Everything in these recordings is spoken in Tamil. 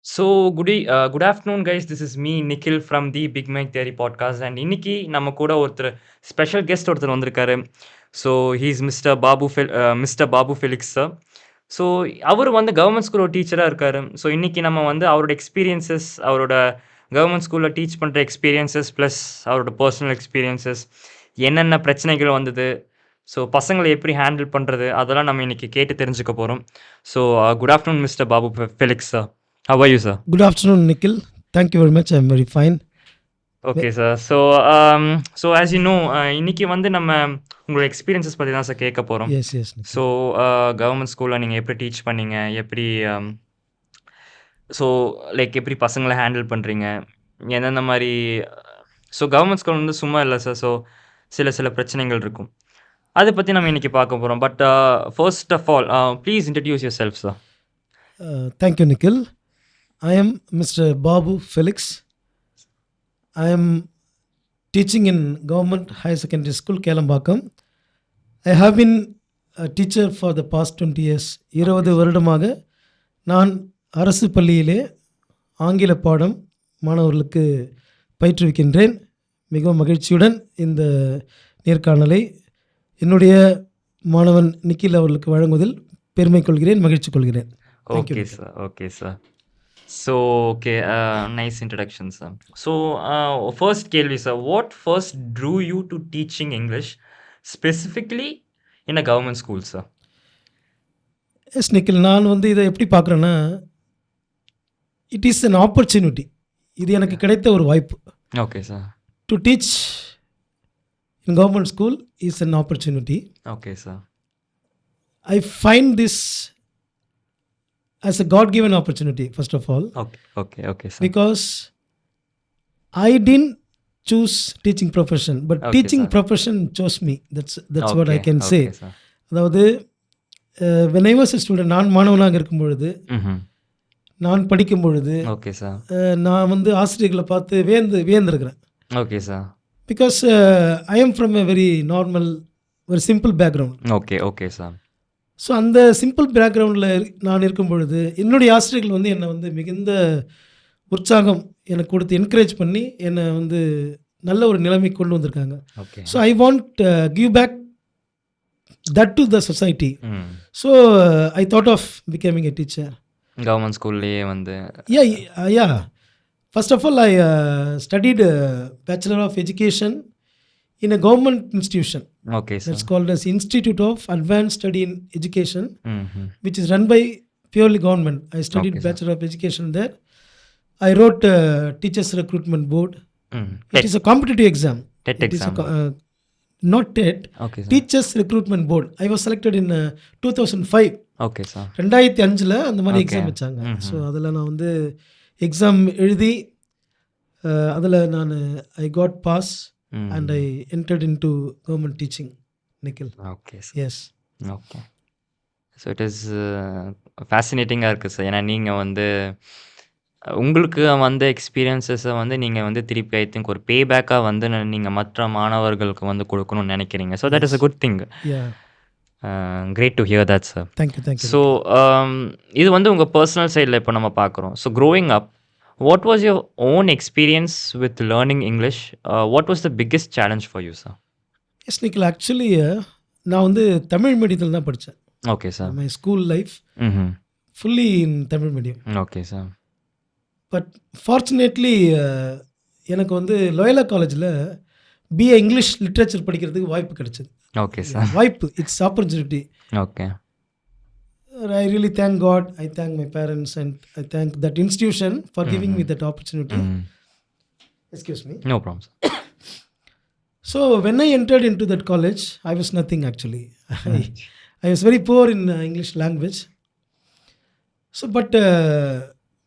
So good afternoon, guys. This is me, Nikhil from the Big Mike Theory podcast. And இன்னைக்கு நம்ம கூட ஒருத்தர் ஸ்பெஷல் கெஸ்ட் ஒருத்தர் வந்திருக்காரு. So he's mister Babu Felix sir. So அவர் வந்து கவர்மெண்ட் ஸ்கூலோட டீச்சராக இருக்காரு. ஸோ இன்னைக்கு நம்ம வந்து அவரோட எக்ஸ்பீரியன்சஸ், அவரோட கவர்மெண்ட் ஸ்கூலில் டீச் பண்ணுற எக்ஸ்பீரியன்சஸ் ப்ளஸ் அவரோட பர்சனல் எக்ஸ்பீரியன்சஸ், என்னென்ன பிரச்சனைகள் வந்தது, ஸோ பசங்களை எப்படி ஹேண்டில் பண்ணுறது, அதெல்லாம் நம்ம இன்னைக்கு கேட்டு தெரிஞ்சுக்க போகிறோம். So good afternoon mister Babu Felix sir. How are you, sir? Good afternoon, Nikhil. Thank you very much. I'm very fine. Okay sir. So as you know, இன்னைக்கு வந்து நம்ம உங்களோட எக்ஸ்பீரியன்ஸஸ் பற்றி தான் சார் கேட்க போகிறோம். Yes, Nikhil. ஸோ கவர்மெண்ட் ஸ்கூலில் நீங்கள் எப்படி டீச் பண்ணீங்க, எப்படி ஸோ லைக் எப்படி பசங்களை ஹேண்டில் பண்ணுறீங்க, எந்தெந்த மாதிரி. ஸோ கவர்மெண்ட் ஸ்கூல் வந்து சும்மா இல்லை சார். ஸோ சில பிரச்சனைகள் இருக்கும். அதை பற்றி நம்ம இன்னைக்கு பார்க்க போகிறோம். But first of all please introduce yourself sir. Thank you, Nikhil. I am Mr. Babu Felix. I am teaching in Government Higher Secondary School, Kelambakam. I have been a teacher for the past 20 years. 20 வருடமாக நான் அரசு பள்ளியிலே ஆங்கில பாடம் மாணவர்களுக்கு பயிற்றுவிக்கின்றேன். மிகவும் மகிழ்ச்சியுடன் இந்த நேர்காணலை என்னுடைய மாணவன் நிக்கில் அவர்களுக்கு வழங்குவதில் பெருமை கொள்கிறேன், மகிழ்ச்சி கொள்கிறேன். Okay sir. Okay sir. So okay, nice introduction sir. So first கேள்வி sir, what first drew you to teaching English specifically in a government school sir? Yes Nikhil, நான் வந்து இதை எப்படி பார்க்குறேன்னா, இட் இஸ் அன் ஆப்பர்ச்சுனிட்டி. இது எனக்கு கிடைத்த ஒரு வாய்ப்பு. Okay sir. To teach in government school is an opportunity. Okay sir. I find this as a God given opportunity, first of all. Okay sir. Because I didn't choose teaching profession, but teaching profession chose me. That's what I can say. அதாவது when I was a student, நான் மாணவனாக இருக்கும் பொழுது, நான் படிக்கும் பொழுது, ஓகே சார், நான் வந்து ஆசிரியர்களை பார்த்து வியந்திருக்கிறேன். Okay sir. Because I am from a very normal, very simple background. Okay sir. So அந்த சிம்பிள் பேக்ரவுண்டில் நான் இருக்கும் பொழுது என்னுடைய ஆசிரியர்கள் வந்து என்னை வந்து மிகுந்த உற்சாகம் எனக்கு கொடுத்து என்கரேஜ் பண்ணி என்னை வந்து நல்ல ஒரு நிலைமை கொண்டு வந்திருக்காங்க. So I want give back that to the society. So I thought of becoming a teacher. Government ஸ்கூல்லேயே வந்து yeah first of all I studied bachelor of education in a government institution. Okay, sir. That's called as Institute of Advanced Study in Education, which is run by purely government. I studied Bachelor of Education there. I wrote Teachers Recruitment Board. It is a competitive exam. TET exam. Not TET. Okay, sir. Teachers Recruitment Board. I was selected in 2005. Okay, sir. 2005ல் அந்த மாதிரி எக்ஸாம் வச்சாங்க. ஸோ அதில் நான் வந்து எக்ஸாம் எழுதி அதில் நான் I got pass. And I entered into government teaching, Nikhil. Okay, sir. Yes. Okay. So it is fascinating-ஆக இருக்குது சார். ஏன்னா நீங்கள் வந்து உங்களுக்கு வந்த எக்ஸ்பீரியன்ஸஸை வந்து நீங்கள் வந்து திருப்பி ஐ திங்க் ஒரு பேபேக்காக வந்து நீங்கள் மற்ற மாணவர்களுக்கு வந்து கொடுக்கணும்னு நினைக்கிறீங்க. So that is a good thing. Great to hear that sir. Thank you. So இது வந்து உங்கள் பர்சனல் சைடில் இப்போ நம்ம பார்க்குறோம். So growing up, what was your own experience with learning English? What was the biggest challenge for you, sir? Yes, Nikhil, actually நான் வந்து தமிழ் மீடியத்தில் தான் படித்தேன். Okay, sir. My school life fully in Tamil medium. Okay, sir. But fortunately எனக்கு வந்து லோயலா காலேஜில் BA இங்கிலீஷ் லிட்ரேச்சர் படிக்கிறதுக்கு வாய்ப்பு கிடைச்சது. Okay, sir. வாய்ப்பு, it's opportunity. Okay. I really thank God, I thank my parents, and I thank that institution for giving me that opportunity. Excuse me. No problem, sir. So when I entered into that college, I was nothing actually. I was very poor in English language. So but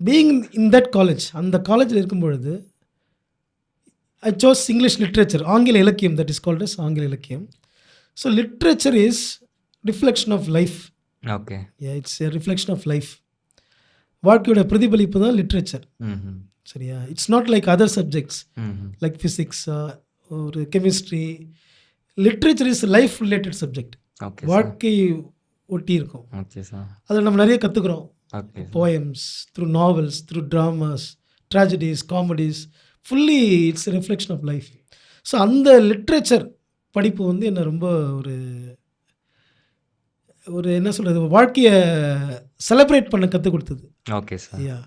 being in that college, அந்த காலேஜில் இருக்கும் பொழுது I chose English literature, ஆங்கில இலக்கியம், that is called as ஆங்கில இலக்கியம். So literature is reflection of life. Okay. Yeah, it's a reflection of life. வாழ்க்கையோட பிரதிபலிப்பு தான் லிட்ரேச்சர். சரியா? It's not like other subjects like physics ஒரு chemistry. Literature is life related subject. வாழ்க்கை ஒட்டி இருக்கும். அதில் நம்ம நிறைய கற்றுக்குறோம். Okay sir. poems, through novels, through dramas, tragedies, comedies. Fully, it's a reflection of life. So அந்த லிட்ரேச்சர் படிப்பு வந்து என்னை ரொம்ப ஒரு ஒரு என்ன சொல்கிறது, வாழ்க்கையை செலிப்ரேட் பண்ண கற்றுக் கொடுத்தது. Okay sir. Yeah,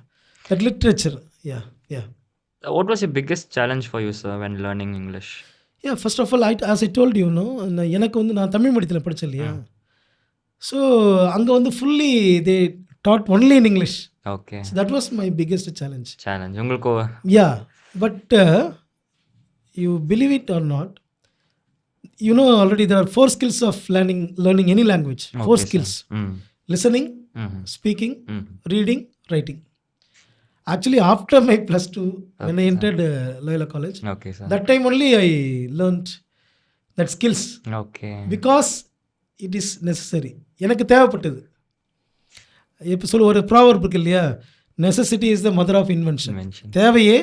that literature. Yeah yeah What was your biggest challenge for you, sir, when learning English? Yeah first of all as I told you no, எனக்கு வந்து நான் தமிழ் மீடியத்தில் படித்தேன் இல்லையா. ஸோ அங்கே வந்து fully they dot only in English. Okay. So that was my biggest challenge. Challenge உங்களுக்கு. யா, but you believe it or not, you know already there are 4 skills of learning any language. 4 Okay, sir. skills: listening, speaking, reading, writing. Actually, after my +2, when I entered Loyola College, okay sir. that time only I learned that skills okay. because it is necessary. எனக்கு தேவைப்பட்டது. இப்போ சொல்ல ஒரு ப்ராவர்ப் இருக்கு இல்லையா, necessity is the mother of invention. Mention. தேவையே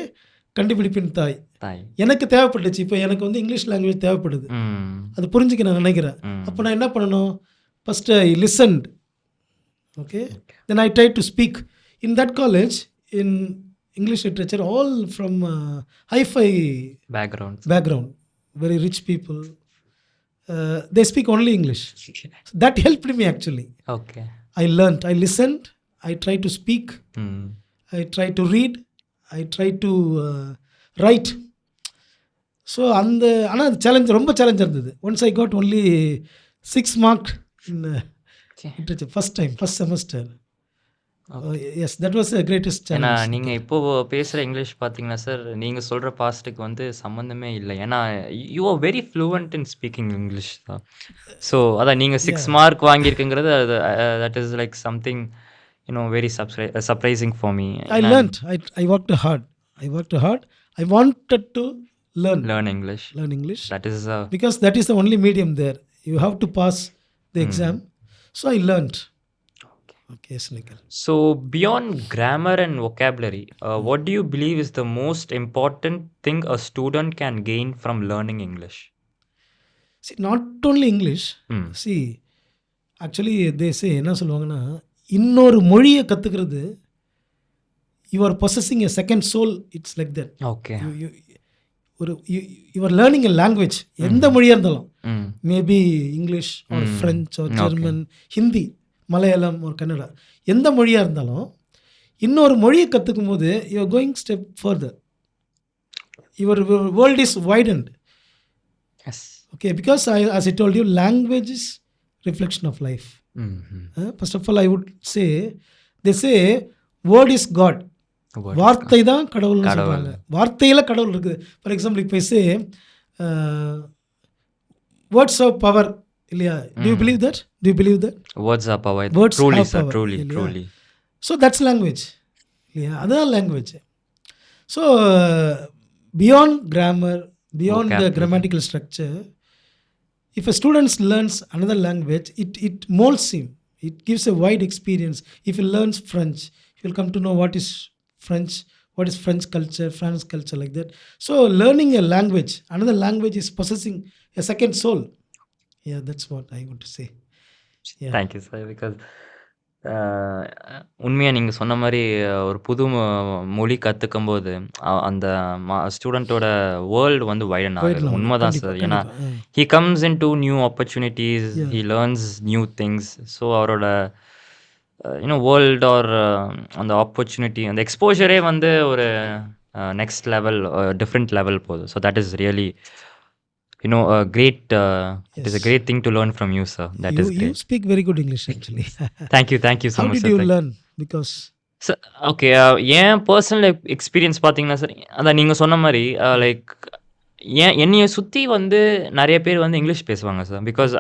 கண்டுபிடிப்பின் தாய். தாய். எனக்கு தேவைப்பட்டுச்சு. இப்போ எனக்கு வந்து இங்கிலீஷ் லாங்குவேஜ் தேவைப்படுது. அது புரிஞ்சுக்க நான் நினைக்கிறேன். அப்போ நான் என்ன பண்ணணும், first I listened. Okay, then I try to speak. In that college, in English literature, all from hifi background, very rich people, they speak only English. That helped me actually. Okay. I learned, I listened, I tried to speak, I tried to read, I tried to write. So அந்த ஆனால் அது சேலஞ்ச், ரொம்ப சேலஞ்சாக இருந்தது. Once I got only 6 mark in literature first semester. Yes, that was the greatest ஏன்னா சேலஞ்ச். நீங்கள் இப்போ பேசுகிற இங்கிலீஷ் பார்த்தீங்கன்னா சார், நீங்கள் சொல்கிற பாஸ்ட்டுக்கு வந்து சம்மந்தமே இல்லை. ஏன்னா you are very fluent in speaking English தான். ஸோ அதான் நீங்கள் 6 mark வாங்கியிருக்குங்கிறது, அது that is like something very surprising for me. I learned, I worked hard. I wanted to learn English. That is because that is the only medium there. You have to pass the exam. So I learned. Okay, Nikhil. So beyond grammar and vocabulary, what do you believe is the most important thing a student can gain from learning English? See, not only English. See, actually they say, என்ன சொல்லுவாங்கன்னா, இன்னொரு மொழியை கற்றுக்கிறது, you are possessing a second soul. It's like that. Okay. You are learning a language. எந்த மொழியாக இருந்தாலும், maybe English or French R German, Hindi, Malayalam ஒரு கன்னடா, எந்த மொழியாக இருந்தாலும் இன்னொரு மொழியை கற்றுக்கும் போது you are going step further. Your world is widened. Yes. Okay, because as I told you, language is reflection of life. First of all, I would say, they say word is God. வார்த்தை தான் கடவுள்னு சொல்கிறாங்க. வார்த்தையில் கடவுள் இருக்குது. ஃபார் எக்ஸாம்பிள், இப்போ சே வேர்ட்ஸ் ஆஃப் பவர் இல்லையா? Do you believe that? Words are power. Words Truly, have sir. power. Truly. So that's language. இல்லையா? அதுதான் language. So beyond grammar, beyond the grammatical structure, if a student learns another language, it molds him. It gives a wide experience. If he learns French, he will come to know what is French, what is French culture, France culture, like that. So learning a language, another language, is possessing a second soul. Yeah, that's what I want to say. Yeah. Thank you, sir. Because உண்மையாக நீங்கள் சொன்ன மாதிரி ஒரு புது மொழி கற்றுக்கும் போது அந்த ஸ்டூடெண்ட்டோட வேர்ல்டு வந்து வைடன் ஆகுது. உண்மைதான் சார். ஏன்னா he comes in to new opportunities, he learns new things. So அவரோட வேர்ல்டு ஆர் அந்த ஆப்பர்ச்சுனிட்டி, அந்த எக்ஸ்போஜரே வந்து ஒரு நெக்ஸ்ட் லெவல், டிஃப்ரெண்ட் லெவல் போகுது. So that is really a great it is a great thing to learn from you, sir. That is great. You speak very good English actually. Thank you so much, sir. How did you learn? Because sir, okay, N personal experience பார்த்தீங்கன்னா சார், அதான் நீங்கள் சொன்ன மாதிரி லைக் என்னைய சுற்றி வந்து நிறைய பேர் வந்து இங்கிலீஷ் பேசுவாங்க சார். பிகாஸ்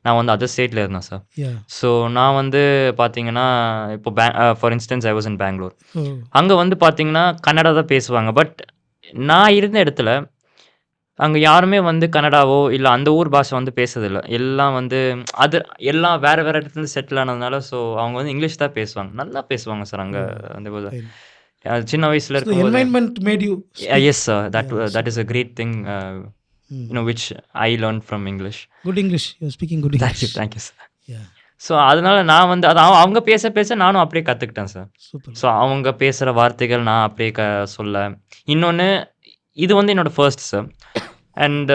நான் வந்து அதர் ஸ்டேட்டில் இருந்தேன் சார். ஸோ நான் வந்து பார்த்தீங்கன்னா இப்போ for instance I was in Bangalore. அங்கே வந்து பார்த்தீங்கன்னா கன்னடா தான் பேசுவாங்க. பட் நான் இருந்த இடத்துல அங்கே யாருமே வந்து கன்னடாவோ இல்லை அந்த ஊர் பாஷை வந்து பேசுறதில்ல. எல்லாம் வந்து எல்லாம் வேறு இடத்துல செட்டில் ஆனதுனால ஸோ அவங்க வந்து இங்கிலீஷ் தான் பேசுவாங்க. நல்லா பேசுவாங்க சார் அங்கே. அந்த சின்ன வயசில் இருக்கும். Yes sir, that is a great thing which I learned from English. Good English. You're speaking good English. Thank you, sir. Yeah. So அதனால நான் வந்து அது அவங்க பேச பேச நானும் அப்படியே கற்றுக்கிட்டேன் சார். சூப்பர். ஸோ அவங்க பேசுகிற வார்த்தைகள் நான் அப்படியே சொல்ல. இன்னொன்று இது வந்து என்னோட ஃபர்ஸ்ட் சார். அண்ட்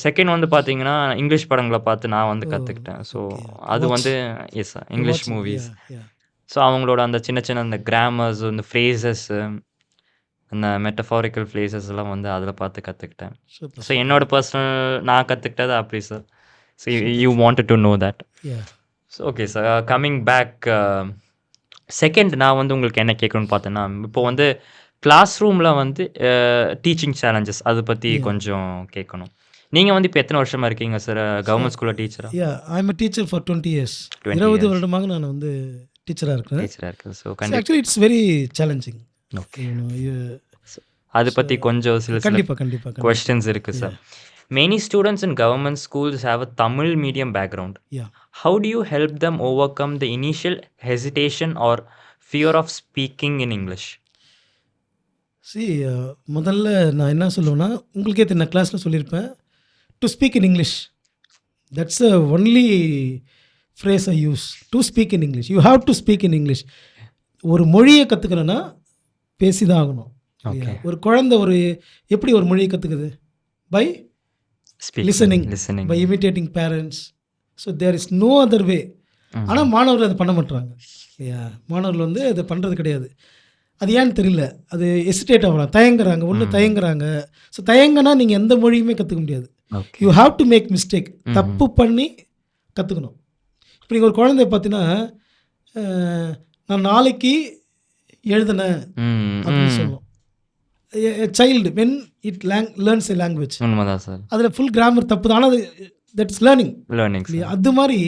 செகண்ட் வந்து பார்த்தீங்கன்னா இங்கிலீஷ் படங்களை பார்த்து நான் வந்து ஓ! கற்றுக்கிட்டேன். So okay. அது வாட்ச். வந்து எஸ் சார் யூ இங்கிலீஷ் வாட்சிங். மூவிஸ். யா. ஸோ அவங்களோட அந்த சின்ன சின்ன அந்த கிராமர்ஸ் அந்த ஃப்ரேசஸ்ஸு அந்த மெட்டஃபாரிக்கல் ஃப்ரேசஸ் எல்லாம் வந்து அதில் பார்த்து கற்றுக்கிட்டேன். சூப்பர், ஸோ என்னோட பர்சனல் நான் கற்றுக்கிட்டது அப்படி சார். So you wanted to know that. Yeah. So okay sir, coming back second நான் வந்து உங்களுக்கு என்ன கேட்கணும்னு பார்த்தேன்னா, இப்போ வந்து கிளாஸ் ரூமில் வந்து டீச்சிங் சேலஞ்சஸ் அதை பற்றி யா. கொஞ்சம் கேட்கணும். நீங்கள் வந்து இப்போ எத்தனை வருஷமா இருக்கீங்க சார் கவர்மெண்ட் ஸ்கூலில் டீச்சராக? Yeah. I am a teacher for 20 years. 20 20 years வருடமாக நான் வந்து டீச்சரா இருக்கிறேன். டீச்சராக இருக்குது. So actually it's very challenging. Okay, you know you. அதை பற்றி கொஞ்சம் சில கண்டிப்பா கண்டிப்பா. questions இருக்குது sir. Many students in government schools have a Tamil medium background. Yeah. How do you help them overcome the initial hesitation or fear of speaking in English? C முதல்ல நான் என்ன சொல்லுவேன்னா, உங்களுக்கே தெரியும் நான் கிளாஸில் சொல்லியிருப்பேன், to speak in English. That's a only phrase I use. To speak in English. You have to speak in English. ஒரு மொழியை கற்றுக்கணுன்னா பேசி தான் ஆகணும். Okay. ஒரு குழந்தை எப்படி ஒரு மொழியை கற்றுக்குது? By Speaking, listening, listening. by imitating parents. So there is no other way. ஆனால் மாணவர்கள் அதை பண்ண மாட்டுறாங்க இல்லையா? மாணவர்கள் வந்து அதை பண்ணுறது கிடையாது. அது ஏன்னு தெரியல. அது எசிடேட் ஆகலாம், தயங்குறாங்க, தயங்குறாங்க. ஸோ தயங்கினா நீங்கள் எந்த மொழியுமே கற்றுக்க முடியாது. Okay. You have to make mistake. தப்பு பண்ணி கற்றுக்கணும். இப்போ நீங்கள் ஒரு குழந்தைய பார்த்தீங்கன்னா, நான் நாளைக்கு எழுதினேன் அப்படின்னு சொல்லணும். Child when it learns a language, உண்மைதான் சார். அதில் ஃபுல் கிராமர் தப்பு தான், ஆனால் அது தட்ஸ் லேர்னிங் லேர்னிங் இல்லையா? அது மாதிரி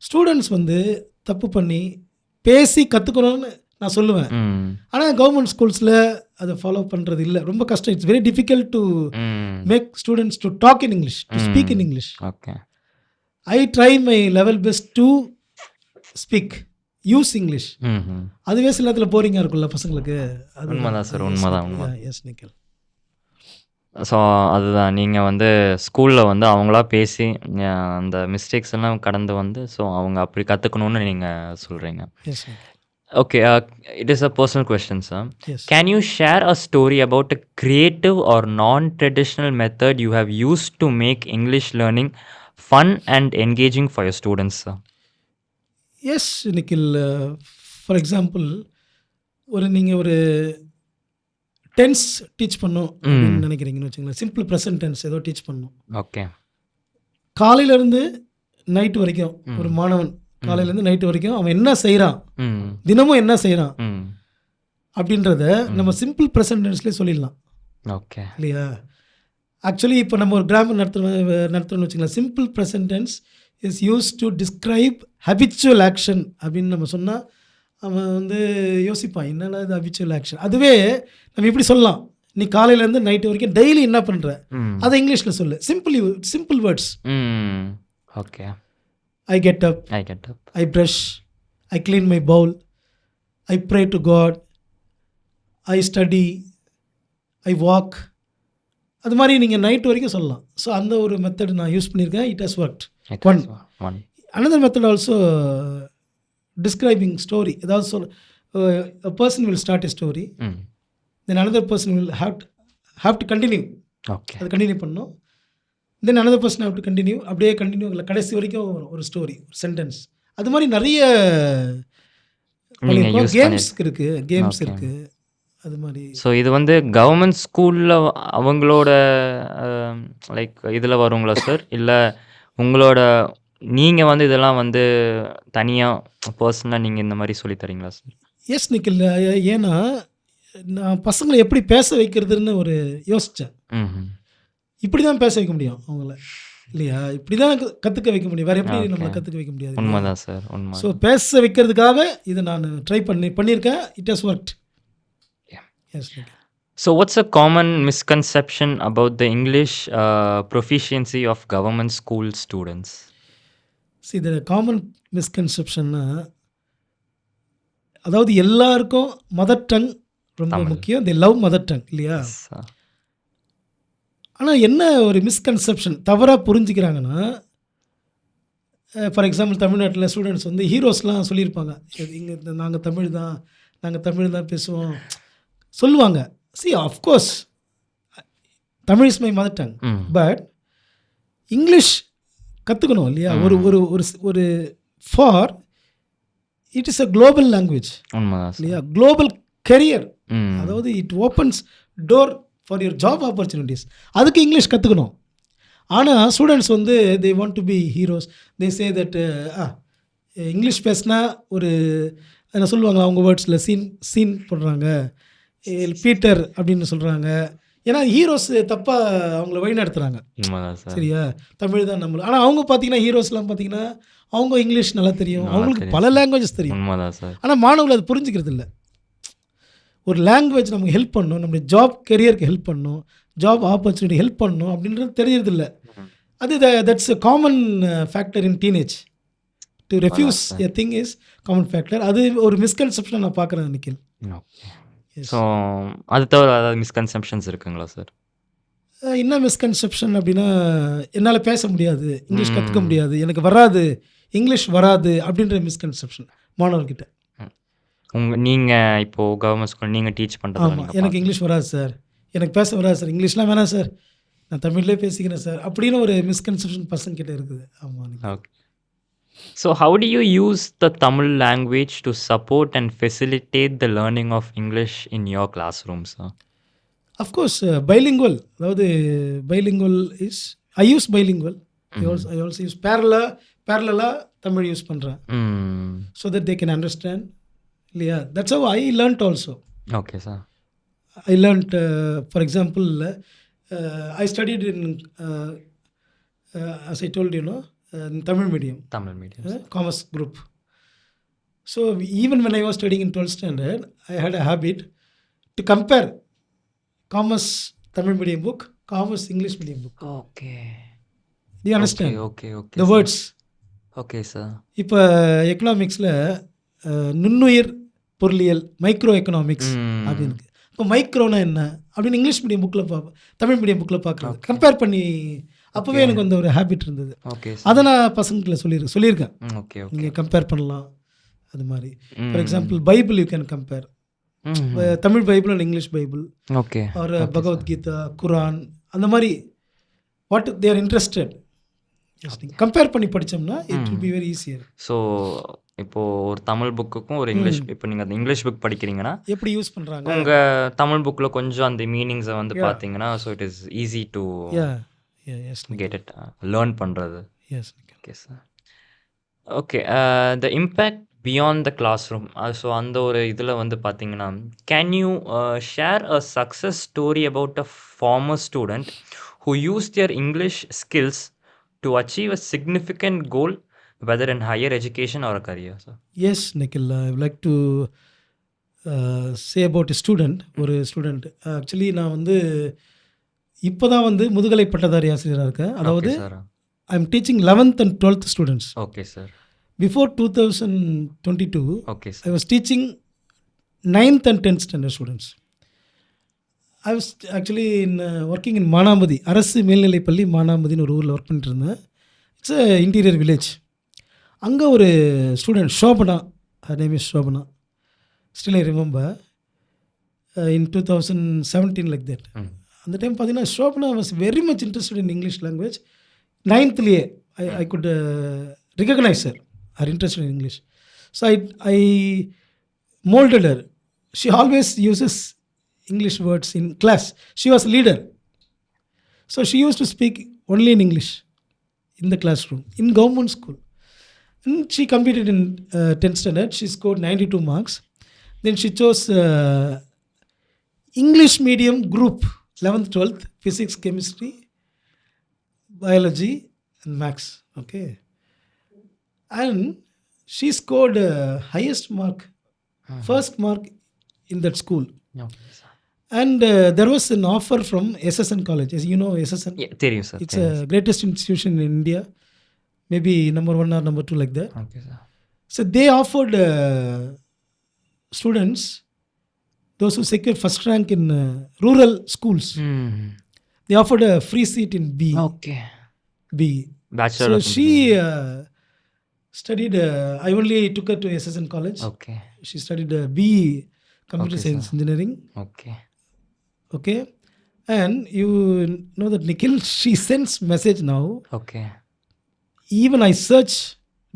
ஸ்டூடெண்ட்ஸ் வந்து தப்பு பண்ணி பேசி கற்றுக்கணும்னு நான் சொல்லுவேன். ஆனால் கவர்மெண்ட் ஸ்கூல்ஸில் அதை ஃபாலோ பண்ணுறது இல்லை, ரொம்ப கஷ்டம். It's very difficult to make students to talk in English, to speak in English. Okay. I try my level best to speak, use English. அதுவே சில நேரத்தில் போரிங்காக இருக்கும்ல பசங்களுக்கு. அது உண்மைதான் சார், உண்மைதான் உண்மை. எஸ் நிக்கில். ஸோ அதுதான் நீங்கள் வந்து ஸ்கூலில் வந்து அவங்களா பேசி அந்த மிஸ்டேக்ஸ் எல்லாம் கடந்து வந்து ஸோ அவங்க அப்படி கற்றுக்கணுன்னு நீங்கள் சொல்கிறீங்க. Yes Nikhil. Okay, it is a personal question, sir. Yes. Can you share a story about a creative or non-traditional method you have used to make English learning fun and engaging for your students, sir? Yes Nikhil. For example, நீங்கள் ஒரு டென்ஸ் டீச் பண்ணணும் அப்படின்னு நினைக்கிறீங்கன்னு வச்சுங்களேன். சிம்பிள் ப்ரெசன்ட் டென்ஸ் ஏதோ டீச் பண்ணணும். ஓகே. காலையிலேருந்து நைட்டு வரைக்கும் ஒரு மாணவன் காலையிலேருந்து நைட்டு வரைக்கும் அவன் என்ன செய்கிறான், தினமும் என்ன செய்கிறான் அப்படின்றத நம்ம சிம்பிள் ப்ரெசன்ட் டென்ஸ்லேயே சொல்லிடலாம். ஓகே இல்லையா? ஆக்சுவலி இப்போ நம்ம ஒரு கிராமர் நடத்துகிறோம்னு வச்சுக்கலாம். Simple present tense is use to describe habitual action அப்படின்னு நம்ம சொன்னால் அவன் வந்து யோசிப்பான், என்னடா இது ஹபிச்சுவல் ஆக்ஷன். அதுவே நம்ம இப்படி சொல்லலாம், நீ காலையிலேருந்து நைட்டு வரைக்கும் டெய்லி என்ன பண்ணுற அதை இங்கிலீஷில் சொல்லு. Simple words. Okay. I get up, I brush, I clean my bowl, I pray to God, I study, I walk. அது மாதிரி நீங்கள் நைட் வரைக்கும் சொல்லலாம். ஸோ அந்த ஒரு மெத்தட் நான் யூஸ் பண்ணியிருக்கேன். It has worked. One another method also, describing story. ஏதாவது a person will start a story, then another person will have to continue. Okay. அது கண்டினியூ பண்ணணும். தென் another person have to continue. அப்படியே கண்டினியூ இல்லை, கடைசி வரைக்கும் ஒரு ஸ்டோரி, ஒரு சென்டென்ஸ். அது மாதிரி நிறைய கேம்ஸ் இருக்குது. அது மாதிரி. ஸோ இது வந்து கவர்மெண்ட் ஸ்கூலில் அவங்களோட லைக் இதில் வருங்களா சார், இல்லை உங்களோட நீங்கள் வந்து இதெல்லாம் வந்து தனியாக பர்சனலாக நீங்கள் இந்த மாதிரி சொல்லித்தரீங்களா சார்? எஸ் நிக்கில். ஏன்னா நான் பசங்களை எப்படி பேச வைக்கிறதுன்னு ஒரு யோசித்தேன். இப்படி தான் பேச வைக்க முடியும் அவங்கள, இல்லையா? இப்படி தான் கற்றுக்க வைக்க முடியும், வேறு எப்படி நம்மளை கற்றுக்க வைக்க முடியாது. உண்மைதான் சார், உண்மை. ஸோ பேச வைக்கிறதுக்காக இதை நான் ட்ரை பண்ணியிருக்கேன். It has worked. Yes. So what's a common misconception about the English proficiency of government school students? See, the common misconception, அதாவது எல்லாருக்கும் மதர் டங் ரொம்ப முக்கியம். they love மதர் டங், இல்லையா? ஆனால் என்ன ஒரு மிஸ்கன்செப்ஷன் தவறாக புரிஞ்சுக்கிறாங்கன்னா, ஃபார் எக்ஸாம்பிள் தமிழ்நாட்டில் ஸ்டூடெண்ட்ஸ் வந்து ஹீரோஸ்லாம் சொல்லியிருப்பாங்க, இங்கே நாங்கள் தமிழ் தான் பேசுவோம் சொல்லுவாங்க. See of course Tamil is my mother tongue, hmm. But English கற்றுக்கணும் இல்லையா? ஒரு ஒரு ஒரு ஒரு for it is a global language உண்மைதான் சார். இல்லையா? Global career, hmm. அதாவது it opens door for your job opportunities. அதுக்கு இங்கிலீஷ் கற்றுக்கணும். ஆனால் ஸ்டூடெண்ட்ஸ் வந்து they want to be heroes. They say that English பேசினா ஒரு என்ன சொல்லுவாங்களா அவங்க வேர்ட்ஸில் சீன் போடுறாங்க, பீட்டர் அப்படின்னு சொல்கிறாங்க. ஏன்னா ஹீரோஸ் தப்பாக அவங்கள வழி நடத்துகிறாங்க. உண்மைதான் சார். சரியா? தமிழ் தான் நம்மள. ஆனால் அவங்க பார்த்தீங்கன்னா ஹீரோஸ்லாம் பார்த்தீங்கன்னா அவங்க இங்கிலீஷ் நல்லா தெரியும், நல்லா அவங்களுக்கு தெரியும் பல சார். லாங்குவேஜஸ் தெரியும். உண்மைதான் சார். ஆனால் மாணவர்கள் அது புரிஞ்சுக்கிறது இல்லை. ஒரு லாங்குவேஜ் நமக்கு ஹெல்ப் பண்ணணும், நம்மளுடைய ஜாப் கெரியருக்கு ஹெல்ப் பண்ணணும், ஜாப் ஆப்பர்ச்சுனிட்டி ஹெல்ப் பண்ணணும் அப்படின்றது தெரியறதில்ல. ம். அது that's a common factor in teenage. To refuse sir. A thing is common factor. அது ஒரு மிஸ்கன்செப்ஷன் நான் பார்க்குறேன் நிக்கில். ஓகே. எஸ். ஸோ அது தவிர ஏதாவது மிஸ்கன்செப்ஷன்ஸ் இருக்குங்களா சார்? என்ன மிஸ்கன்செப்ஷன் அப்படின்னா, என்னால் பேச முடியாது, இங்கிலீஷ் கற்றுக்க ம். முடியாது, எனக்கு வராது, இங்கிலீஷ் வராது அப்படின்ற மிஸ்கன்செப்ஷன் மாணவர்கிட்ட. நீங்கள் இப்போது கவர்மெண்ட் ஸ்கூல் நீங்கள் டீச் பண்ணுறதுல ஆமாம், நீங்கள் எனக்கு இங்கிலீஷ் வராது சார், எனக்கு பேச வராது சார், இங்கிலீஷ்லாம் வேணாம் சார், நான் தமிழ்லேயே பேசிக்கிறேன் சார் அப்படின்னு ஒரு மிஸ்கன்செப்ஷன் பசங்க கிட்ட இருக்குது. ஆமாம். Okay. So how do you use the Tamil language to support and facilitate the learning of English in your classrooms? Of course bilingual, அதாவது bilingual is I use bilingual. I also use பேரலாக தமிழ் யூஸ் பண்ணுறேன். So that they can understand இல்லையா? That's how I learnt also. Okay sir. I learnt, for example, I studied in, as I told you, in Tamil medium, Tamil medium. commerce group. So even when I was studying in 12th standard, I had a habit to compare commerce Tamil medium book, commerce English medium book. Okay. Do you understand? Okay okay The words. Okay sir. இப்போ எக்கனாமிக்ஸில் நுண்ணுயிர் பொருளியல், மைக்ரோ எக்கனாமிக்ஸ் அப்படின்னு இருக்கு. இப்போ மைக்ரோனா என்ன அப்படின்னு இங்கிலீஷ் மீடியம் புக்கில் பார்ப்பேன், தமிழ் மீடியம் புக்கில் பார்க்குறது, கம்பேர் பண்ணி. அப்போவே எனக்கு அந்த ஒரு ஹேபிட் இருந்தது. ஓகே அதை நான் பசங்களை சொல்லியிருக்கேன். Okay okay. நீங்கள் கம்பேர் பண்ணலாம் அது மாதிரி. For example Bible you can compare, Tamil Bible and English Bible, okay. ஒரு பகவத்கீதா, குரான், அந்த மாதிரி what they are interested compare பண்ணி படித்தோம்னா it will be very easier. So இப்போது ஒரு தமிழ் புக்குக்கும் ஒரு இங்கிலீஷ், இப்போ நீங்கள் அந்த இங்கிலீஷ் புக் படிக்கிறீங்கன்னா எப்படி யூஸ் பண்ணுறாங்க, உங்கள் தமிழ் புக்கில் கொஞ்சம் அந்த மீனிங்ஸை வந்து பார்த்தீங்கன்னா, so it is easy to get it learn பண்ணுறது. Yes. Okay sir. Okay. The impact beyond the classroom, so அந்த ஒரு இதில் வந்து பார்த்தீங்கன்னா, can you share a success story about a former student who used their English skills to achieve a significant goal, whether in higher education or a career, sir? Yes, Nikhil, I would like to say about a student. ஒரு ஸ்டூடெண்ட் ஆக்சுவலி நான் வந்து இப்போ தான் வந்து முதுகலை பட்டதாரி ஆசிரியராக இருக்கேன். அதாவது I am teaching 11th and 12th students. Okay sir. Before 2022 okay I sir. Was teaching 9th and 10th standard students. I was actually working in Manamathi, அரசு மேல்நிலைப்பள்ளி மானாமதின்னு ஒரு ஊரில் ஒர்க் பண்ணிட்டு இருந்தேன். It's a interior village. அங்கே ஒரு student Shobana, her name is Shobana, still I remember, in 2017 like that. அந்த டைம் பார்த்தீங்கன்னா Shobana was very much interested in English language. 9thலேயே I could recognize her interest in English. So I molded her. She always uses English words in class. She was a leader. So she used to speak only in English in the classroom, in government school. And she competed in 10th standard. She scored 92 marks. Then she chose English medium group, 11th, 12th, physics, chemistry, biology and maths. Okay. And she scored highest mark, first mark in that school. Okay, sir. And there was an offer from SSN College. As you know, SSN. Yeah, தெரியும் sir. It's a greatest institution in India. Maybe number 1 or number 2 like that. Okay, sir. So they offered students, those who secured first rank in rural schools, they offered a free seat in B. Okay. B. Bachelor So of she Studied, I only took her to SSN College. Okay. She studied BE, Computer Okay, Science sir. Engineering. Okay. Okay. And you know that Nikhil, she sends message now. Okay. Even I search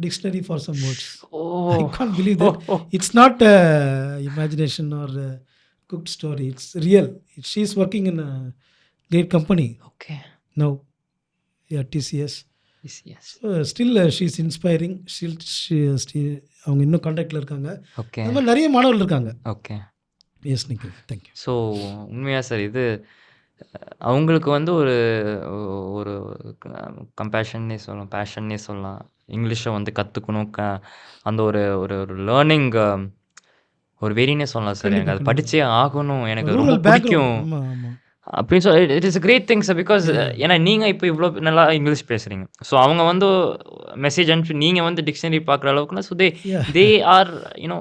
dictionary for some words. Oh! I can't believe that. It's not imagination or cooked story. It's real. She's working in a great company okay. now. Yeah, TCS. Yes, yes. Still she's inspiring. Still அவங்க இன்னும் கான்டாக்டில் இருக்காங்க. ஓகே. அந்த மாதிரி நிறைய மாணவர்கள் இருக்காங்க. Okay. Yes Nikhil, thank you. So உண்மையா சார் இது அவங்களுக்கு வந்து ஒரு ஒரு கம்பேஷன்னே சொல்லலாம், பேஷன்னே சொல்லலாம். இங்கிலீஷை வந்து கற்றுக்கணும். அந்த ஒரு ஒரு ஒரு லேர்னிங் ஒரு வெறினே சொல்லலாம் சார். எனக்கு அது படிச்சே ஆகணும், எனக்கு ரொம்ப ரூரல் பிடிக்கும் பேக்ரவுண்ட். ஆமாம் ஆமாம். அப்படின்னு சொல்லி it is a great thing sir. Because ஏன்னா நீங்கள் இப்போ இவ்வளோ நல்லா இங்கிலீஷ் பேசுகிறீங்க. ஸோ அவங்க வந்து மெசேஜ் அனுப்பிச்சு நீங்கள் வந்து டிக்ஷனரி பார்க்குற அளவுக்குன்னா so Yeah. They are you know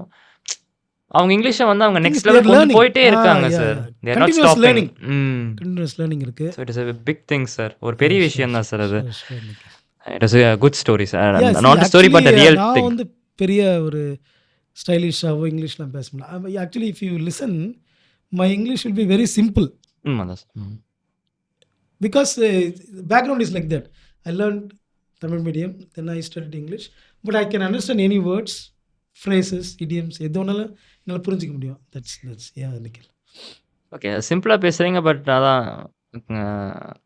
அவங்க இங்கிலீஷை வந்து அவங்க Things next they level are கொண்டு learning. போயிட்டே இருக்காங்க Yeah, sir. yeah. They are not Continuous stopping. learning. ம். கண்டினியூஸ் லேர்னிங் இருக்கு. So it is a big thing sir. ஒரு பெரிய விஷயம் தான் சார் அது. Sure, Nikhil. It is a good story sir. Yeah, see, not a story but a actually, real நான் திங். வந்து பெரிய ஒரு ஸ்டைலிஷாவோ இங்கிலீஷ்லாம் பேச முடியல. Actually if you listen my English will be very simple அதான் sir. because background is like that. I learned Tamil medium, then I studied English, but I can understand any words, phrases, idioms, எது வேணாலும் என்னால் புரிஞ்சிக்க முடியும். that's yeah, Nikhil. ஓகே, சிம்பிளாக பேசுகிறீங்க. பட் அதான்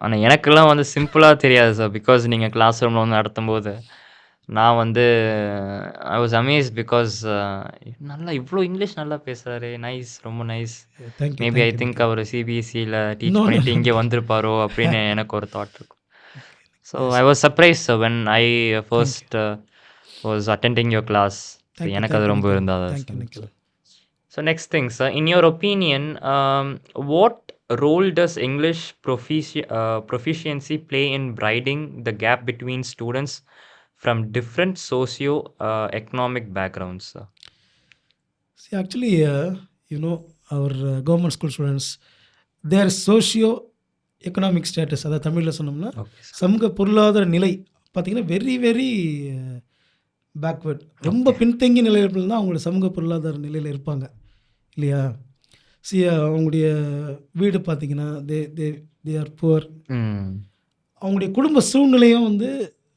ஆனால் எனக்கெல்லாம் வந்து சிம்பிளாக தெரியாது சார். பிகாஸ் நீங்கள் கிளாஸ் ரூமில் வந்து நடத்தும்போது நான் வந்து ஐ வாஸ் அமேஸ்ட். பிகாஸ் நல்லா இவ்வளோ இங்கிலீஷ் நல்லா பேசுகிறாரு. நைஸ், ரொம்ப nice. Yeah, thank you. Maybe thank I you, think Nikhil. அவர் சிபிஎஸ்சியில் டீச் No, no, பண்ணிட்டு no. இங்கே வந்திருப்பாரோ அப்படின்னு எனக்கு ஒரு தாட் இருக்கும். So I was surprise when I first was attending your class. Thank you, எனக்கு thank அது you, ரொம்ப Nikhil. இருந்தது. Thank you, Nikhil. So next thing, sir, in your opinion, what role does English proficiency play in bridging the gap between students from different socio-economic backgrounds, sir? See, actually, you know, our government school students, their socio-economic status, அதாவது தமிழில் சொன்னோம்னா Okay, sir. சமூக பொருளாதார நிலை பார்த்தீங்கன்னா வெரி வெரி பேக்வேர்ட், ரொம்ப பின்தங்கிய நிலையில் தான் அவங்களோட சமூக பொருளாதார நிலையில் இருப்பாங்க இல்லையா. சி அவங்களுடைய வீடு பார்த்தீங்கன்னா தே ஆர் புவர். Mm. அவங்களுடைய குடும்ப சூழ்நிலையும் வந்து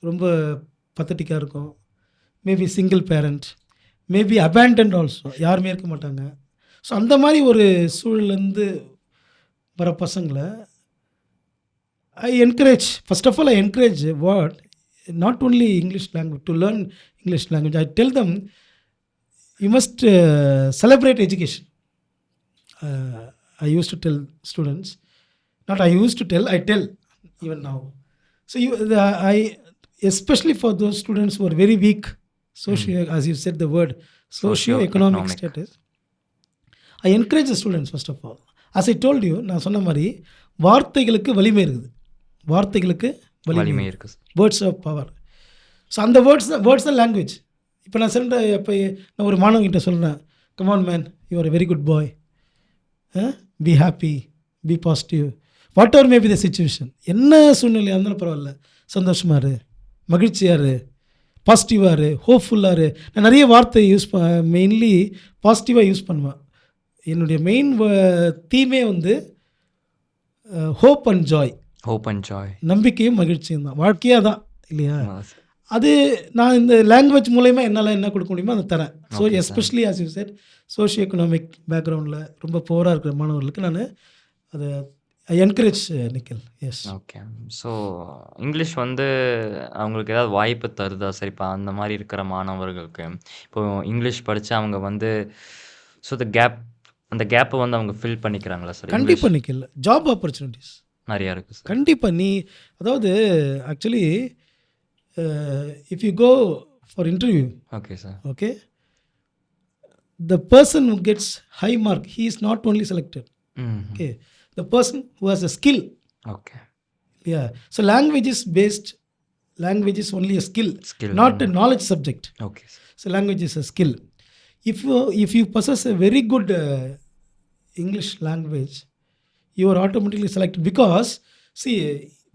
ரொம்ப பத்தட்டிக்காக இருக்கும். Maybe single parent, maybe abandoned also, யாருமே இருக்க மாட்டாங்க. ஸோ அந்த மாதிரி ஒரு சூழலேருந்து வர பசங்களை I encourage, first of all I encourage what not only English language, to learn English language. I tell them you must celebrate education. I used to tell students, not I used to tell, I tell even now. So especially for those students who are very weak, as you said the word, socio-economic status, I encourage the students first of all. As I told you, நான் சொன்ன மாதிரி வார்த்தைகளுக்கு வலிமை இருக்குது. வார்த்தைகளுக்கு வலிமை வலிமை இருக்கு sir. Words of power. So அந்த வேர்ட்ஸ் தான் லாங்குவேஜ். இப்போ நான் சொல்கிறேன், இப்போ நான் ஒரு மாணவன்கிட்ட சொல்கிறேன், come on man, you are very good boy, be happy, be positive, whatever may be the situation, என்ன சூழ்நிலையாக இருந்தாலும் பரவாயில்ல, சந்தோஷமாக இரு, மகிழ்ச்சியாக இரு, பாசிட்டிவாக இரு, ஹோப்ஃபுல்லாக இரு. நான் நிறைய வார்த்தை மெயின்லி பாசிட்டிவாக யூஸ் பண்ணுவேன். என்னுடைய மெயின் தீமே வந்து hope and Joy, hope and Joy, நம்பிக்கையும் மகிழ்ச்சியும் தான். வாழ்க்கையாக தான் இல்லையா. அது நான் இந்த லாங்குவேஜ் மூலயமா என்னால் என்ன கொடுக்க முடியுமோ அதை தரேன். So especially as you said socio economic பேக்ரவுண்டில் ரொம்ப புவராக இருக்கிற மாணவர்களுக்கு நான் அதை I encourage Nikhil. Yes. Okay. So English வந்து அவங்களுக்கு ஏதாவது வாய்ப்பு தருதா சார்? இப்போ அந்த மாதிரி இருக்கிற மாணவர்களுக்கு இப்போது இங்கிலீஷ் படித்து அவங்க வந்து ஸோ அந்த கேப்பை வந்து அவங்க ஃபில் பண்ணிக்கிறாங்களா சார்? கண்டிப்பாக நிக்கில். ஜாப் ஆப்பர்ச்சுனிட்டிஸ் நிறையா இருக்குது சார். கண்டிப்பாக. நீ அதாவது actually if you go for interview, okay sir. okay, the person who gets high mark, he is not only selected, okay, the person who has a skill. Okay. Yeah. So language is only a skill, not a knowledge subject. Okay. So language is a skill. If you possess a very good English language, you are automatically selected. Because see,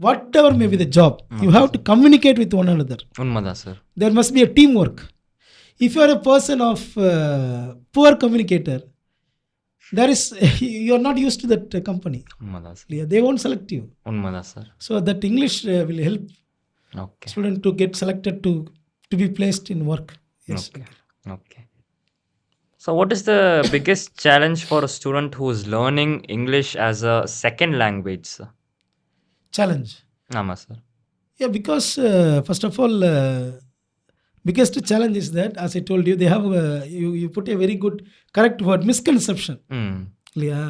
whatever may be the job, you have to communicate with one another. உண்மைதான் sir. There must be a teamwork. If you are a person of poor communicator, there is you are not used to that company. உண்மைதான் sir. They won't select you. உண்மைதான் sir. So that English will help okay. student to get selected to be placed in work. Yes. Okay. Okay. So what is the biggest challenge for a student who is learning English as a second language, sir? Challenge. ஆமாம் sir. Yeah, because first of all, biggest challenge is that, as I told you, they have you put a very good correct word, misconception. இல்லையா,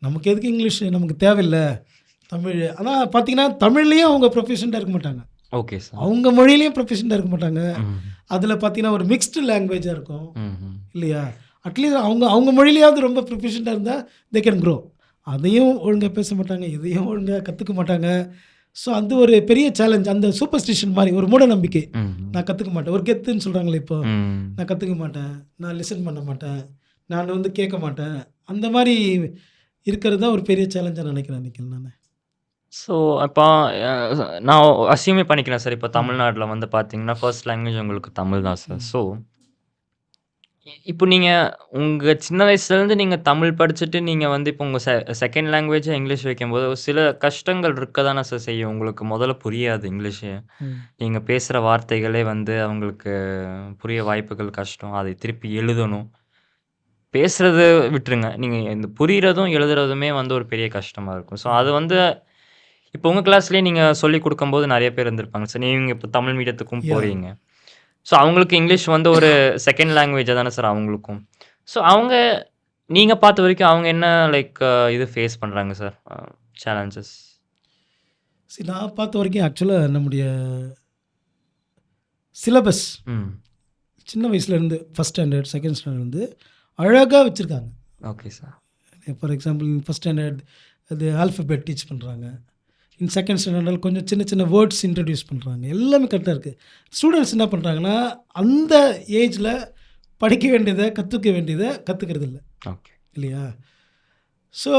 நமக்கு எதுக்கு இங்கிலீஷ், நமக்கு தேவையில்லை தமிழ். ஆனால் பார்த்தீங்கன்னா தமிழ்லேயும் அவங்க ப்ரொஃபஷனாக இருக்க மாட்டாங்க. Okay sir. அவங்க மொழியிலையும் ப்ரொஃபஷனாக இருக்க மாட்டாங்க. அதில் பார்த்தீங்கன்னா ஒரு மிக்ஸ்டு லாங்குவேஜாக இருக்கும் இல்லையா. அட்லீஸ்ட் அவங்க மொழியிலையாவது ரொம்ப ப்ரொஃபஷனாக இருந்தால் தே கேன் க்ரோ. அதையும் ஒழுங்காக பேச மாட்டாங்க, இதையும் ஒழுங்காக கற்றுக்க மாட்டாங்க. ஸோ அது ஒரு பெரிய சேலஞ்ச். அந்த சூப்பர்ஸ்டிஷன் மாதிரி ஒரு மூட நம்பிக்கை, நான் கற்றுக்க மாட்டேன், ஒரு கெத்துன்னு சொல்கிறாங்களே இப்போ, நான் கற்றுக்க மாட்டேன், நான் லிசன் பண்ண மாட்டேன், நான் வந்து கேட்க மாட்டேன், அந்த மாதிரி இருக்கிறது தான் ஒரு பெரிய சேலஞ்சாக நினைக்கிறேன் நிக்கில் நான். ஸோ இப்போ நான் அசியூமே பண்ணிக்கிறேன் சார், இப்போ தமிழ்நாட்டில் வந்து பார்த்தீங்கன்னா ஃபர்ஸ்ட் லாங்குவேஜ் உங்களுக்கு தமிழ் தான் சார். ஸோ இப்போ நீங்கள் உங்கள் சின்ன வயசுலேருந்து நீங்கள் தமிழ் படிச்சுட்டு நீங்கள் வந்து இப்போ உங்கள் செகண்ட் லாங்குவேஜாக இங்கிலீஷ் வைக்கும்போது சில கஷ்டங்கள் இருக்க தானே சார் செய்யும். உங்களுக்கு முதல்ல புரியாது இங்கிலீஷு, நீங்கள் பேசுகிற வார்த்தைகளே வந்து அவங்களுக்கு புரிய வாய்ப்புகள் கஷ்டம். அதை திருப்பி எழுதணும், பேசுகிறது விட்டுருங்க, நீங்கள் இந்த புரிகிறதும் எழுதுறதுமே வந்து ஒரு பெரிய கஷ்டமாக இருக்கும். ஸோ அது வந்து இப்போ உங்கள் கிளாஸ்லேயே நீங்கள் சொல்லி கொடுக்கும்போது நிறைய பேர் இருந்திருப்பாங்க சார். நீங்கள் இப்போ தமிழ் மீடியத்துக்கும் போகிறீங்க, ஸோ அவங்களுக்கு இங்கிலீஷ் வந்து ஒரு செகண்ட் லாங்குவேஜாக தானே சார் அவங்களுக்கும். ஸோ அவங்க நீங்கள் பார்த்த வரைக்கும் அவங்க என்ன லைக் இது ஃபேஸ் பண்ணுறாங்க சார் சேலஞ்சஸ்? சரி, நான் பார்த்த வரைக்கும் ஆக்சுவலாக நம்முடைய சிலபஸ் சின்ன வயசுலேருந்து ஃபஸ்ட் ஸ்டாண்டர்ட் செகண்ட் ஸ்டாண்டர்ட்லேருந்து அழகாக வச்சுருக்காங்க. Okay sir. For example first standard அது ஆல்ஃபபெட் டீச் பண்ணுறாங்க. இன் செகண்ட் ஸ்டாண்டர்டில் கொஞ்சம் சின்ன சின்ன வேர்ட்ஸ் இன்ட்ரடியூஸ் பண்ணுறாங்க. எல்லாமே கரெக்டாக இருக்குது. ஸ்டூடெண்ட்ஸ் என்ன பண்ணுறாங்கன்னா அந்த ஏஜில் படிக்க வேண்டியதை கற்றுக்க வேண்டியதை கற்றுக்கிறது இல்லை. ஓகே இல்லையா. ஸோ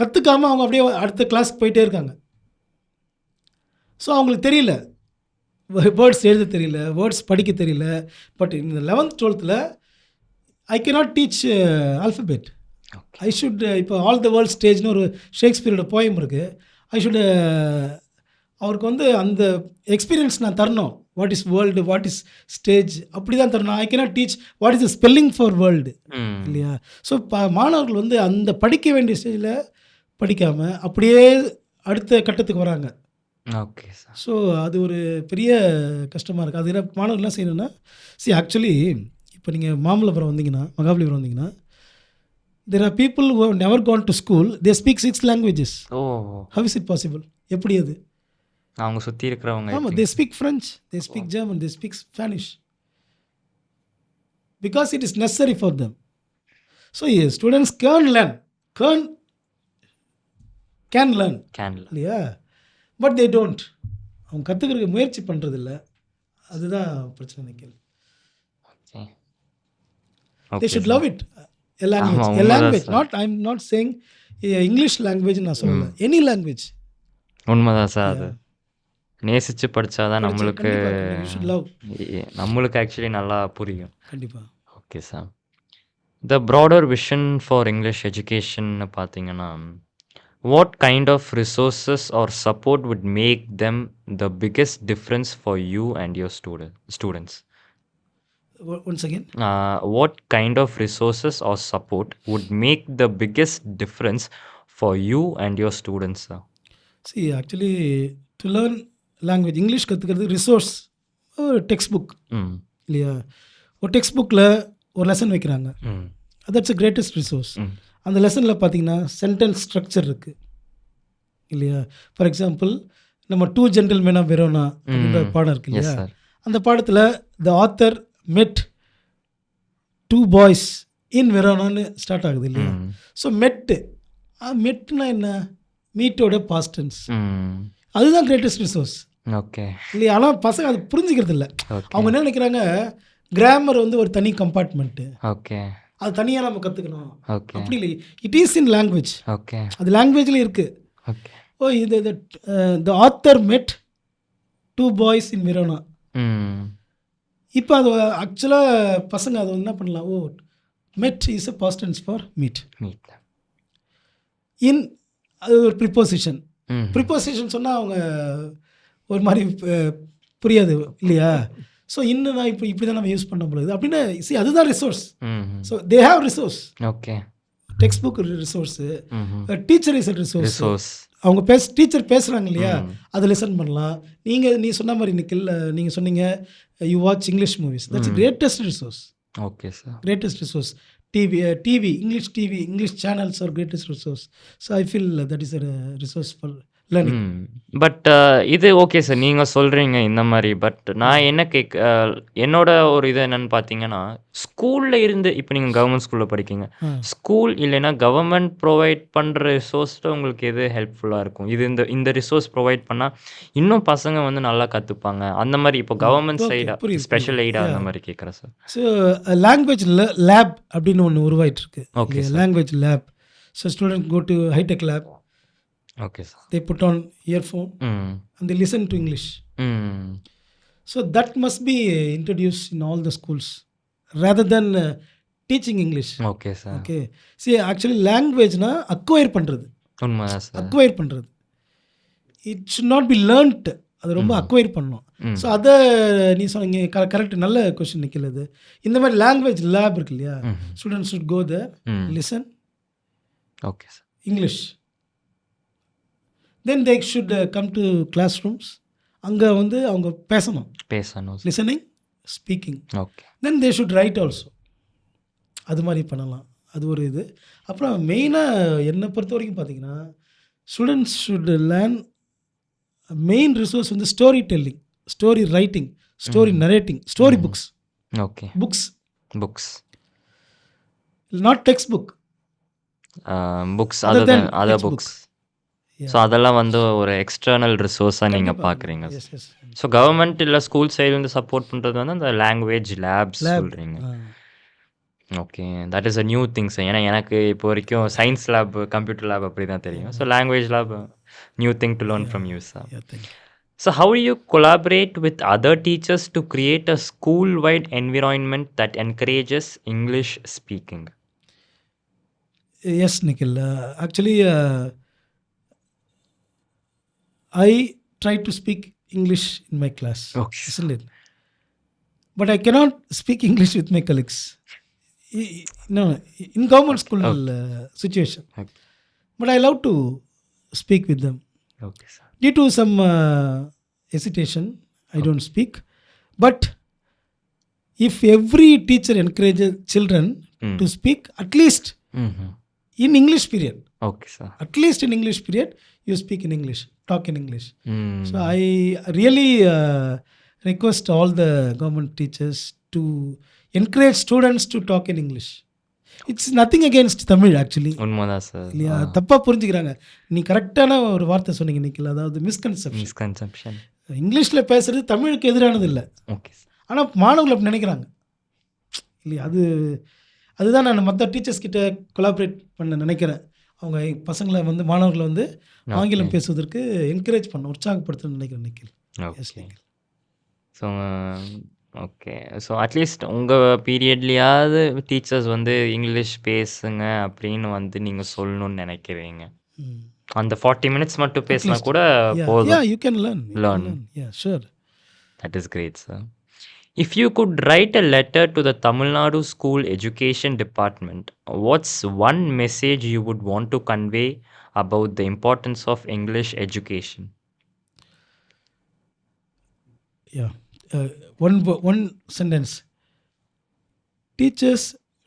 கற்றுக்காமல் அவங்க அப்படியே அடுத்த கிளாஸ்க்கு போயிட்டே இருக்காங்க. ஸோ அவங்களுக்கு தெரியல, வேர்ட்ஸ் எழுத தெரியல, வேர்ட்ஸ் படிக்க தெரியல. பட் இந்த 11th 12th I cannot teach alphabet. I should, இப்போ ஆல் த வேர்ல்ட் ஸ்டேஜ்னு ஒரு ஷேக்ஸ்பியரோட போயம் இருக்குது. ஐ ஷுட் அவருக்கு வந்து அந்த எக்ஸ்பீரியன்ஸ் நான் தரணும். What is world, what is stage, அப்படி தான் தரணும். I cannot teach what is the spelling for world இல்லையா. ஸோ மாணவர்கள் வந்து அந்த படிக்க வேண்டிய ஸ்டேஜில் படிக்காமல் அப்படியே அடுத்த கட்டத்துக்கு வராங்க. Okay sir. ஸோ அது ஒரு பெரிய கஷ்டமாக இருக்குது. அது என்ன மாணவர்கள்லாம் செய்யணும்னா, ஆக்சுவலி இப்போ நீங்கள் மாமல்லபுரம் வந்தீங்கன்னா, மகாபலிபுரம் வந்தீங்கன்னா, there are people who have never gone to school, they speak 6 languages. How is it possible? எப்படி அது? அவங்க சுற்றி இருக்கிறவங்க ஆமாம், they speak French, they speak German, they speak Spanish because it is necessary for them. So yes, students can learn, இல்லையா. But they don't. அவங்க கற்றுக்கிறதுக்கு முயற்சி பண்ணுறதில்ல, அதுதான் பிரச்சனை நினைக்கிறேன். They should love it. A language. I'm not saying English language நான் சொல்லல, any language. உண்மைதான் சார். அது நேசித்து படித்தாதான் நம்மளுக்கு ஆக்சுவலி நல்லா புரியும். கண்டிப்பாக. Okay sir. The broader vision for English எஜுகேஷன்னு பார்த்தீங்கன்னா, what kind of resources or support would make them the biggest difference for you and your students? Once again, what kind of resources or support would make the biggest difference for you and your students, sir? See, actually, to learn language, English கற்றுக்கிறது ரிசோர்ஸ் ஒரு டெக்ஸ்ட் புக் இல்லையா. ஒரு டெக்ஸ்ட் புக்கில் ஒரு லெசன் வைக்கிறாங்க, தட்ஸ் அ கிரேட்டஸ்ட் ரிசோர்ஸ். அந்த லெசனில் பார்த்தீங்கன்னா சென்டென்ஸ் ஸ்ட்ரக்சர் இருக்குது இல்லையா. ஃபார் எக்ஸாம்பிள் நம்ம 2 gentlemen of Verona அப்படின்ற பாடம் இருக்கு இல்லையா. அந்த பாடத்தில் the author met 2 boys in Verona start ஆகுது இல்லையா. ஸோ மெட்னா என்ன, மீட்டோட பாஸ்ட் டென்ஸ், அதுதான் கிரேட்டஸ்ட் ரிசோர்ஸ். ஓகே இல்லையா. ஆனால் பசங்க அது புரிஞ்சுக்கிறது இல்லை. அவங்க என்ன நினைக்கிறாங்க, கிராமர் வந்து ஒரு தனி கம்பார்ட்மெண்ட்டு, ஓகே அது தனியாக நம்ம கற்றுக்கணும். ஓகே அப்படி இல்லை, it is in language. Okay அது லாங்குவேஜில் இருக்குது. ஓகே ஓ இது த ஆத்தர் மெட் 2 பாய்ஸ் இன் வெரோனா. ம். இப்போ அது ஆக்சுவலாக பசங்க அதை என்ன பண்ணலாம், oh met is a past tense for meet. Meet. In அது ஒரு ப்ரிப்போசிஷன். ம். ப்ரிப்போசிஷன் சொன்னால் அவங்க ஒரு மாதிரி புரியாது இல்லையா? ஸோ இன்னும் நான் இப்படி தான் நம்ம யூஸ் பண்ண முடியாது அப்படின்னு. அதுதான் resource. Hmm. So they have resource. Okay. Textbook resource, hmm. Teacher is a resource. Resource. அவங்க டீச்சர் பேசுகிறாங்க இல்லையா, அதை லிசன் பண்ணலாம். நீ சொன்ன மாதிரி நிக்கில், நீங்கள் சொன்னீங்க you watch English movies, that's greatest resource. Okay sir. Greatest resource. TV, English channels are greatest resource. So I feel that is a resource for learning. But இது ஓகே சார், நீங்கள் சொல்கிறீங்க இந்த மாதிரி. பட் நான் என்ன என்னோட ஒரு இது என்னன்னு பார்த்தீங்கன்னா, ஸ்கூலில் இருந்து இப்போ நீங்கள் கவர்மெண்ட் ஸ்கூலில் படிக்கீங்க, ஸ்கூல் இல்லைன்னா கவர்மெண்ட் ப்ரொவைட் பண்ணுற ரிசோர்ஸில் உங்களுக்கு எது ஹெல்ப்ஃபுல்லாக இருக்கும்? இது இந்த ரிசோர்ஸ் ப்ரொவைட் பண்ணால் இன்னும் பசங்க வந்து நல்லா கற்றுப்பாங்க அந்த மாதிரி. இப்போ கவர்மெண்ட் சைடாக புரியுது, ஸ்பெஷல் எய்டாக அந்த மாதிரி கேட்குறேன் சார். ஸோ லாங்குவேஜ் லேப் அப்படின்னு ஒன்று உருவாயிட்டு இருக்கு. Okay, sir. Language lab. So student go to hi tech lab, okay sir. they put on earphone and they listen to English. So that must be introduced in all the schools rather than teaching English. Okay sir. Okay. See, actually language-na acquire பண்ணுறது, உண்மைதான் சார். அக்வயர் பண்ணுறது. It should not be learnt. அது ரொம்ப அக்வயர் பண்ணணும். ஸோ அதை நீ சொன்னீங்க கரெக்ட், நல்ல கொஸ்டின் நிற்கிறது. இந்த மாதிரி லாங்குவேஜ் லேப் இருக்கு இல்லையா, students should go there, listen okay sir. English. Then they should come to classrooms. அங்கே வந்து அவங்க பேசணும், listening, speaking. Okay. Then they should write also. அது மாதிரி பண்ணலாம். அது ஒரு இது. அப்புறம் மெயினாக என்னை பொறுத்த வரைக்கும் பார்த்தீங்கன்னா, students should learn main resource வந்து story telling, story writing, story narrating, story books. Okay. Books not textbook. Books other books. So அதெல்லாம் வந்து ஒரு எக்ஸ்டர்னல் ரிசோர்ஸாக நீங்கள் பார்க்குறீங்க. ஸோ கவர்மெண்ட் இல்லை ஸ்கூல் சைட்லேருந்து சப்போர்ட் பண்ணுறது வந்து அந்த லாங்குவேஜ் லேப்ஸ் சொல்கிறீங்க. Okay, that is a new things. ஏன்னா எனக்கு இப்போ வரைக்கும் சயின்ஸ் லேப், கம்ப்யூட்டர் லேப் அப்படி தான் தெரியும். So language lab new thing to learn from you sir. So how do you collaborate with other teachers to create a school wide environment that encourages English speaking? Yes, Nikhil. Actually, I try to speak English in my class. Okay. Isn't it? But I cannot speak English with my colleagues. No, in government school situation. Okay. But I love to speak with them. Okay, sir. Due to some hesitation, I don't speak. But if every teacher encourages children to speak, at least in English period. Okay, sir. At least in English period, you speak in English, talk in English. So I really request all the government teachers to encourage students to talk in English. It's nothing against Tamil actually. உண்மைதான் சார். இல்லையா, தப்பாக புரிஞ்சுக்கிறாங்க. நீ கரெக்டான ஒரு வார்த்தை சொன்னீங்க நிக்கில், அதாவது மிஸ்கன்செப்ஷன். இங்கிலீஷில் பேசுகிறது தமிழுக்கு எதிரானது இல்லை. Okay sir. ஆனால் மாணவர்கள் அப்படி நினைக்கிறாங்க இல்லையா. அதுதான் நான் மற்ற டீச்சர்ஸ் கிட்ட கொலாபரேட் பண்ண நினைக்கிறேன். அவங்க பசங்களை வந்து மாணவர்களை வந்து ஆங்கிலம் பேசுவதற்கு என்கரேஜ் பண்ண, உற்சாகப்படுத்தணும்னு நினைக்கிறேன் Nikhil. So okay. So at least உங்கள் பீரியட்லேயாவது டீச்சர்ஸ் வந்து இங்கிலீஷ் பேசுங்க அப்படின்னு வந்து நீங்கள் சொல்லணும்னு நினைக்கிறீங்க. அந்த 40 minutes மட்டும் பேசினா கூட போதும். Yeah, you can learn. Yeah, sure. That is great, sir. If you could write a letter to the Tamil Nadu School Education Department, what's one message you would want to convey about the importance of English education? Yeah, one sentence. Teachers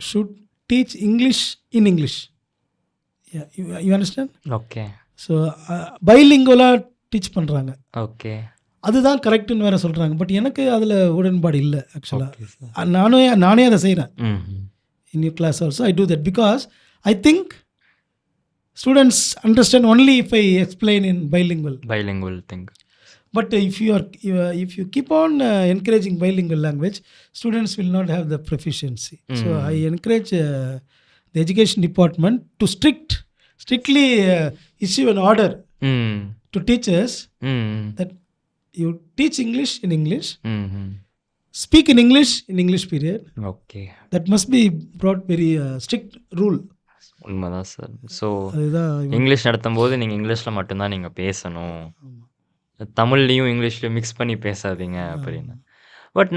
should teach English in English. Yeah, you understand? Okay. So bilingual teach பண்ணுறாங்க. ஓகே. அதுதான் கரெக்டுன்னு வேறு சொல்கிறாங்க. பட் எனக்கு அதில் உடன்பாடு இல்லை ஆக்சுவலாக. நானே அதை செய்கிறேன். In your class also I do that because I think students understand only if I explain in bilingual thing. But if you keep on encouraging bilingual language, students will not have the proficiency. So I encourage the education department to strictly issue an order ம். to teachers ம். that you teach English in English, ம். speak in English period. Okay. That must be brought very strict rule. உண்மதான் சார். ஸோ அதுதான் இங்கிலீஷ் நடத்தும்போது நீங்க இங்கிலீஷ்ல மட்டும் தான் நீங்க பேசணும். தமிழ்லயும் இங்கிலீஷ்லயும் மிக்ஸ் பண்ணி பேசாதீங்க அப்படின்னு. பட்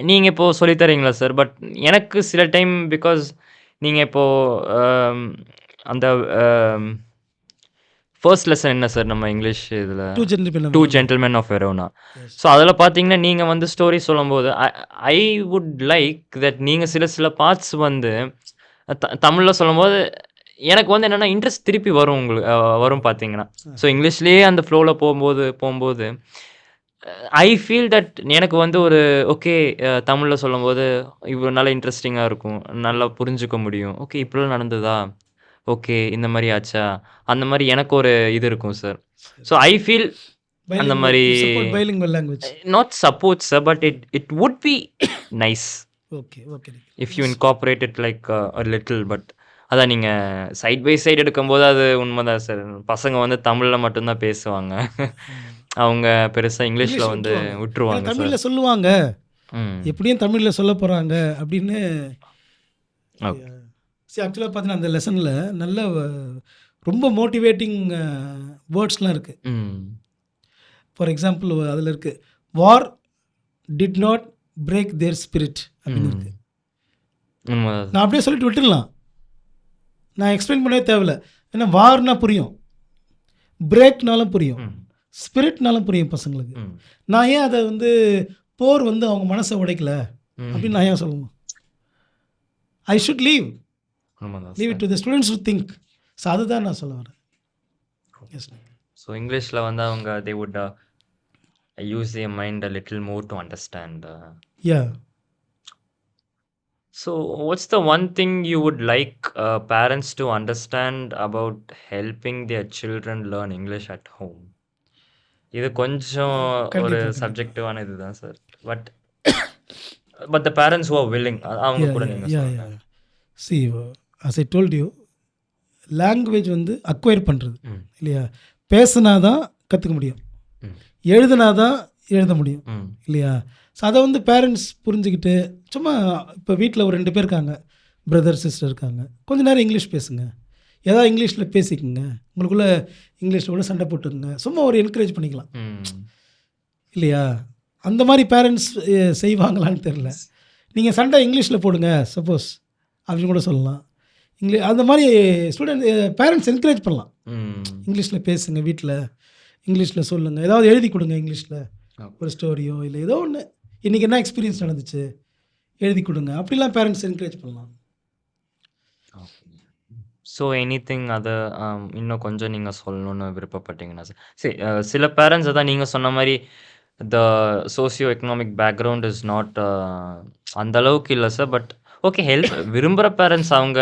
நீங்க இப்போ சொல்லி தரீங்களா சார்? பட் எனக்கு சில டைம் பிகாஸ் நீங்க இப்போ அந்த ஃபர்ஸ்ட் லெசன் என்ன சார் நம்ம இங்கிலீஷ் இதில்? Two gentlemen of Verona. So அதில் பார்த்தீங்கன்னா நீங்கள் வந்து ஸ்டோரி சொல்லும்போது ஐ வுட் லைக் தட் நீங்கள் சில பார்ட்ஸ் வந்து தமிழில் சொல்லும்போது எனக்கு வந்து என்னென்னா இன்ட்ரெஸ்ட் திருப்பி வரும் உங்களுக்கு வரும் பார்த்தீங்கன்னா. ஸோ இங்கிலீஷ்லேயே அந்த ஃப்ளோவில் போகும்போது ஐ ஃபீல் தட் எனக்கு வந்து ஒரு ஓகே தமிழில் சொல்லும்போது இவ்வளோ நல்லா இன்ட்ரெஸ்டிங்காக இருக்கும், நல்லா புரிஞ்சுக்க முடியும். ஓகே இப்படிலாம் நடந்ததா, ஓகே இந்த மாதிரி ஆச்சா, அந்த மாதிரி எனக்கு ஒரு இது இருக்கும் சார். ஸோ ஐ ஃபீல் அந்த மாதிரி bilingual language. Not support sir, but it would be nice Okay. If you incorporate it like a little. But அதான் நீங்கள் சைட் பை சைடு எடுக்கும்போது அது உண்மைதான் சார். பசங்க வந்து தமிழில் மட்டும்தான் பேசுவாங்க, அவங்க பெருசாக இங்கிலீஷில் வந்து விட்டுருவாங்க சார். தமிழில் சொல்லுவாங்க, எப்படியும் தமிழில் சொல்ல போகிறாங்க அப்படின்னு. சரி, ஆக்சுவலாக பார்த்தீங்கன்னா அந்த லெசனில் நல்ல ரொம்ப மோட்டிவேட்டிங் வேர்ட்ஸ்லாம் இருக்குது. ஃபார் எக்ஸாம்பிள் அதில் இருக்குது, war did not break their spirit அப்படின்னு இருக்குது. நான் அப்படியே சொல்லிட்டு விட்டுடலாம், நான் எக்ஸ்பிளைன் பண்ணவே தேவையில்லை. ஏன்னா வார்னா புரியும், பிரேக்னாலும் புரியும், ஸ்பிரிட்னாலும் புரியும் பசங்களுக்கு. நான் ஏன் அதை வந்து போர் வந்து அவங்க மனசை உடைக்கல அப்படின்னு நான் ஏன் சொல்லணும்? I should leave it to the students to think. So அதுதான் நான் சொல்ல வரேன். ஸோ இங்கிலீஷில் வந்து அவங்க they would use their mind a little more to understand. Yeah. So what's the one thing you would like parents to understand about helping their children learn English at home? இது கொஞ்சம் ஒரு சப்ஜெக்டிவான இதுதான் sir. But the parents who are willing, அவங்க கூட நீங்க சொல்லுங்க. See, as I told you, language வந்து அக்வயர் பண்ணுறது இல்லையா? பேசினா தான் கற்றுக்க முடியும், எழுதுனா தான் எழுத முடியும் இல்லையா? ஸோ அதை வந்து பேரண்ட்ஸ் புரிஞ்சுக்கிட்டு, சும்மா இப்போ வீட்டில் ஒரு 2 பேர் இருக்காங்க, பிரதர் சிஸ்டர் இருக்காங்க, கொஞ்சம் நேரம் இங்கிலீஷ் பேசுங்க, ஏதாவது இங்கிலீஷில் பேசிக்கோங்க, உங்களுக்குள்ளே இங்கிலீஷில் கூட சண்டை போட்டுக்குங்க, சும்மா ஒரு என்கரேஜ் பண்ணிக்கலாம் இல்லையா? அந்த மாதிரி பேரண்ட்ஸ் செய்வாங்களான்னு தெரில. நீங்கள் சண்டை இங்கிலீஷில் போடுங்க சப்போஸ் அப்படின்னு கூட சொல்லலாம். அந்த மாதிரி ஸ்டூடெண்ட் பேரண்ட்ஸ் என்கரேஜ் பண்ணலாம். இங்கிலீஷில் பேசுங்க, வீட்டில் இங்கிலீஷில் சொல்லுங்கள், ஏதாவது எழுதி கொடுங்க இங்கிலீஷில், ஒரு ஸ்டோரியோ இல்லை ஏதோ ஒன்று, இன்றைக்கி என்ன எக்ஸ்பீரியன்ஸ் நடந்துச்சு எழுதி கொடுங்க, அப்படிலாம் பேரண்ட்ஸ் என்கரேஜ் பண்ணலாம். ஸோ எனிதிங் அதை இன்னும் கொஞ்சம் நீங்கள் சொல்லணும்னு விருப்பப்பட்டீங்கன்னா சார். சரி, சில பேரண்ட்ஸ் அதான் நீங்கள் சொன்ன மாதிரி the socio economic background is not அந்த அளவுக்கு இல்லை சார். பட் ஓகே, ஹெல்ப் விரும்புகிற பேரண்ட்ஸ் அவங்க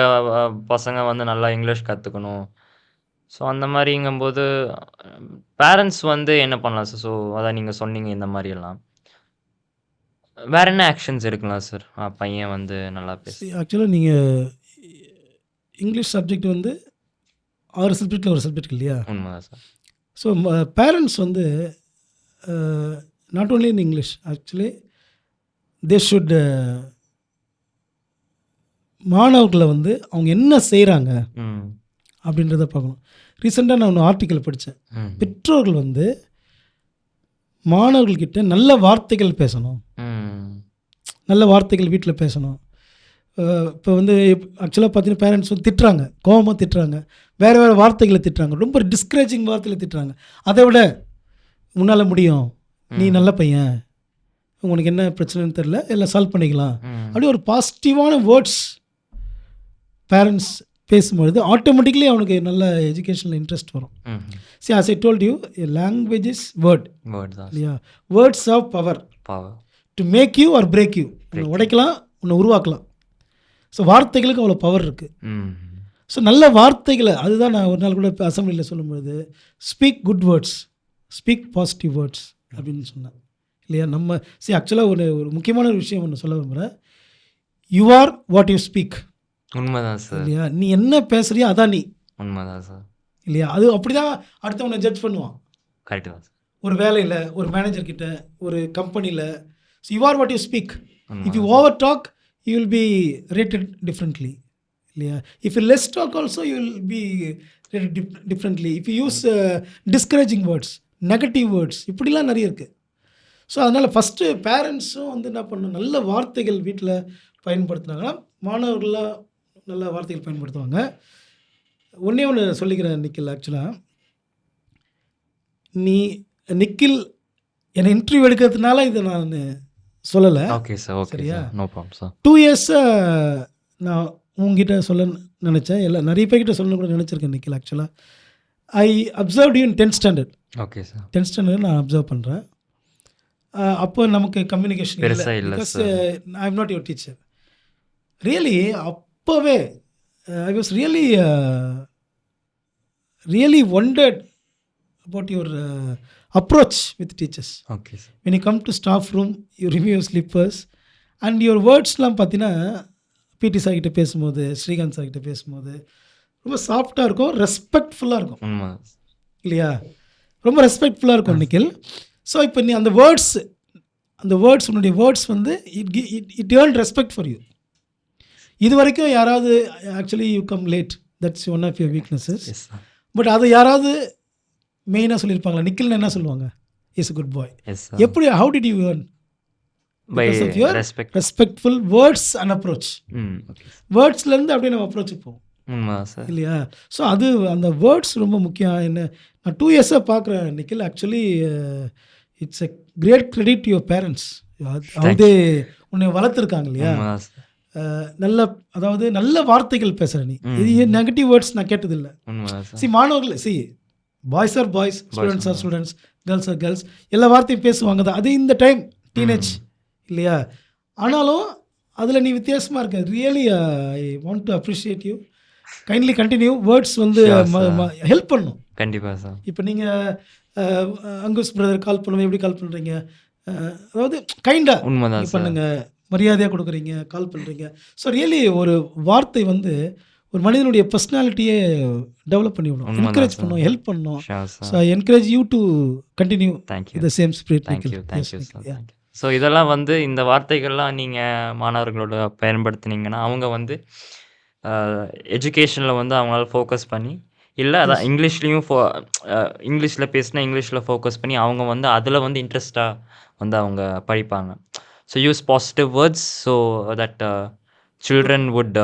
பசங்க வந்து நல்லா இங்கிலீஷ் கற்றுக்கணும். ஸோ அந்த மாதிரிங்கும்போது பேரண்ட்ஸ் வந்து என்ன பண்ணலாம் சார்? ஸோ அதான் நீங்கள் சொன்னீங்க இந்த மாதிரியெல்லாம் வேறு என்ன ஆக்ஷன்ஸ் எடுக்கலாம் சார் பையன் வந்து நல்லா பேச? ஆக்சுவலாக நீங்கள் இங்கிலீஷ் சப்ஜெக்ட் வந்து 6 சப்ஜெக்டில் ஒரு சப்ஜெக்ட் இல்லையா? உண்மைதான் சார். ஸோ பேரண்ட்ஸ் வந்து not only in English, actually they should மாணவர்களை வந்து அவங்க என்ன செய்கிறாங்க அப்படின்றத பார்க்கணும். ரீசெண்டாக நான் ஒன்று ஆர்டிக்கல் படித்தேன். பெற்றோர்கள் வந்து மாணவர்கள்கிட்ட நல்ல வார்த்தைகள் பேசணும், நல்ல வார்த்தைகள் வீட்டில் பேசணும். இப்போ வந்து ஆக்சுவலாக பார்த்தீங்கன்னா பேரண்ட்ஸ் வந்து திட்டுறாங்க, கோபமாக திட்டுறாங்க, வேறு வார்த்தைகளை திட்டுறாங்க, ரொம்ப டிஸ்கரேஜிங் வார்த்தைகளை திட்டுறாங்க. அதை விட உன்னால் முடியும், நீ நல்ல பையன், உனக்கு என்ன பிரச்சனைன்னு தெரில, எல்லாம் சால்வ் பண்ணிக்கலாம், அப்படி ஒரு பாசிட்டிவான வேர்ட்ஸ் பேரண்ட்ஸ் பேசும்பொழுது ஆட்டோமேட்டிக்லி அவனுக்கு நல்ல எஜுகேஷனில் இன்ட்ரெஸ்ட் வரும். See, as I told you, a language is word. இல்லையா? Words of power to make you or break you. உன்னை உடைக்கலாம், உன்னை உருவாக்கலாம். ஸோ வார்த்தைகளுக்கு அவ்வளோ பவர் இருக்குது. ஸோ நல்ல வார்த்தைகளை, அதுதான் நான் ஒரு நாள் கூட அசம்பிளியில் சொல்லும்பொழுது speak good words, speak positive words அப்படின்னு சொன்னேன் இல்லையா? நம்ம ஆக்சுவலாக ஒரு முக்கியமான ஒரு விஷயம் ஒன்று சொல்ல விரும்புகிறேன். You are what you speak. உண்மைதான் சார். இல்லையா? நீ என்ன பேசுறியோ அதான் நீ. உண்மைதான் சார். இல்லையா? அது அப்படி தான் அடுத்தவனை ஜட்ஜ் பண்ணுவான். கரெக்ட் தான் சார். ஒரு வேலையில், ஒரு மேனேஜர் கிட்ட, ஒரு கம்பெனியில். So you are what you speak. If you உண்மைதான் over talk you will be rated differently, இல்லையா? If you less talk also you will be rated differently. If you use discouraging words, negative words, இப்படிலாம் நிறைய இருக்குது. ஸோ அதனால் ஃபஸ்ட்டு பேரண்ட்ஸும் வந்து என்ன பண்ணணும், நல்ல வார்த்தைகள் வீட்டில் பயன்படுத்தினாங்கன்னா மாணவர்கள்லாம் நல்ல வார்த்தைகள் பயன்படுத்துவாங்க. ஒன்றே ஒன்று சொல்லிக்கிறேன் நிக்கில். ஆக்சுவலாக நிக்கில் என்னை இன்டர்வியூ எடுக்கிறதுனால இதை நான் சொல்லலை. Okay sir. ஓகே சரியா? சார். No problem sir. 2 இயர்ஸாக நான் உங்ககிட்ட சொல்ல நினச்சேன். நிறைய பேர்கிட்ட சொல்லணும் கூட நினச்சிருக்கேன் நிக்கில். ஆக்சுவலாக I observed you in 10th standard. Okay sir. 10th standard நான் அப்சர்வ் பண்ணுறேன். அப்போ நமக்கு கம்யூனிகேஷன் பெருசா இல்ல because sir. I am not your teacher. Really அப்போவே I was really wondered about your approach with teachers. Okay sir. when you come to staff room you remove your slippers and your wordsலாம் பார்த்தீங்கன்னா பிடி சார் கிட்ட பேசும்போது, ஸ்ரீகாந்த் சார் கிட்ட பேசும்போது ரொம்ப சாஃப்டாக இருக்கும், ரெஸ்பெக்ட்ஃபுல்லாக இருக்கும், உண்மை. இல்லையா? ரொம்ப ரெஸ்பெக்ட்ஃபுல்லாக இருக்கும் நிக்கில். ஸோ இப்போ நீ அந்த வேர்ட்ஸ் உன்னுடைய வேர்ட்ஸ் வந்து it earn respect for you. இது வரைக்கும் யாராவது actually you come late, that's one of your weaknesses. Yes sir. But அதை யாராவது மெயினாக சொல்லியிருப்பாங்களா? நிக்கில்னு என்ன சொல்லுவாங்க? Is a good boy. Yes sir. எப்படி, how did you earn? By Because of your respect. Respectful words and approach. Okay. வேர்ட்ஸ்லேருந்து அப்படியே நம்ம அப்ரோச் போவோம், உண்மைதான் சார். இல்லையா? ஸோ அது அந்த வேர்ட்ஸ் ரொம்ப முக்கியம். என்ன நான் 2 இயர்ஸாக பார்க்குறேன் Nikhil. Actually it's a great credit to your parents. அதே உன்னை வளர்த்துருக்காங்க, இல்லையா? உண்மைதான் சார். நல்ல, அதாவது நல்ல வார்த்தைகள் பேசுகிற நீ. இது நெகட்டிவ் வேர்ட்ஸ் நான் கேட்டதில்லை. உண்மைதான் சார். மாணவர்கள் boys are boys, students are students, girls are girls, எல்லா வார்த்தையும் பேசுவாங்க தான். அது இந்த டைம் டீனேஜ், இல்லையா? ஆனாலும் அதில் நீ வித்தியாசமாக இருக்க. Really I want to appreciate you. Kindly continue. Words வந்து ஹெல்ப் பண்ணும். கண்டிப்பாக சார். இப்போ நீங்கள் அங்குஸ் பிரதர் கால் பண்ணுவோம், எப்படி கால் பண்ணுறீங்க? அதாவது கைண்டாக உண்மைதான் சார். பண்ணுங்க, மரியாதையாக கொடுக்குறீங்க, கால் பண்ணுறீங்க. ஸோ ரியலி ஒரு வார்த்தை வந்து ஒரு மனிதனுடைய பர்சனாலிட்டியே டெவலப் பண்ணி விடும், உண்மைதான் என்கரேஜ் சார். பண்ணும், ஹெல்ப் பண்ணும். Sure so sir. I encourage you to continue thank you. The same spirit. Thank you sir. Thank you. So இதெல்லாம் வந்து இந்த வார்த்தைகள்லாம் நீங்கள் மாணவர்களோட பயன்படுத்துனீங்கன்னா அவங்க வந்து எஜுகேஷனில் வந்து அவங்களால ஃபோக்கஸ் பண்ணி, இல்லை அதான் இங்கிலீஷ்லேயும் இங்கிலீஷில் பேசினா இங்கிலீஷில் ஃபோக்கஸ் பண்ணி அவங்க வந்து அதில் வந்து இன்ட்ரெஸ்டாக வந்து அவங்க படிப்பாங்க. So use positive words so that children would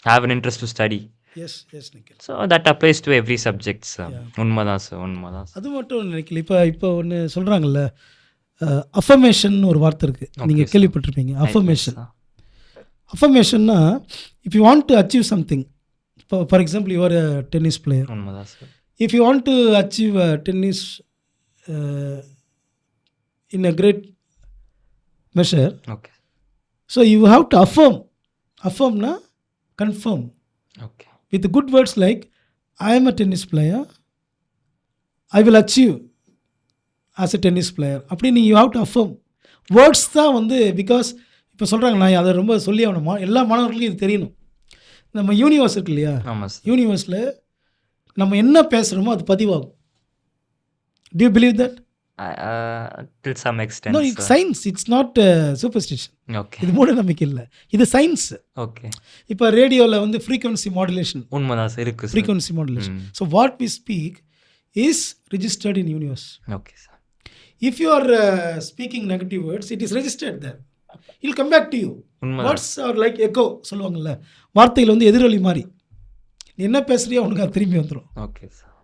have an interest to study. Yes yes Nikhil. So that applies to every subject, sir. உண்மைதான் சார். உண்மைதான் சார். அது மட்டும் நினைக்கல. இப்போ ஒன்று சொல்கிறாங்கல்ல, அஃபர்மேஷன் ஒரு வார்த்தை இருக்குது, நீங்கள் sir. கேள்விப்பட்டிருப்பீங்க. அஃபர்மேஷன். sir. அஃபர்மேஷன்னா if you want to achieve something, இப்போ for example you are a tennis player. உண்மைதான் sir. If you want to achieve tennis in a great measure, okay. so you have to affirm na confirm okay. with good words like I am a tennis player, I will achieve as a tennis player. அப்படி நீ you have to affirm. Words தான் வந்து, பிகாஸ் இப்போ சொல்கிறாங்க, நான் அதை ரொம்ப சொல்லி ஆகணுமா, எல்லா மாணவர்களுக்கும் இது தெரியணும். நம்ம யூனிவர்ஸ் இருக்கு இல்லையா, ஆமாம் சார். யூனிவர்ஸில் நம்ம என்ன பேசுகிறோமோ அது பதிவாகும். Do you believe that? Till some extent. No, it's science. It's not superstition. Okay. இது மூட நம்பிக்கை இல்லை, இது சயின்ஸ். ஓகே. இப்போ ரேடியோவில் வந்து ஃப்ரீக்வன்சி மாடுலேஷன், உண்மைதான் சார். இருக்குது sir. Frequency modulation. So what we speak is registered in universe. Okay sir. If you are speaking negative words, it is registered there. I'll come back to you. உண்மைதான். வேர்ட்ஸ் ஆர் லைக் எக்கோ சொல்லுவாங்கல்ல, வார்த்தைகள் வந்து எதிரொலி மாதிரி, நீ என்ன பேசுறியோ உனக்கு அது திரும்பி வந்துடும். Okay sir.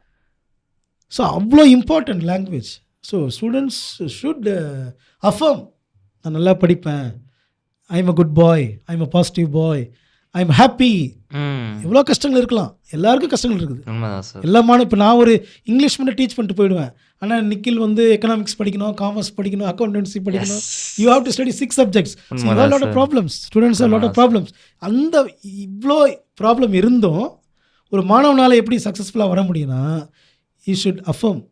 ஸோ அவ்வளோ important language. So students should affirm, நான் நல்லா படிப்பேன், I am a good bye, I am a positive bye, I am happy. எவ்வளோ கஷ்டங்கள் இருக்கலாம், எல்லாருக்கும் கஷ்டங்கள் இருக்குது. உண்மைதான் சார். எல்லாமான இப்போ நான் ஒரு இங்கிலீஷ் மட்டும் டீச் பண்ணிட்டு போயிடுவேன். ஆனால் நிக்கில் வந்து எக்கனாமிக்ஸ் படிக்கணும், காமர்ஸ் படிக்கணும், அக்கௌண்டன்சி படிக்கணும். You have to study 6 subjects. Lot of problems, students are lot of problems. அந்த இவ்வளோ ப்ராப்ளம் இருந்தும் ஒரு மாணவனால் எப்படி சக்ஸஸ்ஃபுல்லாக வர முடியும்னா, you should affirm,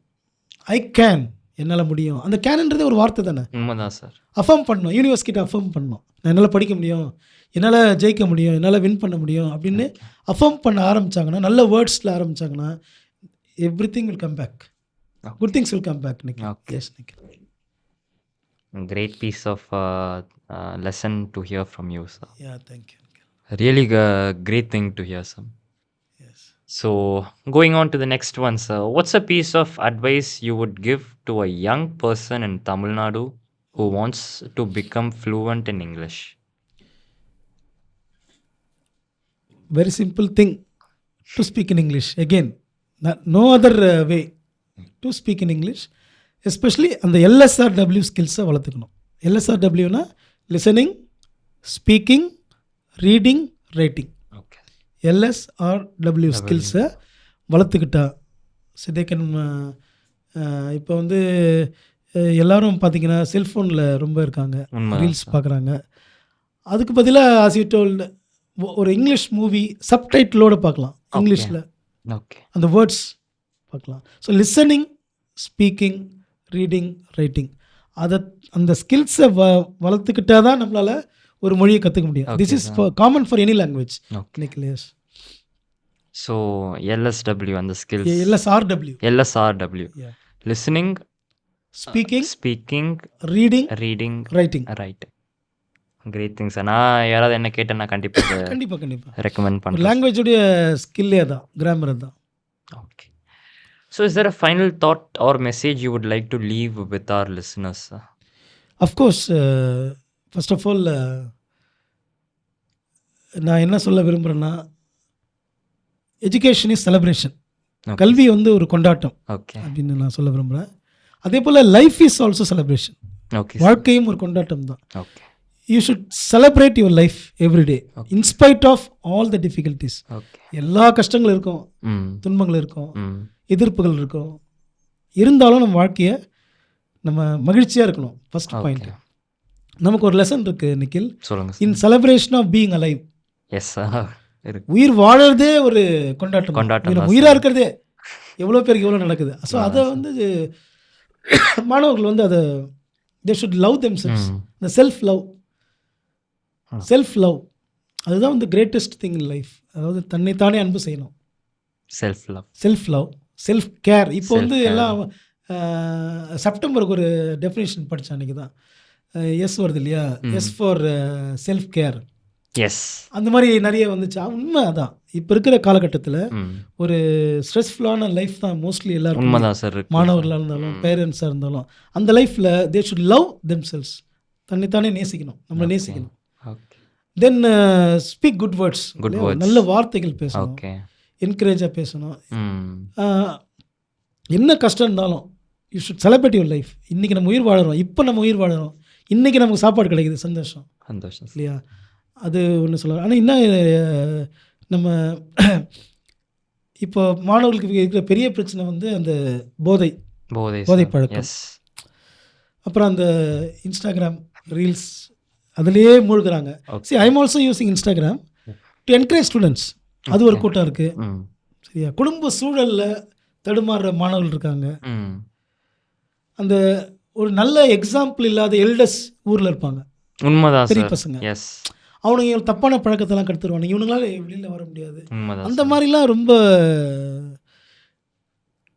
I can, என்னால் முடியும். அந்த கேன்ன்றதே ஒரு வார்த்தை தானே. உண்மைதான் சார். அஃபர்ம் பண்ணணும், யூனிவர்ஸ் கிட்ட அஃபர்ம் பண்ணணும். நான் என்னால் படிக்க முடியும், என்னால் ஜெயிக்க முடியும், என்னால் வின் பண்ண முடியும் அப்படின்னு அஃபர்ம் பண்ண ஆரம்பித்தாங்கன்னா, நல்ல வேர்ட்ஸில் ஆரம்பித்தாங்கன்னா, everything will come back. Good things will come back, Nikhil. Okay. Yes, Nikhil. Great piece of lesson to hear from you, sir. Yeah, thank you, Nikhil. Really great thing to hear, sir. Yes. So, going on to the next one, sir. What's a piece of advice you would give to a young person in Tamil Nadu who wants to become fluent in English? Very simple thing to speak in English. Again, no other way to speak in English. Especially அந்த LSRW ஸ்கில்ஸை வளர்த்துக்கணும். LSRWனா listening, speaking, reading, writing. Okay. LSRW ஸ்கில்ஸை வளர்த்துக்கிட்டா they can இப்போ வந்து எல்லாரும் பார்த்தீங்கன்னா செல்ஃபோனில் ரொம்ப இருக்காங்க, உண்மைதான் ரீல்ஸ் sir. பார்க்குறாங்க. அதுக்கு பதிலாக as you told ஒரு இங்கிலீஷ் மூவி சப்டைட்டிலோடு பார்க்கலாம் இங்கிலீஷில், Okay. அந்த வேர்ட்ஸ் பார்க்கலாம். So listening, speaking, reading, writing, அதை அந்த ஸ்கில்ஸை வளர்த்துக்கிட்டா தான் நம்மளால் ஒரு மொழியை கற்றுக்க முடியும். Okay, this is sir. Common for any language. Okay. நிக்கலேஸ் So, LSW and the skills. LSRW, LSRW. Listening, speaking, speaking, reading, reading, writing. writing. Great things. நான் யாராவது என்ன கேட்டேன்னா கண்டிப்பாக கண்டிப்பாக ரெக்கமெண்ட் ஒரு பண்ணுறேன். லாங்குவேஜுடைய ஸ்கில்லே தான், கிராமர் தான். Okay. So, is there a final thought or message you would like to leave with our listeners, sir? Of course first of all நான் என்ன சொல்ல விரும்புகிறேன்னா, எஜுகேஷன் இஸ் செலிப்ரேஷன். Okay. கல்வி வந்து ஒரு கொண்டாட்டம் Okay. அப்படின்னு நான் சொல்ல விரும்புகிறேன். அதே போல் life is also celebration. Okay. sir. வாழ்க்கையும் ஒரு கொண்டாட்டம் தான். Okay. You should celebrate your life every day in spite of all the difficulties. Okay. எல்லா கஷ்டங்களும் இருக்கும், ம். துன்பங்கள் இருக்கும், ம். எதிர்ப்புகள் இருக்கும். இருந்தாலும் நம்ம வாழ்க்கையை நம்ம மகிழ்ச்சியாக இருக்கணும். First point. Okay. நமக்கு ஒரு லெசன் இருக்குது நிக்கில், சொல்லுங்க in celebration of being alive. Yes sir. இருக்கு. உயிர் வாழறதே ஒரு கொண்டாட்டம். கொண்டாட்டம் நம்ம தான் உயிராக sir. இருக்கிறதே எவ்வளோ பேருக்கு எவ்வளோ நடக்குது. ஸோ அதை வந்து மாணவர்கள் வந்து அதை they should love themselves. ம். இந்த செல்ஃப் லவ், செல்ஃப் லவ் அதுதான் வந்து கிரேட்டஸ்ட் திங் இன் லைஃப். அதாவது தன்னைத்தானே அன்பு செய்யணும். Self love. Self love, self care. இப்போ வந்து Self-care. எல்லாம் செப்டம்பருக்கு ஒரு டெஃபினேஷன் படித்தேன் அன்றைக்கி தான். எஸ் வருது இல்லையா, S for self care. Yes. அந்த மாதிரி நிறைய வந்துச்சு. உண்மை அதான். இப்போ இருக்கிற காலகட்டத்தில் ம். ஒரு ஸ்ட்ரெஸ்ஃபுல்லான லைஃப் தான் மோஸ்ட்லி எல்லாருக்கும். உண்மைதான் சார். இருக்கு. மாணவர்களாக இருந்தாலும் பேரண்ட்ஸாக இருந்தாலும் அந்த லைஃப்பில் they should love themselves. தன்னைத்தானே நேசிக்கணும், நம்மளை நேசிக்கணும். Okay. Then speak good words. Good words. நல்ல வார்த்தைகள் பேசணும், ஓகே. என்கரேஜாக பேசணும். ம். என்ன கஷ்டம் இருந்தாலும் you should celebrate your life. இன்றைக்கி நம்ம உயிர் வாழறோம், இப்போ நம்ம உயிர் வாழறோம், இன்றைக்கி நமக்கு சாப்பாடு கிடைக்குது, சந்தோஷம் சந்தோஷம் sir. இல்லையா? அது ஒன்று சொல்லலாம். ஆனால் இன்னும் நம்ம இப்போ மாணவர்களுக்கு இருக்கிற பெரிய பிரச்சனை வந்து அந்த போதை போதை பழக்கம். எஸ். அப்புறம் அந்த இன்ஸ்டாகிராம் ரீல்ஸ் அதுலேயே மூழ்குறாங்க. Okay. சரி, I am also using Instagram to encourage students. அது ஒரு கூட்டம் இருக்குது. ம். சரியா? குடும்ப சூழலில் தடுமாறுற மாணவர்கள் இருக்காங்க. ம். அந்த ஒரு நல்ல எக்ஸாம்பிள் இல்லாத எல்டர்ஸ் ஊரில் இருப்பாங்க, உண்மைதான் பெரிய சார். பசங்க. எஸ். அவனுங்க தப்பான பழக்கத்தெல்லாம் கெடுத்துருவாங்க, இவனுங்களால வெளியில் வர முடியாது. உண்மைதான் அந்த sir. மாதிரிலாம் ரொம்ப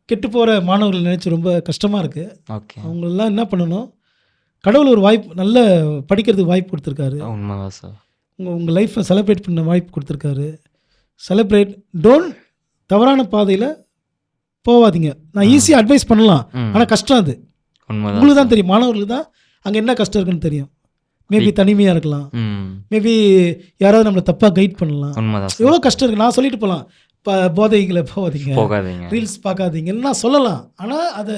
கெட்டு போகிற மாணவர்கள் நினச்சி ரொம்ப கஷ்டமாக இருக்குது. ஓகே. அவங்களெல்லாம் என்ன பண்ணணும், கடவுள் ஒரு வாய்ப்பு, நல்ல படிக்கிறதுக்கு வாய்ப்பு கொடுத்துருக்காரு. உண்மைதான் சார். உங்கள் லைஃப்பை செலிப்ரேட் பண்ண வாய்ப்பு கொடுத்துருக்காரு. செலிப்ரேட், டோன்ட் தவறான பாதையில் போகாதீங்க. நான் ஈஸியாக அட்வைஸ் பண்ணலாம், ம். ஆனால் கஷ்டம் அது. உண்மைதான் உங்களுக்கு தான் sir. தெரியும், மாணவர்களுக்கு தான் அங்கே என்ன கஷ்டம் இருக்குன்னு தெரியும். மேபி தனிமையாக இருக்கலாம், ம். மேபி யாராவது நம்மளை தப்பாக கைட் பண்ணலாம். உண்மைதான் சார். எவ்வளோ கஷ்டம் இருக்குது. நான் சொல்லிட்டு போகலாம், இப்போ போதைகளை போகாதீங்க, போகாதீங்க. ரீல்ஸ் பார்க்காதீங்கன்னு நான் சொல்லலாம். ஆனால் அதை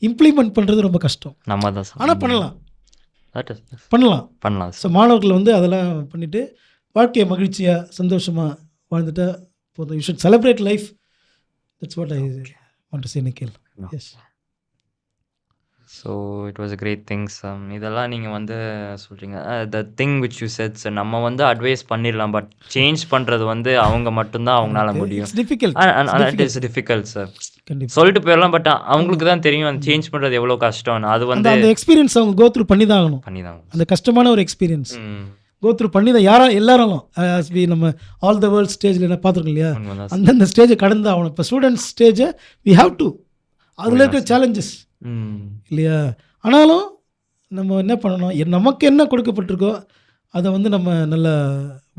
இம்ப்ளிமெண்ட் பண்ணுறது ரொம்ப கஷ்டம். நம்ம தான் சார். ஆனால் பண்ணலாம், That is- பண்ணலாம். பண்ணலாம் ஸோ சார். மாணவர்கள் வந்து அதெல்லாம் பண்ணிவிட்டு வாழ்க்கையை மகிழ்ச்சியாக சந்தோஷமாக வாழ்ந்துட்டா போதும். You should celebrate life. That's what I want to say Nikhil. Yes. So it was a great things. இதெல்லாம் நீங்கள் வந்து சொல்கிறீங்க. The thing which you said sir, நம்ம வந்து அட்வைஸ் பண்ணிடலாம், பட் சேஞ்ச் பண்ணுறது வந்து அவங்க மட்டும்தான் அவங்களால முடியும். It's difficult. It is difficult sir. கண்டிப்பாக சொல்லிட்டு போயிடலாம், பட் அவங்களுக்கு தான் தெரியும் அந்த சேஞ்ச் பண்ணுறது எவ்வளோ கஷ்டம்னு. அது அந்த வந்து அந்த எக்ஸ்பீரியன்ஸ் அவங்க கோ த்ரூ பண்ணி தான் ஆகணும். பண்ணிதான். அந்த கஷ்டமான ஒரு எக்ஸ்பீரியன்ஸ். கோ த்ரூ பண்ணி தான் எல்லாரும் as we நம்ம ஆல் த வேர்ல்ட் ஸ்டேஜில் என்ன பார்த்துருக்கோம் இல்லையா, உண்மைதான் சார். அந்தந்த ஸ்டேஜை கடந்து ஆகணும். இப்போ ஸ்டூடெண்ட்ஸ் ஸ்டேஜை வி ஹாவ் டு, அதில் இருக்கிற சேலஞ்சஸ் இல்லையா. ஆனாலும் நம்ம என்ன பண்ணணும், நமக்கு என்ன கொடுக்கப்பட்டிருக்கோ அதை வந்து நம்ம நல்லா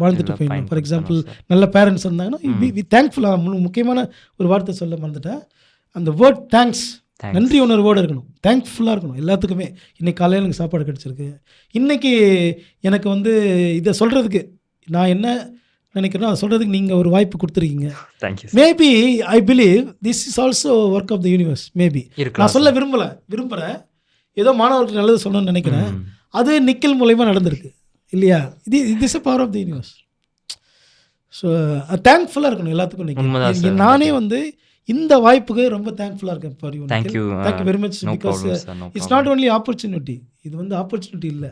வாழ்ந்துட்டு நல்லா போயிடணும். ஃபார் எக்ஸாம்பிள் பயன்படுத்தணும் நல்ல பேரண்ட்ஸ் இருந்தாங்கன்னா வி தேங்க்ஃபுல்லாக. முக்கியமான ஒரு வார்த்தை சொல்ல மறந்துட்டேன், அந்த வேர்ட் தேங்க்ஸ், நன்றி உணர்வோடு இருக்கணும், தேங்க்ஃபுல்லாக இருக்கணும் எல்லாத்துக்குமே. இன்றைக்கி காலையில் எனக்கு சாப்பாடு கிடச்சிருக்கு, இன்றைக்கி எனக்கு வந்து இதை சொல்கிறதுக்கு நான் என்ன நினைக்கிறேனோ அதை சொல்கிறதுக்கு நீங்கள் ஒரு வாய்ப்பு கொடுத்துருக்கீங்க. Thank you maybe I believe this is also work of the universe. Maybe நான் சொல்ல விரும்புகிறேன், ஏதோ மாணவர்களுக்கு நல்லது சொல்லணும்னு நினைக்கிறேன். அது நிக்கில் மூலயமா நடந்திருக்கு இல்லையா. இது is a power of the universe. So தேங்க்ஃபுல்லாக இருக்கணும் எல்லாத்துக்கும். இன்னைக்கு நானே வந்து இந்த வாய்ப்புக்கு ரொம்ப தேங்க்ஃபுல்லாக இருக்கேன். For you thank you very much. Because it's not only opportunity, இது வந்து ஆப்பர்ச்சுனிட்டி இல்லை,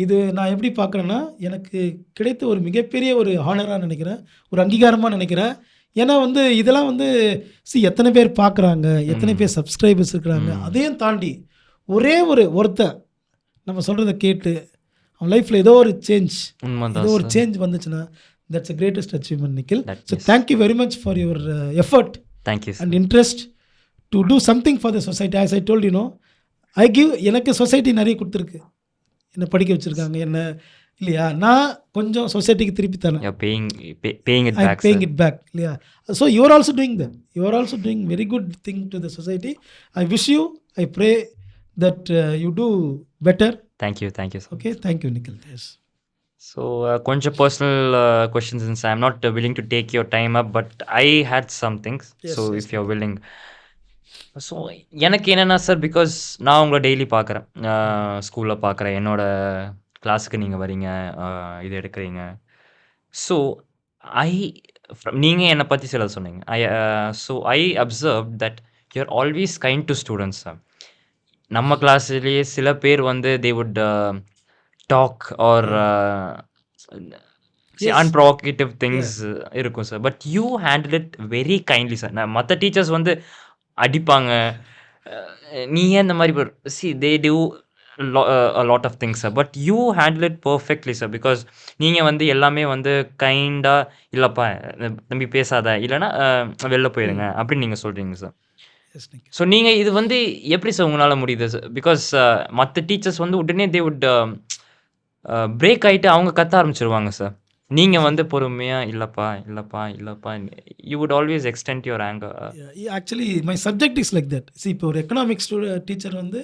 இது நான் எப்படி பார்க்குறேன்னா எனக்கு கிடைத்த ஒரு மிகப்பெரிய ஒரு ஹானராக நினைக்கிறேன், ஒரு அங்கீகாரமாக நினைக்கிறேன். ஏன்னா வந்து இதெல்லாம் வந்து எத்தனை பேர் பார்க்குறாங்க, எத்தனை பேர் சப்ஸ்கிரைபர்ஸ் இருக்கிறாங்க, அதையும் தாண்டி ஒரே ஒருத்தன் நம்ம சொல்கிறத கேட்டு அவன் லைஃப்பில் ஏதோ ஒரு சேஞ்ச் வந்துச்சுன்னா that's a greatest achievement Nikhil. So thank you very much for your effort and interest to do something for the society. As I told you no, I give, எனக்கு சொசைட்டி நிறைய கொடுத்துருக்கு, என்னை படிக்க வச்சுருக்காங்க என்ன இல்லையா. நான் கொஞ்சம் சொசைட்டிக்கு திருப்பி தரேன், பேயிங் இட் பேக் இல்லையா. So you're also doing that, you're also doing very good thing to the society. I wish you, I pray that you do better. Thank you sir. Okay, thank you Nikhil. Yes. So கொஞ்சம் personal questions, since I'm not willing to take your time up, but I had some things. Yes, so yes, if you're willing. So எனக்கு என்னென்னா சார், பிகாஸ் நான் உங்களை டெய்லி பார்க்குறேன், ஸ்கூலில் பார்க்குறேன், என்னோட கிளாஸுக்கு நீங்கள் வரீங்க, இது எடுக்கிறீங்க. ஸோ நீங்கள் என்னை பற்றி சில சொன்னீங்க. I observe that you are always kind to students. நம்ம கிளாஸ்லேயே சில பேர் வந்து they would talk or unprovocative things இருக்கும் sir. But you handle it very kindly sir. மற்ற டீச்சர்ஸ் வந்து அடிப்பாங்க, நீ ஏன் இந்த மாதிரி they do a lot of things sir, but you handle it perfectly sir, because நீங்கள் வந்து எல்லாமே வந்து கைண்டாக, இல்லைப்பா தம்பி பேசாத, இல்லைன்னா வெளில போயிருங்க அப்படின்னு நீங்கள் சொல்கிறீங்க சார். ஸோ நீங்கள் இது வந்து எப்படி சார் உங்களால் முடியுது சார்? பிகாஸ் மற்ற டீச்சர்ஸ் வந்து உடனே தே வுட் பிரேக் ஆகிட்டு அவங்க கத்த ஆரம்பிச்சிருவாங்க சார். நீங்கள் வந்து பொறுமையாக இல்லைப்பா you would always extend your anchor. Actually my subject is like that. இப்போ ஒரு எக்கனாமிக்ஸ் டீச்சர் வந்து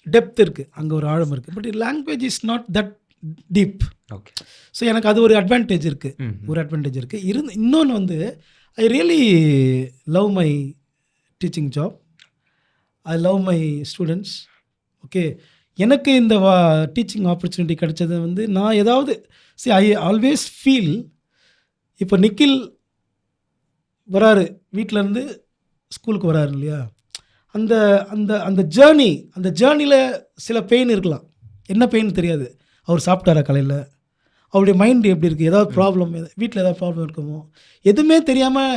டெப்த் இருக்குது, அங்கே ஒரு ஆழம் இருக்குது, but language is not that deep. Okay. So எனக்கு அது ஒரு அட்வான்டேஜ் இருக்குது. இன்னொன்று வந்து ஐ really love my teaching job, I love my students. Okay, எனக்கு இந்த டீச்சிங் ஆப்பர்ச்சுனிட்டி கிடைச்சது வந்து நான் ஏதாவது ஐ ஆல்வேஸ் ஃபீல், இப்போ நிக்கில் வராரு வீட்டிலேருந்து ஸ்கூலுக்கு வராரு இல்லையா, அந்த அந்த அந்த ஜேர்னியில் சில பெயின் இருக்கலாம். என்ன பெயின் தெரியாது. அவர் சாப்பிட்டாரா காலையில், அவருடைய மைண்டு எப்படி இருக்குது, ஏதாவது ப்ராப்ளம், வீட்டில் ஏதாவது ப்ராப்ளம் இருக்குமோ, எதுவுமே தெரியாமல்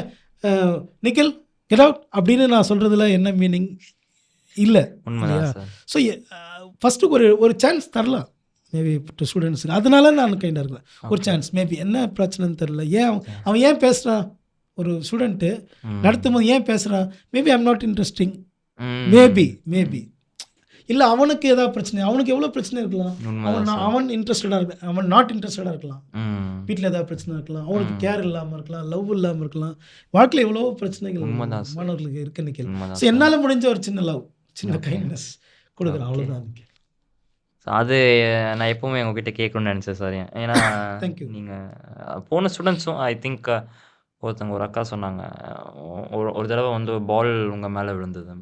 நிக்கில் கெட் அவுட் அப்படின்னு நான் சொல்கிறதுல என்ன மீனிங் இல்லை. ஸோ ஃபஸ்ட்டு ஒரு சான்ஸ் தரலாம் மேபி டு ஸ்டூடெண்ட்ஸுக்கு. அதனால நான் கைண்டாக இருக்கலாம். ஒரு சான்ஸ் மேபி என்ன பிரச்சனைன்னு தெரில, அவன் ஏன் பேசுகிறான், ஒரு ஸ்டூடெண்ட்டு நடத்தும் போது ஏன் பேசுகிறான், maybe I'm not interesting, maybe இல்லை அவனுக்கு ஏதாவது பிரச்சனை, அவனுக்கு எவ்வளோ பிரச்சனை இருக்கலாம், அவன் இன்ட்ரெஸ்டடாக இருக்கலாம், அவன் நாட் இன்ட்ரெஸ்டடாக இருக்கலாம், வீட்டில் ஏதாவது பிரச்சனை இருக்கலாம், அவனுக்கு கேர் இல்லாமல் இருக்கலாம், லவ் இல்லாமல் இருக்கலாம், வாழ்க்கையில் எவ்வளோ பிரச்சனைகள் மாணவர்களுக்கு இருக்கு நிக்கில். ஸோ என்னால் முடிஞ்ச ஒரு சின்ன லவ், சின்ன கைண்ட்னஸ் கொடுக்குறேன், அவ்வளோதான் நிக்கில். அது நான் எப்போவுமே உங்ககிட்ட கேட்கணும்னு நினச்சேன் சார். ஏன்னா நீங்கள் போன ஸ்டூடெண்ட்ஸும் ஐ திங்க் ஒருத்தவங்க ஒரு அக்கா சொன்னாங்க, ஒரு தடவை வந்து பால் உங்கள் மேலே விழுந்தது,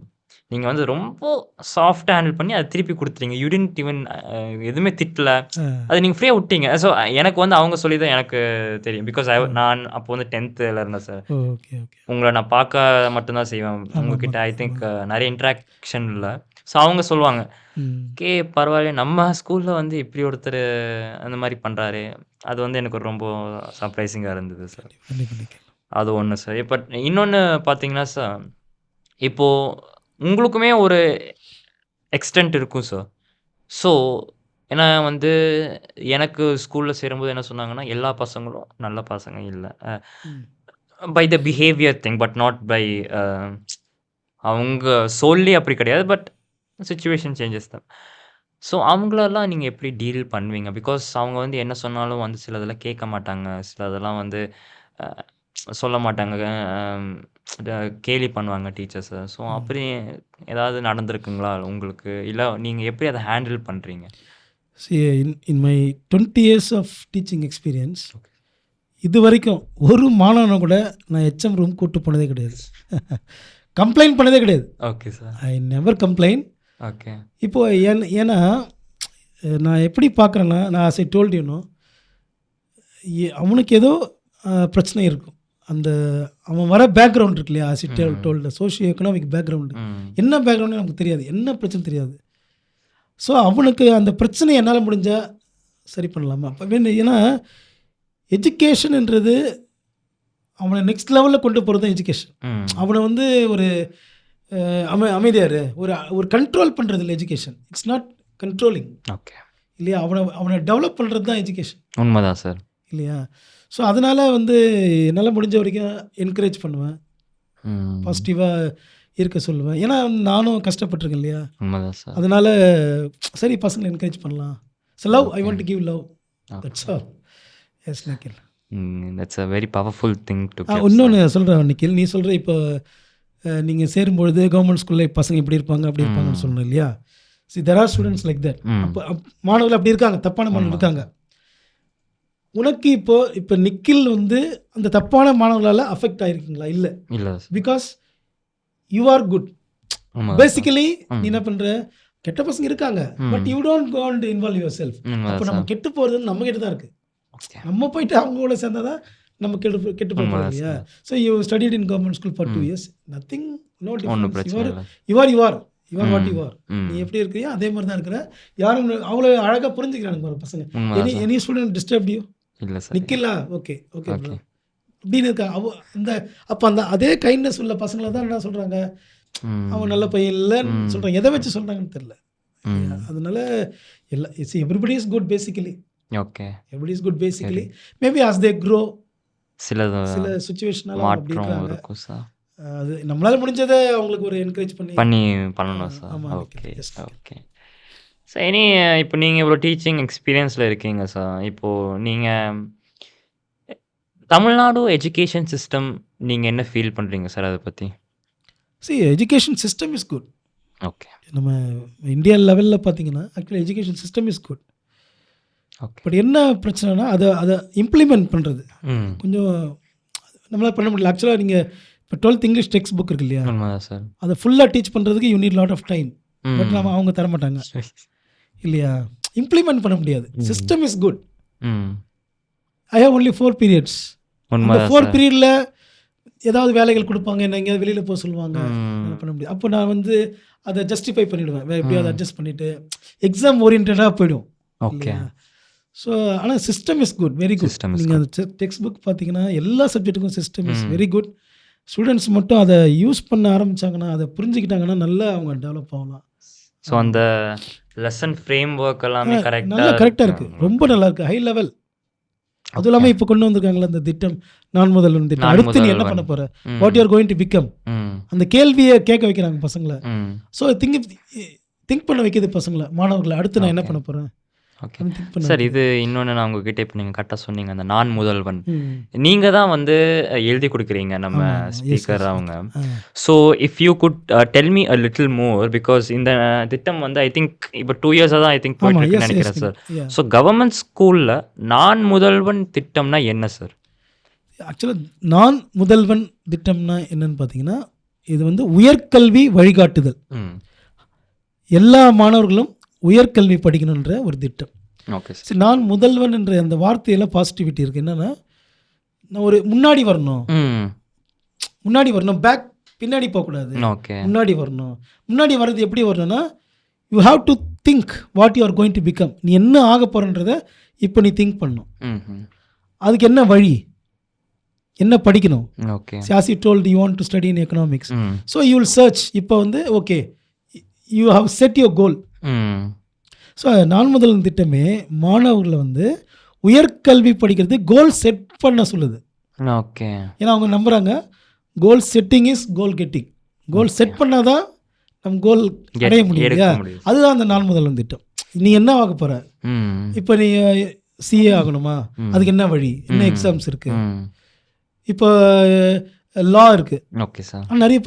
நீங்கள் வந்து ரொம்ப சாஃப்டாக ஹேண்டில் பண்ணி அதை திருப்பி கொடுத்துறீங்க. யூ டிடன்ட் ஈவன் எதுவுமே திட்டல, அது நீங்கள் ஃப்ரீயாக விட்டீங்க. ஸோ எனக்கு வந்து அவங்க சொல்லி தான் எனக்கு தெரியும். பிகாஸ் நான் அப்போ வந்து 10th இருந்தேன் சார். உங்களை நான் பார்க்க மட்டும்தான் செய்வேன், உங்ககிட்ட ஐ திங்க் நிறைய இன்ட்ராக்ஷன் இல்லை. ஸோ அவங்க சொல்லுவாங்க, ஓகே பரவாயில்ல, நம்ம ஸ்கூலில் வந்து இப்படி ஒருத்தர் அந்த மாதிரி பண்ணுறாரு. அது வந்து எனக்கு ரொம்ப சர்ப்ரைசிங்காக இருந்தது சார். அது ஒன்று சார். இப்போ இன்னொன்று பார்த்தீங்கன்னா சார், இப்போது உங்களுக்குமே ஒரு எக்ஸ்டென்ட் இருக்கும் சார். ஸோ ஏன்னா வந்து எனக்கு ஸ்கூல்ல சேரும்போது என்ன சொன்னாங்கன்னா, எல்லா பசங்களும் நல்ல பசங்க இல்ல. ம். By the behaviour thing but not by a அவங்க சோல்லி அப்படி கிடையாது. பட் சிச்சுவேஷன் சேஞ்சஸ் தான். ஸோ அவங்களெல்லாம் நீங்க எப்படி டீல் பண்ணுவீங்க? பிகாஸ் அவங்க வந்து என்ன சொன்னாலும் வந்து சிலதெல்லாம் கேட்க மாட்டாங்க. சிலதெல்லாம் வந்து அ சொல்ல மாட்டாங்க. அம் ட கேலி பண்ணுவாங்க டீச்சர்ஸ. ஸோ ம். அப்படி ஏதாவது நடந்திருக்குங்களா உங்களுக்கு? இல்ல நீங்க எப்படி அத ஹேண்டில் பண்றீங்க? See, in my 20 years of teaching experience, okay. இதுவரைக்கும் ஒரு மாணவன கூட நான் ஹெச்எம் ரூம் கூட்டு போனதே கிடையாது. கம்ப்ளைண்ட் பண்ணதே கிடையாது. Okay sir. I never complain. Okay. இப்போ ஏன்னா நான் எப்படி பார்க்குறேன்னா, நான் as I told you no, அவனுக்கு ஏதோ பிரச்சனை இருக்கும். அந்த அவன் வர பேக்ரவுண்ட் இருக்கு இல்லையா? ஆஸ் இ டோல்டு சோஷியோ எக்கனாமிக் பேக்ரவுண்டு. ம். என்ன பேக்ரவுண்டு நமக்கு தெரியாது. என்ன பிரச்சனை தெரியாது. ஸோ அவனுக்கு அந்த பிரச்சனையை என்னால் முடிஞ்சால் சரி பண்ணலாமா? அப்போ ஏன்னா எஜுகேஷன்ன்றது அவனை நெக்ஸ்ட் லெவலில் கொண்டு போகிறது தான் எஜுகேஷன். ம். அவனை வந்து ஒரு அமைதியார் ஒரு கண்ட்ரோல் பண்ணுறது இல்லை education. It's not controlling okay. இல்லையா? அவனை டெவலப் பண்ணுறது தான் எஜுகேஷன் உண்மதான் சார். இல்லையா? ஸோ அதனால் வந்து என்னால் முடிஞ்ச வரைக்கும் என்கரேஜ் பண்ணுவேன், ம். பாசிட்டிவாக இருக்க சொல்லுவேன். ஏன்னா நானும் கஷ்டப்பட்டிருக்கேன் இல்லையா? உண்மதான் சார். அதனால் சரி பசங்களை என்கரேஜ் பண்ணலாம். So love, I want to give love. That's all. Yes Nikhil. That's a very powerful thing to give. இன்னொன்று சொல்கிறேன் நிக்கில், நீ சொல்கிற இப்போ நீங்கள் சேரும்பொழுது கவர்மெண்ட் ஸ்கூலில் பசங்க இப்படி இருப்பாங்க அப்படி இருப்பாங்கன்னு சொல்லணும் இல்லையா? See there are students like that. அப்போ மாணவர்கள் அப்படி இருக்காங்க, தப்பான மாணவர்கள் இருக்காங்க. உனக்கு இப்போ நிக்கில் வந்து அந்த தப்பான மாணவர்களால் அஃபெக்ட் ஆகிருக்கீங்களா? இல்லை. இல்ல because you are good. Basically நீ என்ன பண்ணுற, கெட்ட பசங்க இருக்காங்க, but you don't go and involve yourself. அப்போ நம்ம கெட்டு போகிறது நம்ம கிட்ட தான் இருக்குது. நம்ம போயிட்டு அவங்க கூட சேர்ந்தா தான் நம்ம கெட்டு போகிறோம் இல்லையா? So you studied in government school for 2 years, nothing, no difference. You are what you are. நீ எப்படி இருக்கிறியோ அதே மாதிரி தான் இருக்கிற. யாரும் அவ்வளோ அழகாக புரிஞ்சுக்கிறாங்க பசங்க. Any student disturb you? இல்ல சார். நிக்கலா? ஓகே ஓகே ப்ரோ அப்படின்னு இருக்கா அந்த. அப்போ அந்த அதே கைண்ட்னஸ் உள்ள பசங்களை தான் என்ன சொல்கிறாங்க, அவன் நல்ல பையன் இல்லைன்னு சொல்கிறாங்க. எதை வச்சு சொல்கிறாங்கன்னு தெரியல. அதனால everybody is good basically. Okay. Everybody is good basically. Maybe as they grow சில சுச்சுவேஷனால அப்படி மாற்றம் இருக்காங்க. இருக்கும் சார். அது நம்மளால முடிஞ்சதை அவங்களுக்கு ஒரு என்கரேஜ் பண்ணணும் சார். ஆமாம். Okay okay. சார் இப்போ நீங்கள் இவ்வளோ டீச்சிங் எக்ஸ்பீரியன்ஸில் இருக்கீங்க சார். இப்போது நீங்கள் தமிழ்நாடு எஜுகேஷன் சிஸ்டம் நீங்கள் என்ன ஃபீல் பண்ணுறீங்க சார் அதை பற்றி? Education system is good. Okay. நம்ம இந்தியா லெவலில் பார்த்தீங்கன்னா actually education system is good. Okay. But என்ன பிரச்சனைனா அதை இம்ப்ளிமெண்ட் பண்ணுறது கொஞ்சம் நம்மளால் பண்ண முடியல. ஆக்சுவலாக நீங்கள் இப்போ 12th இங்கிலீஷ் டெக்ஸ்ட் புக் இருக்கு இல்லையா? உண்மைதான் சார். அதை ஃபுல்லாக டீச் பண்ணுறதுக்கு you need lot of time. But அவங்க தரமாட்டாங்க இல்லையா? இம்ப்ளிமெண்ட் பண்ண முடியாது. System is good. I have only 4 periods. அந்த 4 பீரியடில் ஏதாவது வேலைகள் கொடுப்பாங்க, என்ன எங்கேயாவது வெளியில் போக சொல்லுவாங்க, பண்ண முடியாது. அப்போ நான் வந்து அதை ஜஸ்டிஃபை பண்ணிவிடுவேன், எப்படியாவது அட்ஜஸ்ட் பண்ணிவிட்டு எக்ஸாம் ஓரியன்டாக போய்டும். ஓகே. ஸோ ஆனால் system is good, very good. நீங்கள் அந்த டெக்ஸ்ட் புக் பார்த்தீங்கன்னா எல்லா சப்ஜெக்ட்டுக்கும் system is very good. Students மட்டும் அதை யூஸ் பண்ண ஆரம்பித்தாங்கன்னா, அதை புரிஞ்சுக்கிட்டாங்கன்னா நல்லா அவங்க டெவலப் ஆகலாம். ஸோ அந்த லெசன் ஃப்ரேம் ஒர்க் எல்லாமே நல்லா கரெக்டாக இருக்குது, ரொம்ப நல்லா இருக்குது, ஹை லெவல். அதுவும் இல்லாமல் இப்போ கொண்டு வந்திருக்காங்களா அந்த திட்டம், நான் முதல்வன் திட்டம். அடுத்து நீ என்ன பண்ண போகிற, what you are going to become, அந்த கேள்வியை கேட்க வைக்கிறாங்க பசங்களை. ஸோ திங்க் பண்ண வைக்கிது பசங்களை, மாணவர்களை. அடுத்து நான் என்ன பண்ண போகிறேன். சார் இது இன்னொன்று நான் உங்ககிட்ட இப்போ நீங்கள் கரெக்டாக சொன்னீங்க, அந்த நான் முதல்வன் நீங்கள் தான் வந்து எழுதி கொடுக்குறீங்க நம்ம ஸ்பீக்கர் அவங்க. So if you good tell me a little more, because இந்த திட்டம் வந்து ஐ திங்க் இப்போ 2 years தான் ஐ திங்க் போயிட்டு நினைக்கிறேன் சார். ஸோ கவர்மெண்ட் ஸ்கூலில் நான் முதல்வன் திட்டம்னா என்ன சார்? ஆக்சுவலாக நான் முதல்வன் திட்டம்னா என்னன்னு பார்த்தீங்கன்னா, இது வந்து உயர்கல்வி வழிகாட்டுதல். எல்லா மாணவர்களும் உயர்கல்வி படிக்கணுன்ற ஒரு திட்டம். ஓகே. சரி, நான் முதல்வன் என்ற அந்த வார்த்தையில் பாசிட்டிவிட்டி இருக்குது. என்னென்னா, நான் ஒரு முன்னாடி வரணும், பேக் பின்னாடி போகக்கூடாது, முன்னாடி வரணும். முன்னாடி வர்றது எப்படி வரணும்னா, you have to think what you are going to become. நீ என்ன ஆக போகிறன்றத இப்போ நீ திங்க் பண்ணணும். அதுக்கு என்ன வழி, என்ன படிக்கணும். Okay. As you told you want to study in economics, so you will search. இப்போ வந்து okay, you have set your goal. So நாள் முதல் திட்டமே மாணவர்களை வந்து உயர்கல்வி படிக்கிறது கோல் செட் பண்ண சொல்லுது. ஓகே. ஏன்னா அவங்க நம்புகிறாங்க கோல் setting is goal getting. Goal set பண்ணால் தான் நம்ம கோல் அடைய முடியும் இல்லையா? அதுதான் அந்த நாள் முதல் திட்டம். நீ என்ன ஆக போகிற, இப்போ நீ சிஏ ஆகணுமா, அதுக்கு என்ன வழி, என்ன எக்ஸாம்ஸ் இருக்குது, இப்போ லா இருக்குது. Okay sir. நிறைய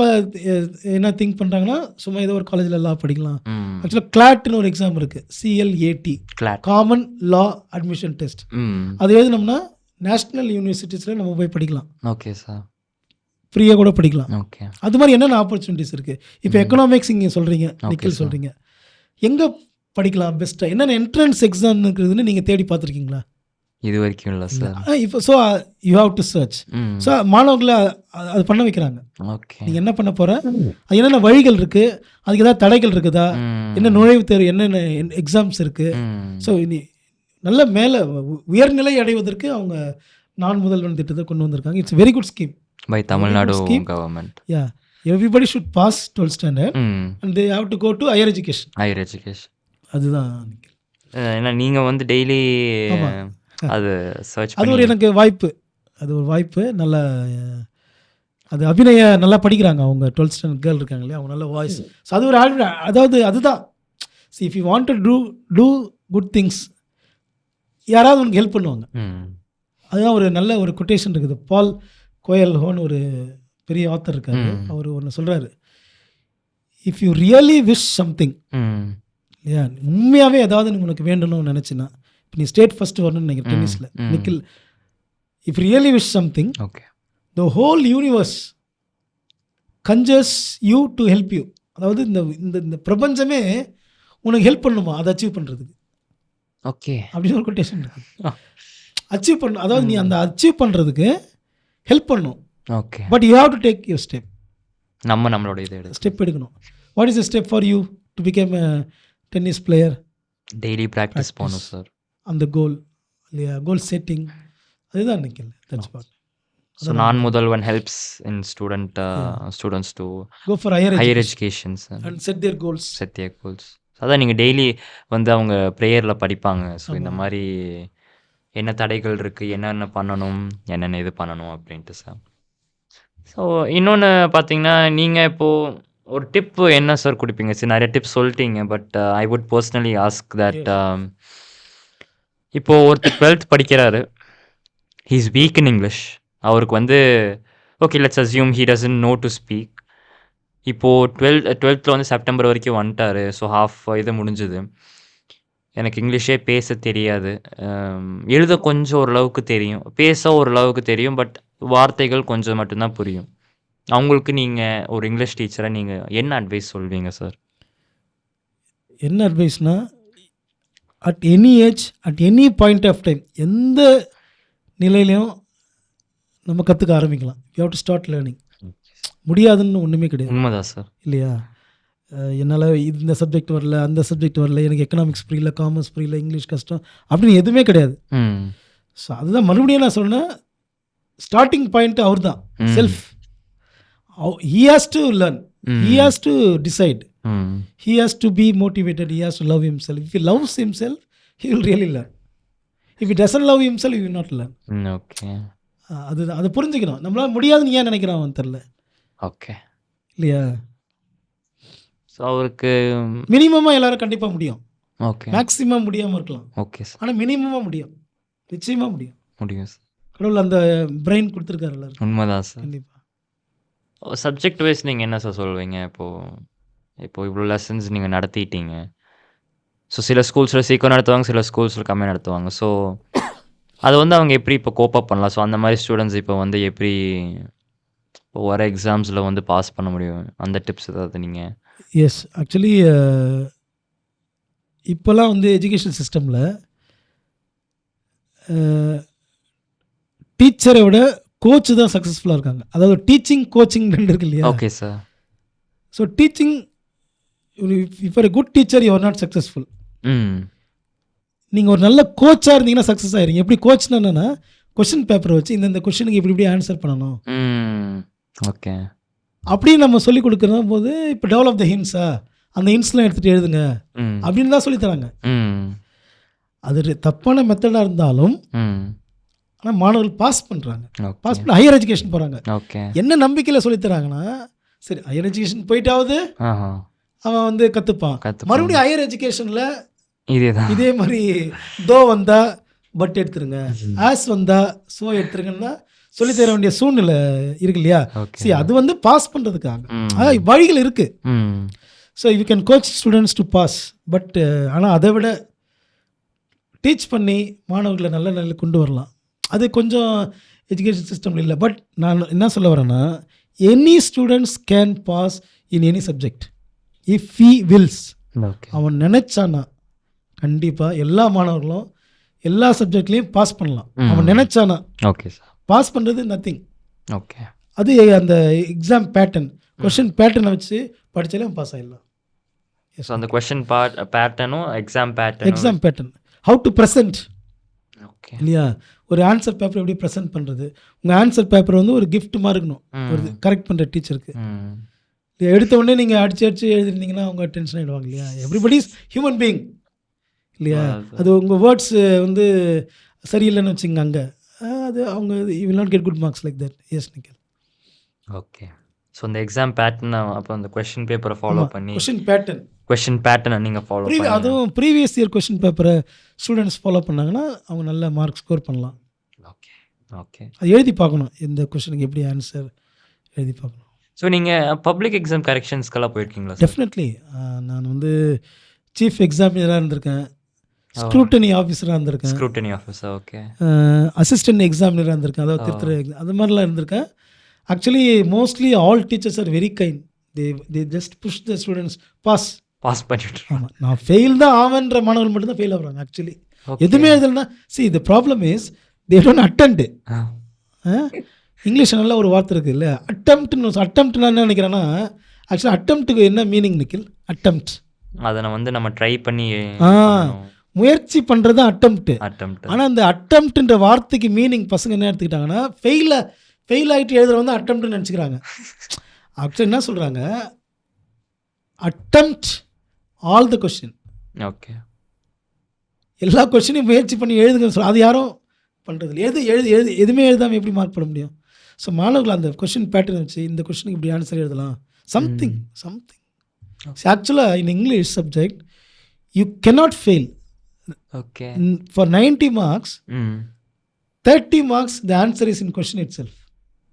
என்ன திங்க் பண்ணுறாங்கன்னா சும்மா ஏதோ ஒரு காலேஜில் லா படிக்கலாம். ஆக்சுவலாக கிளாட்னு ஒரு எக்ஸாம் இருக்குது, CLAT, காமன் லா அட்மிஷன் டெஸ்ட். அது எழுதினோம்னா நேஷ்னல் யூனிவர்சிட்டிஸில் நம்ம போய் படிக்கலாம். Okay sir. ஃப்ரீயாக கூட படிக்கலாம். ஓகே. அது மாதிரி என்னென்ன ஆப்பர்ச்சுனிட்டிஸ் இருக்குது. இப்போ எக்கனாமிக்ஸ் இங்கே சொல்கிறீங்க, நிக்கில் சொல்கிறீங்க, எங்கே படிக்கலாம் பெஸ்ட்டாக, என்னென்ன என்ட்ரன்ஸ் எக்ஸாம் இருக்குதுன்னு நீங்கள் தேடி பார்த்துருக்கீங்களா? இது வரைக்கும் இல்லை சார். இப்போ so you have to search. So மாணவர்களை அது பண்ண வைக்கிறாங்க. ஓகே. நீங்கள் என்ன பண்ண போகிற, அது என்னென்ன வழிகள் இருக்குது, அதுக்கு ஏதாவது தடைகள் இருக்குதா, என்ன நுழைவுத் தேர்வு, என்னென்ன எக்ஸாம்ஸ் இருக்குது. ஸோ இனி நல்ல மேலே உயர்நிலை அடைவதற்கு அவங்க நான் முதல்வன் திட்டத்தை கொண்டு வந்திருக்காங்க. It's very good scheme by Tamil Nadu government. Yeah, everybody should pass 12th standard and they have to go to higher education. Higher education அதுதான். ஏன்னா நீங்கள் வந்து டெய்லி அது சர்ச் அது ஒரு எனக்கு வாய்ப்பு, அது ஒரு வாய்ப்பு. நல்ல அது அபிநய நல்லா படிக்கிறாங்க அவங்க. 12th ஸ்டாண்டர்ட் கேர்ள் இருக்காங்க இல்லையா, அவங்க நல்ல வாய்ஸ். ஸோ அது ஒரு அதாவது அதுதான். See if you want to do good things, யாராவது உனக்கு ஹெல்ப் பண்ணுவாங்க. அதுதான் ஒரு நல்ல ஒரு கொட்டேஷன் இருக்குது. பால் கோயல்ஹோன்னு ஒரு பெரிய ஆத்தர் இருக்காரு. அவர் ஒன்று சொல்கிறாரு, if you really wish something, இல்லையா, உண்மையாகவே ஏதாவது உனக்கு வேண்டணும்னு நினச்சின்னா, இப்போ நீ ஸ்டேட் ஃபஸ்ட்டு வரணும்னு நினைக்கிறேன் டென்னிஸில், Nikhil, if really wish something, okay, the whole universe conspires you to help you. அதாவது இந்த இந்த பிரபஞ்சமே உனக்கு ஹெல்ப் பண்ணுமா அதை அச்சீவ் பண்ணுறதுக்கு. ஓகே, அப்படின்னு ஒரு கொட்டேஷன் இருக்குது. அச்சீவ் பண்ண, அதாவது நீ அந்த அச்சீவ் பண்ணுறதுக்கு ஹெல்ப் பண்ணும். Okay, but you have to take your step. நம்மளோட இது ஸ்டெப் எடுக்கணும். What is the step for you to become a tennis player? Daily practice பண்ணணும் சார். அந்த கோல் இல்லையா, கோல் செட்டிங், அதுதான் நிக்கல. That's what. So நான் முதல்வன் helps in students to go for higher education and set their goals. அதான் நீங்கள் டெய்லி வந்து அவங்க ப்ரேயரில் படிப்பாங்க. ஸோ இந்த மாதிரி என்ன தடைகள் இருக்குது, என்னென்ன பண்ணணும், என்னென்ன இது பண்ணணும் அப்படின்ட்டு சார். ஸோ இன்னொன்று பார்த்தீங்கன்னா, நீங்கள் இப்போது ஒரு டிப்பு என்ன சார் கொடுப்பீங்க? சரி, நிறைய டிப்ஸ் சொல்லிட்டீங்க. But I would personally ask that, இப்போது ஒருத்தர் 12th படிக்கிறாரு, he is weak in English. அவருக்கு வந்து okay, let's assume he doesn't know to speak. இப்போது 12th வந்து செப்டம்பர் வரைக்கும் வந்துட்டார். ஸோ ஹாஃப் இது முடிஞ்சுது. எனக்கு இங்கிலீஷே பேச தெரியாது, எழுத கொஞ்சம் ஓரளவுக்கு தெரியும், பேச ஓரளவுக்கு தெரியும், பட் வார்த்தைகள் கொஞ்சம் மட்டும்தான் புரியும். அவங்களுக்கு நீங்கள் ஒரு இங்கிலீஷ் டீச்சராக நீங்கள் என்ன அட்வைஸ் சொல்வீங்க சார்? என்ன அட்வைஸ்னால், at any age, at any point of time, எந்த நிலையிலையும் நம்ம கற்றுக்க ஆரம்பிக்கலாம். You have to start learning. முடியாதுன்னு ஒன்றுமே கிடையாது. உண்மைதான் சார். இல்லையா, என்னால் இந்த சப்ஜெக்ட் வரல, அந்த சப்ஜெக்ட் வரல, எனக்கு எக்கனாமிக்ஸ் புரியல, காமர்ஸ் புரியல, இங்கிலீஷ் கஷ்டம் அப்படின்னு எதுவுமே கிடையாது. ஸோ அதுதான் மறுபடியும் நான் சொன்னேன், ஸ்டார்டிங் பாயிண்ட் அவர் தான். Self, he has to learn, he has to decide, he has to be motivated, he has to love himself. If he loves himself, he will really learn. If he doesn't love himself, he will not learn. Okay, அதுதான், அதை புரிஞ்சுக்கணும். நம்மளால் முடியாதுன்னு ஏன் நினைக்கிறான் அவன் தெரில. ஓகே, இல்லையா? ஸோ அவருக்கு மினிமமாக எல்லாரும் கண்டிப்பாக முடியும். ஓகே, மேக்ஸிமம் முடியாமல் இருக்கலாம். Okay sir. ஆனால் மினிமமாக முடியும், நிச்சயமாக முடியும் சார். கடவுள் அந்த பிரெயின் கொடுத்துருக்காரு எல்லாரும். உண்மைதான் சார். கண்டிப்பாக. சப்ஜெக்ட் வைஸ் நீங்கள் என்ன சார் சொல்வீங்க? இப்போது இவ்வளோ லெசன்ஸ் நீங்கள் நடத்திட்டீங்க. ஸோ சில ஸ்கூல்ஸில் சீக்கிரம் நடத்துவாங்க, சில ஸ்கூல்ஸில் கம்மியாக நடத்துவாங்க. ஸோ அது வந்து அவங்க எப்படி இப்போ கோப்பப் பண்ணலாம்? ஸோ அந்த மாதிரி ஸ்டூடெண்ட்ஸ் இப்போ வந்து எப்படி இப்போ வர எக்ஸாம்ஸில் வந்து பாஸ் பண்ண முடியும்? அந்த டிப்ஸ் ஏதாவது நீங்கள்? எஸ், ஆக்சுவலி இப்போல்லாம் வந்து எஜுகேஷன் சிஸ்டமில் டீச்சரை விட கோச் தான் சக்ஸஸ்ஃபுல்லாக இருக்காங்க. அதாவது டீச்சிங், கோச்சிங் ரெண்டு இருக்கு இல்லையா? Okay sir. So teaching, if are a good teacher you are not successful. நீங்கள் ஒரு நல்ல கோச்சாக இருந்தீங்கன்னா சக்ஸஸ் ஆகிருங்க. எப்படி கோச்னா என்னென்னா, கொஷின் பேப்பரை வச்சு இந்த கொஷனுக்கு இப்படி ஆன்சர் பண்ணணும். ஓகே, அப்படி நம்ம சொல்லிக் கொடுக்குற போது இப்போ டெவலப் த ஹின்ஸா அந்த இன்ஸ்லாம் எடுத்துகிட்டு எழுதுங்க ம். அப்படின்னு தான் சொல்லித்தராங்க. ம். அது தப்பான மெத்தடாக இருந்தாலும் ம். ஆனால் மாணவர்கள் பாஸ் பண்ணுறாங்க. ஓகே. பாஸ் பண்ணி ஹையர் எஜுகேஷன் போகிறாங்க. ஓகே. என்ன நம்பிக்கையில் சொல்லித்தராங்கன்னா, சரி ஹையர் எஜுகேஷன் போயிட்டாவது ஆஹா. அவன் வந்து கற்றுப்பான். கத்துப்பாங்க. மறுபடியும் ஹையர் எஜுகேஷனில் இதேதான். இதே மாதிரி தோ வந்தா பட் எடுத்துருங்க, ஆஸ் வந்தா ஸோ எடுத்துருங்கன்னா சொல்லித்தர வேண்டிய சூழ்நிலை இருக்கு இல்லையா? ஓகே. சரி, அது வந்து பாஸ் பண்ணுறதுக்காக ம். வழிகள் இருக்குது. ம். So you can coach students to pass. But ஆனால் அதை விட டீச் பண்ணி மாணவர்களை நல்ல நிலையில கொண்டு வரலாம். அது கொஞ்சம் எஜுகேஷன் சிஸ்டமில் இல்லை. பட் நான் என்ன சொல்ல வரேன்னா, any students can pass in any subject if he wills. Okay. அவன் நினைச்சானா கண்டிப்பாக எல்லா மாணவர்களும் எல்லா சப்ஜெக்ட்லேயும் பாஸ் பண்ணலாம். அவன் நினைச்சானா. Okay sir. பாஸ் பண்ணுறது நத்திங். ஓகே. அது அந்த எக்ஸாம் பேட்டர்ன், கொஷின் பேட்டர்னை வச்சு படித்தாலே அவன் பாஸ் ஆகிடலாம். ஸோ அந்த கொஷின் பேட்டர்னும் எக்ஸாம் பேட்டர்னும். Exam pattern, how to present okay. இல்லையா? ஒரு ஆன்சர் பேப்பர் எப்படி ப்ரெசென்ட் பண்ணுறது? உங்கள் ஆன்சர் பேப்பர் வந்து ஒரு gift மாதிரி இருக்கணும் ஒரு கரெக்ட் பண்ணுற டீச்சருக்கு. ம். எடுத்த உடனே நீங்கள் அடிச்சு எழுதிருந்தீங்கன்னா அவங்க டென்ஷன் ஆகிடுவாங்க இல்லையா? எவ்ரிபடி இஸ் ஹியூமன் பீயிங் இல்லையா? அது உங்கள் வேர்ட்ஸ் வந்து சரியில்லைன்னு வச்சுங்க அங்கே, அது அவங்க you will not get good marks like that. Yes Nikhil. Okay. So அந்த எக்ஸாம் பேட்டர்னை அப்போ அந்த கொஷின் பேப்பரை ஃபாலோ பண்ணி கொஷின் பேட்டர்ன், கொஷின் பேட்டர்னை நீங்கள் ஃபாலோ பண்ணி அதுவும் ப்ரீவியஸ் இயர் கொஷின் பேப்பரை ஸ்டூடெண்ட்ஸ் ஃபாலோ பண்ணாங்கன்னா அவங்க நல்ல மார்க் ஸ்கோர் பண்ணலாம். ஓகே. ஓகே. அது எழுதி பார்க்கணும், இந்த கொஷனுக்கு எப்படி ஆன்சர் எழுதி பார்க்கணும். ஸோ நீங்கள் பப்ளிக் எக்ஸாம் கரெக்ஷன்ஸ்க்கெல்லாம் போயிருக்கீங்களா சார்? டெஃபினெட்லி. நான் வந்து சீஃப் எக்ஸாமினராக இருந்திருக்கேன், ஸ்க்ரூட்டனி ஆஃபீஸராக இருந்திருக்கேன், ஸ்க்ரூட்டனி ஆஃபீஸர். ஓகே. அசிஸ்டன்ட் எக்ஸாமினராக இருந்திருக்கேன், அதாவது திருத்துறை அது மாதிரிலாம் இருந்திருக்கேன். Actually mostly all teachers are very kind. They just push the students pass. Pass பண்ணிட்டு. ஆமாம், நான் ஃபெயில் தான் ஆவேன்ற மாணவர்கள் மட்டும்தான் ஃபெயில் ஆகுறாங்க. ஆக்சுவலி எதுவுமே எழுதலைன்னா see the problem is they don't attend. English நல்ல ஒரு வார்த்தை இருக்குது இல்லை, அட்டம்ப்ட்னு. அட்டம்ப்ட் நான் என்ன நினைக்கிறேன்னா, ஆக்சுவலாக அட்டம்ப்ட்டுக்கு என்ன மீனிங் நிக்கில்? அட்டம்ப்ட் அதை வந்து நம்ம ட்ரை பண்ணி முயற்சி பண்ணுறது தான் அட்டம்ப்ட். அட்டம்ப்ட். ஆனால் அந்த அட்டம்ப்ட்ன்ற வார்த்தைக்கு மீனிங் பசங்க என்ன எடுத்துக்கிட்டாங்கன்னா, ஃபெயில் ஆகிட்டு எழுதுறவங்க தான் அட்டம்ப்ட்னு நினச்சிக்கிறாங்க. ஆக்சுவலி என்ன சொல்கிறாங்க, attempt all the question. Okay. எல்லா கொஸ்டினையும் முயற்சி பண்ணி எழுதுங்க சொல்ல, அது யாரும் பண்ணுறது இல்லை. எதுவுமே எழுதாமல் எப்படி மார்க் பண்ண முடியும்? ஸோ மாணவர்கள் அந்த கொஸ்டின் பேட்டர்ன் வச்சு இந்த கொஸ்டினுக்கு இப்படி ஆன்சர் எழுதலாம், சம்திங். ஆக்சுவலாக in English subject you cannot fail. Okay. For 90 marks, 30 marks the answer is in question itself.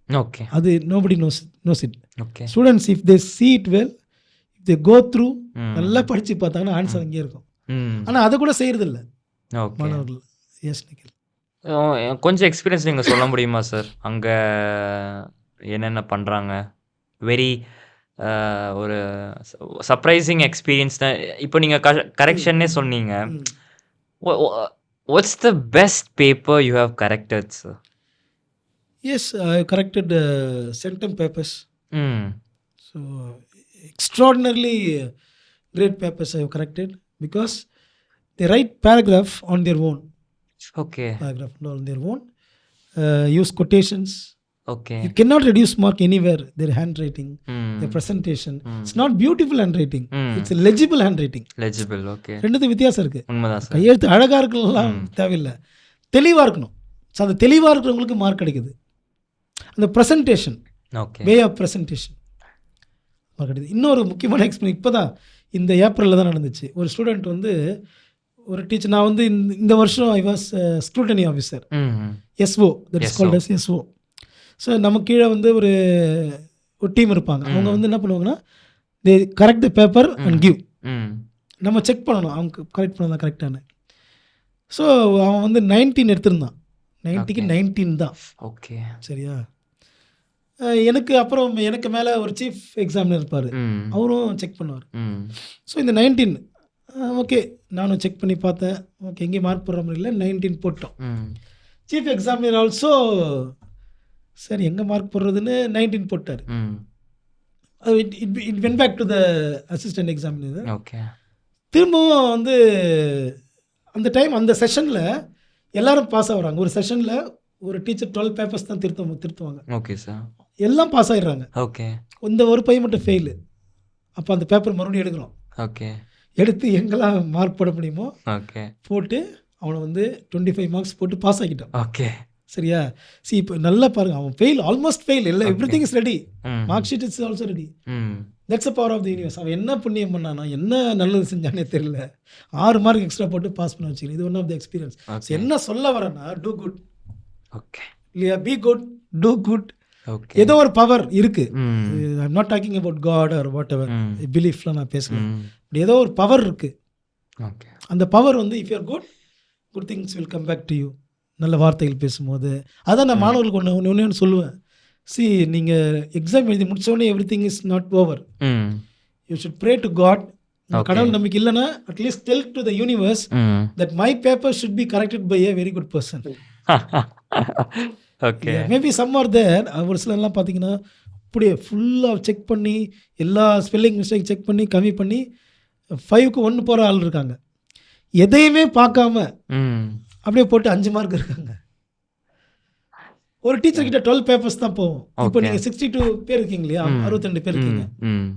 Okay. அது nobody knows it. Okay. Students if they see it well, if they go through, நல்லா படித்து பார்த்தாங்கன்னா ஆன்சர் அங்கேயே இருக்கும். ஆனால் அதை கூட செய்கிறதில்ல ஓகே. மாணவர்கள். எஸ் நிக்கில். கொஞ்சம் எக்ஸ்பீரியன்ஸ் நீங்கள் சொல்ல முடியுமா சார்? அங்கே என்னென்ன பண்ணுறாங்க? வெரி ஒரு சர்ப்ரைசிங் எக்ஸ்பீரியன்ஸ் தான். இப்போ நீங்கள் கரெக்ஷன்னே சொன்னீங்க. What's the best paper you have corrected sir? Yes, I have corrected centum papers. ம். So extraordinarily great papers I have corrected because they write paragraph on their own. Okay. Paragraph on their own. Use quotations. Okay. You cannot reduce mark anywhere. Their handwriting, their presentation. It's not beautiful handwriting. It's a legible handwriting. Legible. Okay. ரெண்டுத்துக்கு வித்தியாசம் இருக்குது. உண்மைதான் சார். கையெழுத்து அழகாக இருக்கலாம் தேவையில்லை, தெளிவாக இருக்கணும். ஸோ அந்த தெளிவாக இருக்கிறவங்களுக்கு மார்க் கிடைக்குது. அந்த presentation, okay. Way of presentation mark கிடைக்குது. இன்னொரு முக்கியமான எக்ஸ்பீரியன்ஸ் இப்போ தான் இந்த ஏப்ரலில் தான் நடந்துச்சு. ஒரு ஸ்டூடெண்ட் வந்து ஒரு டீச்சர், நான் வந்து இந்த வருஷம் I was scrutiny officer, SO, that is called as SO. So நம்ம கீழே வந்து ஒரு டீம் இருப்பாங்க. அவங்க வந்து என்ன பண்ணுவாங்கன்னா, they correct the paper and give. நம்ம செக் பண்ணணும் அவங்க கரெக்ட் பண்ணதான் கரெக்டானு. ஸோ அவன் வந்து 19 எடுத்திருந்தான். 90க்கு 19 தான். ஓகே. சரியா? எனக்கு அப்புறம் எனக்கு மேலே ஒரு சீஃப் எக்ஸாமினர் இருப்பார், அவரும் செக் பண்ணுவார். ஸோ இந்த 19 ஓகே, நானும் செக் பண்ணி பார்த்தேன். ஓகே, எங்கேயும் மார்க் போடுற மாதிரி இல்லை, 19 போட்டோம். சீஃப் எக்ஸாமினர் ஆல்சோ சரி எங்கே மார்க் போடுறதுன்னு 19 போட்டார். It went back to the assistant examiner. Okay. திரும்பவும் வந்து அந்த டைம் அந்த செஷனில் எல்லாரும் பாஸ் ஆகுறாங்க. ஒரு செஷனில் ஒரு டீச்சர் 12 பேப்பர்ஸ் தான் திருத்துவாங்க. Okay sir. எல்லாம் பாஸ் ஆகிடுறாங்க. ஓகே. இந்த ஒரு பையன் மட்டும் ஃபெயிலு. அப்போ அந்த பேப்பர் மறுபடியும் எடுக்கிறோம். ஓகே. எடுத்து எங்கெல்லாம் மார்க் போட முடியுமோ ஓகே. போட்டு அவனை வந்து 25 மார்க்ஸ் போட்டு பாஸ் ஆக்கிட்டான். ஓகே. சரியா? இப்போ நல்லா பாருங்க, அவன் ஃபெயில், ஆல்மோஸ்ட் ஃபெயில், எல்லாம் okay. Everything is ready, hmm. Mark sheet is also ready. Hmm. That's a power of the universe. அவன் என்ன புண்ணியம் பண்ணானா, என்ன நல்லது செஞ்சானே தெரியல, 6 மார்க் எக்ஸ்ட்ரா போட்டு பாஸ் பண்ண வச்சுக்கணும். இது one of the experience. Okay. என்ன சொல்ல வரேன்னா, டூ குட் ஓகே. இல்லையா, be good, do good. Okay. ஏதோ ஒரு பவர் இருக்கு. Hmm. I am not talking about God or whatever hmm. பிலீஃப்லாம் நான் பேசல. ம். பட் ஏதோ ஒரு பவர் இருக்கு. ஓகே. அந்த பவர் வந்து if you are good, good things will come back to you. நல்ல வார்த்தைகள் பேசும்போது அதான் நான் மாணவர்களுக்கு ஒன்று சொல்லுவேன். நீங்கள் எக்ஸாம் எழுதி முடிச்சோடனே everything is not over. Hmm. You should pray to God. Okay. கடவுள் நம்பிக்கை இல்லைன்னா at least tell to the universe hmm. That my paper should be corrected by a very good person. Okay. Maybe some are there. ஒரு சிலர்லாம் பார்த்தீங்கன்னா அப்படியே ஃபுல்லாக செக் பண்ணி எல்லா ஸ்பெல்லிங் மிஸ்டேக் செக் பண்ணி கம்மி பண்ணி 5க்கு 1 போகிற ஆள் இருக்காங்க. எதையுமே பார்க்காம ம். அப்படியே போட்டு 5 மார்க் இருக்காங்க. ஒரு டீச்சர் கிட்ட 12 பேப்பர்ஸ் தான் போகும். இப்போ Okay. நீங்கள் 62 பேர் இருக்கீங்க இல்லையா, 62 பேர் இருக்கீங்க. ம்.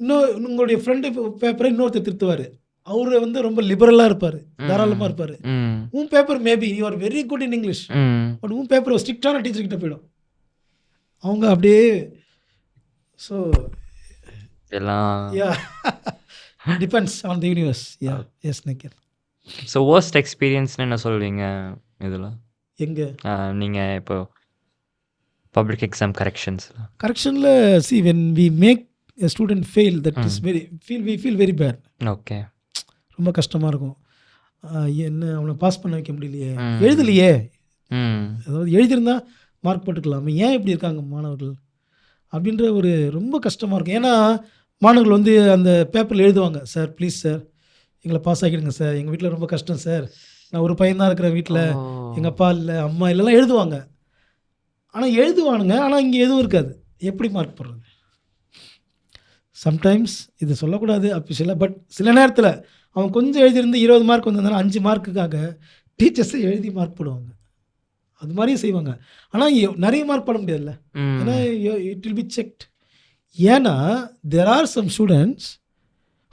இன்னும் உங்களுடைய ஃப்ரெண்டு பேப்பரை இன்னொருத்தர் திருத்துவார். அவர் வந்து ரொம்ப லிபரலாக இருப்பார், தாராளமாக இருப்பார். ம். உன் paper maybe you are very good in English, hmm. But உன் பேப்பர் ஒரு ஸ்ட்ரிக்டான டீச்சர் கிட்ட போயிடும். அவங்க அப்படியே ஸோ எல்லாம் yeah depends on the universe. Yeah yes Nikhil. So worst எக்ஸ்பீரியன்ஸ்னு என்ன சொல்வீங்க இதில்? எங்கே நீங்கள் இப்போ பப்ளிக் எக்ஸாம் கரெக்ஷன்ஸில்? கரெக்ஷனில் see when we make a student fail, that is very we feel very bad. Okay. ரொம்ப கஷ்டமாக இருக்கும். என்ன அவனை பாஸ் பண்ண வைக்க முடியலையே, ம். எழுதலையே. ம். அதாவது எழுதியிருந்தா மார்க் போட்டுக்கலாமே, ஏன் இப்படி இருக்காங்க மாணவர்கள் அப்படின்ற ஒரு ரொம்ப கஷ்டமாக இருக்கும். ஏன்னா மாணவர்கள் வந்து அந்த பேப்பரில் எழுதுவாங்க, சார் ப்ளீஸ் சார் எங்களை பாஸ் ஆக்கிடுங்க சார், எங்கள் வீட்டில் ரொம்ப கஷ்டம் சார், நான் ஒரு பையன் தான் இருக்கிறேன் வீட்டில், ஓ. எங்கள் அப்பா இல்லை அம்மா இல்லைலாம் எழுதுவாங்க. ஆனால் எழுதுவானுங்க, ஆனால் இங்கே எதுவும் இருக்காது. எப்படி மார்க் போடுறது? சம்டைம்ஸ் இது சொல்லக்கூடாது அஃபிஷியலாக, பட் சில நேரத்தில் அவன் கொஞ்சம் எழுதியிருந்து 20 மார்க் வந்திருந்தாலும் 5 மார்க்குக்காக டீச்சர்ஸை எழுதி மார்க் போடுவாங்க. அது மாதிரியும் செய்வாங்க. ஆனால் நிறைய மார்க் போட முடியாதுல்ல, ம். ஏன்னா இட் வில் பி செக்ட். ஏன்னா there are some students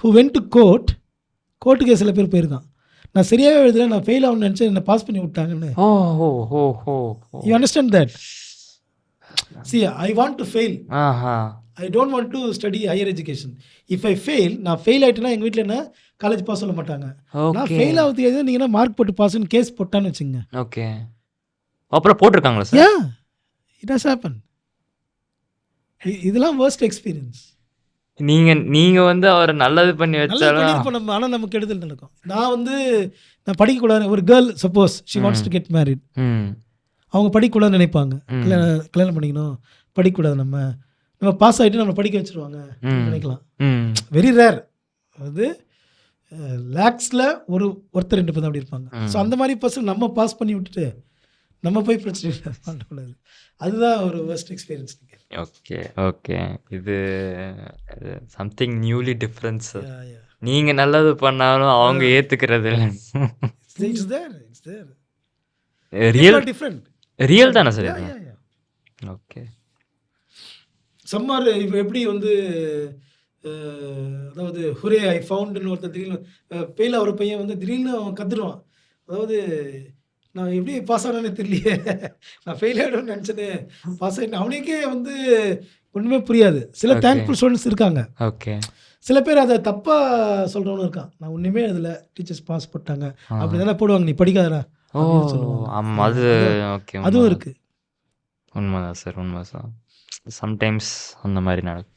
who went to கோர்ட்டுக்கே சில பேர் போயிருக்கான். நான் சரியாகவே எழுதலை, நான் ஃபெயில் ஆகணும்னு நினச்சேன், என்னை பாஸ் பண்ணி விட்டாங்கன்னு. ஓ ஹோ ஹோ ஹோ. You understand that? See I want to fail, ஆஹா. I don't want to study higher education. If I fail, நான் ஃபெயில் ஆகிட்டேன்னா எங்கள் வீட்டில் என்ன காலேஜ் பாஸ் சொல்ல மாட்டாங்க. நான் ஓகே. ஃபெயில் ஆகுது எது, நீங்கள் என்ன மார்க் போட்டு பாஸ்ன்னு கேஸ் போட்டான்னு வச்சுங்க. ஓகே. அப்புறம் போட்டிருக்காங்களா sir? Yeah it has happen. இதெல்லாம் வேர்ஸ்ட் எக்ஸ்பீரியன்ஸ். நீங்கள் வந்து அவரை நல்லது பண்ணி நல்லது வச்சாலும் பண்ணியிருப்போம் நம்ம, ஆனால் நமக்கு கெடுதல் நடக்கும். நான் படிக்கக்கூடாது. ஒரு girl suppose she wants to get married, ம். அவங்க படிக்கக்கூடாதுன்னு நினைப்பாங்க. ம். கல்யாணம் பண்ணிக்கணும், படிக்கக்கூடாது, நம்ம பாஸ் ஆகிட்டு நம்மளை படிக்க வச்சுருவாங்க ம். நினைக்கலாம். ம். Very rare. அது லேக்ஸில் ஒருத்தர் 2 பேர் தான் அப்படி இருப்பாங்க. ஸோ அந்த மாதிரி பர்சன் நம்ம பாஸ் பண்ணி விட்டுட்டு நம்ம போய் பிரச்சனை பண்ணக்கூடாது. அதுதான் ஒரு வேர்ஸ்ட் எக்ஸ்பீரியன்ஸ். ஓகே. ஓகே. இது சம்திங் நியூலி டிஃப்ரென்ஸ். நீங்கள் நல்லது பண்ணாலும் அவங்க ஏற்றுக்கிறது இல்லை. It's their real different. Real தானே சார் இது? ஓகே. சம்மார் இப்போ எப்படி வந்து அதாவது ஹுரே ஐ ஃபவுண்டுன்னு ஒருத்தர் திடீர்னு ஃபெயில் ஆகிற பையன் வந்து திடீர்னு அவன் கத்துடுவான். அதாவது நான் எப்படி பாஸ் ஆனேன்னு தெரியலையே, நான் ஃபெயில் ஆகிடும்னு நினச்சேனே, பாஸ் ஆகிட்டேன். அவனுக்கே வந்து ஒன்றுமே புரியாது. சில Okay. தேங்க்ஃபுல் ஸ்டூடெண்ட்ஸ் இருக்காங்க. ஓகே. சில பேர் அதை தப்பாக சொல்கிறவனும் இருக்கான். நான் ஒன்றுமே அதில் டீச்சர்ஸ் பாஸ் போட்டாங்க அப்படி தானே போடுவாங்க, நீ படிக்காதடா ஓ அப்படின்னு சொல்லுவாங்க. ஆமாம். அது ஓகே. அதுவும் இருக்குது. உண்மைதான் சார், உண்மைதான். சம்டைம்ஸ் அந்த மாதிரி நடக்கும்.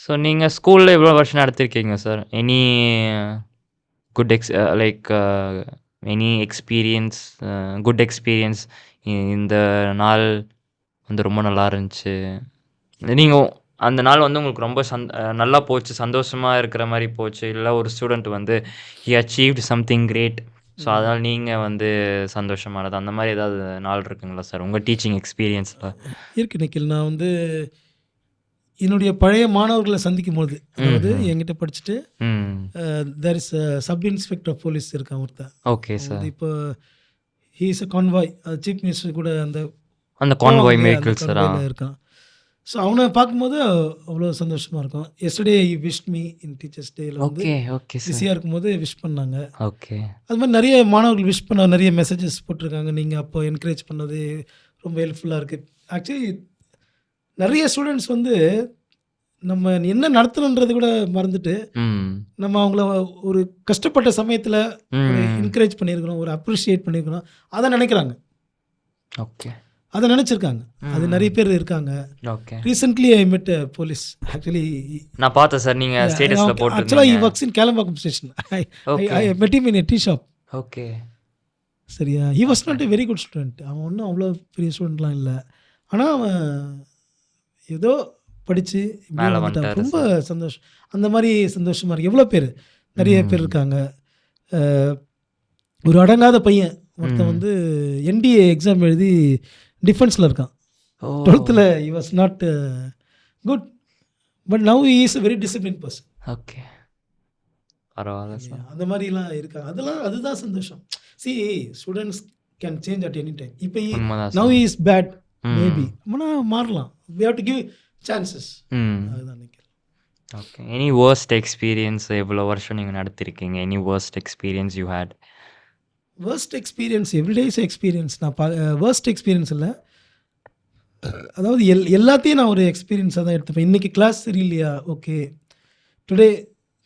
ஸோ நீங்கள் ஸ்கூலில் எவ்வளோ வருஷம் நடத்திருக்கீங்க sir? Any good like any experience, good experience, இந்த நாள் வந்து ரொம்ப நல்லா இருந்துச்சு, நீங்கள் அந்த நாள் வந்து உங்களுக்கு ரொம்ப நல்லா போச்சு, சந்தோஷமாக இருக்கிற மாதிரி போச்சு, இல்லை ஒரு ஸ்டூடெண்ட் வந்து he achieved something great, so அதனால் நீங்கள் வந்து சந்தோஷமானது, அந்த மாதிரி ஏதாவது நாள் இருக்குங்களா சார் உங்கள் டீச்சிங் எக்ஸ்பீரியன்ஸில்? இருக்கு நிக்கில். நான் வந்து என்னுடைய பழைய மாணவர்களை சந்திக்கும் போது, அதாவது என்கிட்ட படிச்சுட்டு ம். There is sub inspector of police இருக்கான் ஒருத்தன். Okay sir. இப்போ he is a convoy, chief minister கூட அந்த அந்த கான்வாய் போவாங்க இல்லையா, அந்த வெஹிக்கிள் சார். convoy ல இருக்கான். ஸோ அவனை பார்க்கும்போது அவ்வளோ சந்தோஷமாக இருக்கும். Yesterday you wish me in teachers டேயில் வந்து ஓகே, ஓகே சார். பிஸியாக இருக்கும்போது விஷ் பண்ணாங்க. ஓகே. அது மாதிரி நிறைய மாணவர்கள் விஷ் பண்ண நிறைய மெசேஜஸ் போட்டிருக்காங்க. நீங்கள் அப்போ என்கரேஜ் பண்ணது ரொம்ப ஹெல்ப்ஃபுல்லாக இருக்குது. ஆக்சுவலி நிறைய ஸ்டூடெண்ட்ஸ் வந்து நம்ம என்ன நடத்தணுன்றது கூட மறந்துட்டு, ம். நம்ம அவங்கள ஒரு கஷ்டப்பட்ட சமயத்தில் ஒரு ம். என்கரேஜ் பண்ணியிருக்கணும், ஒரு அப்ரிஷியேட் பண்ணியிருக்கணும். அதை நினைக்கிறாங்க, ஓகே. அதை நினச்சிருக்காங்க. அது நிறைய பேர் இருக்காங்க. ஓகே. ரீசென்ட்லி ஐ மெட் போலீஸ். ஆக்சுவலி நான் பார்த்தேன் சார். நீங்க ஸ்டேட்டஸ்ல ஆக்சுவலாக போட்டிருந்தீங்க. Works in Kelambakkam station. I okay. I met him in a tea shop. Okay. சரியா? He was not a very good student. அவன் ஒன்றும் அவ்வளோ பெரிய ஸ்டூடெண்ட்லாம் இல்லை. ஆனால் அவன் ஏதோ படித்து இப்படி மேல வந்துட்டான். வந்துட்டாரு ரொம்ப சார். சந்தோஷம். அந்த மாதிரி சந்தோஷமாக இருக்குது. எவ்வளோ பேர் நிறைய பேர் ம். இருக்காங்க. ஒரு அடங்காத பையன் ஒருத்தன் ம். வந்து என்டிஏ எக்ஸாம் எழுதி டிஃபென்ஸில் இருக்கான். ஓ! 12th he was not good, but now he is a very discipline person. Okay. பரவால்ல சார். அந்த மாதிரிலாம் இருக்காங்க. அதுதான் சந்தோஷம். See students can change at any time. இப்போ உண்மதான் now sir. He is bad maybe, ம். ஆனால் மாறலாம். We have to give chances. ம். அதுதான் நினைக்கிறேன். ஓகே. எனி வொர்ஸ்ட் எக்ஸ்பீரியன்ஸ் எவ்வளோ வருஷம் நீங்க நடத்திருக்கீங்க? Any worst experience you had? Worst experience everyday is experience. நான் வேர்ஸ்ட் எக்ஸ்பீரியன்ஸ் இல்லை, அதாவது எல்லாத்தையும் நான் ஒரு எக்ஸ்பீரியன்ஸாக தான் எடுத்துப்பேன். இன்றைக்கி கிளாஸ் சரியில்லையா, ஓகே, டுடே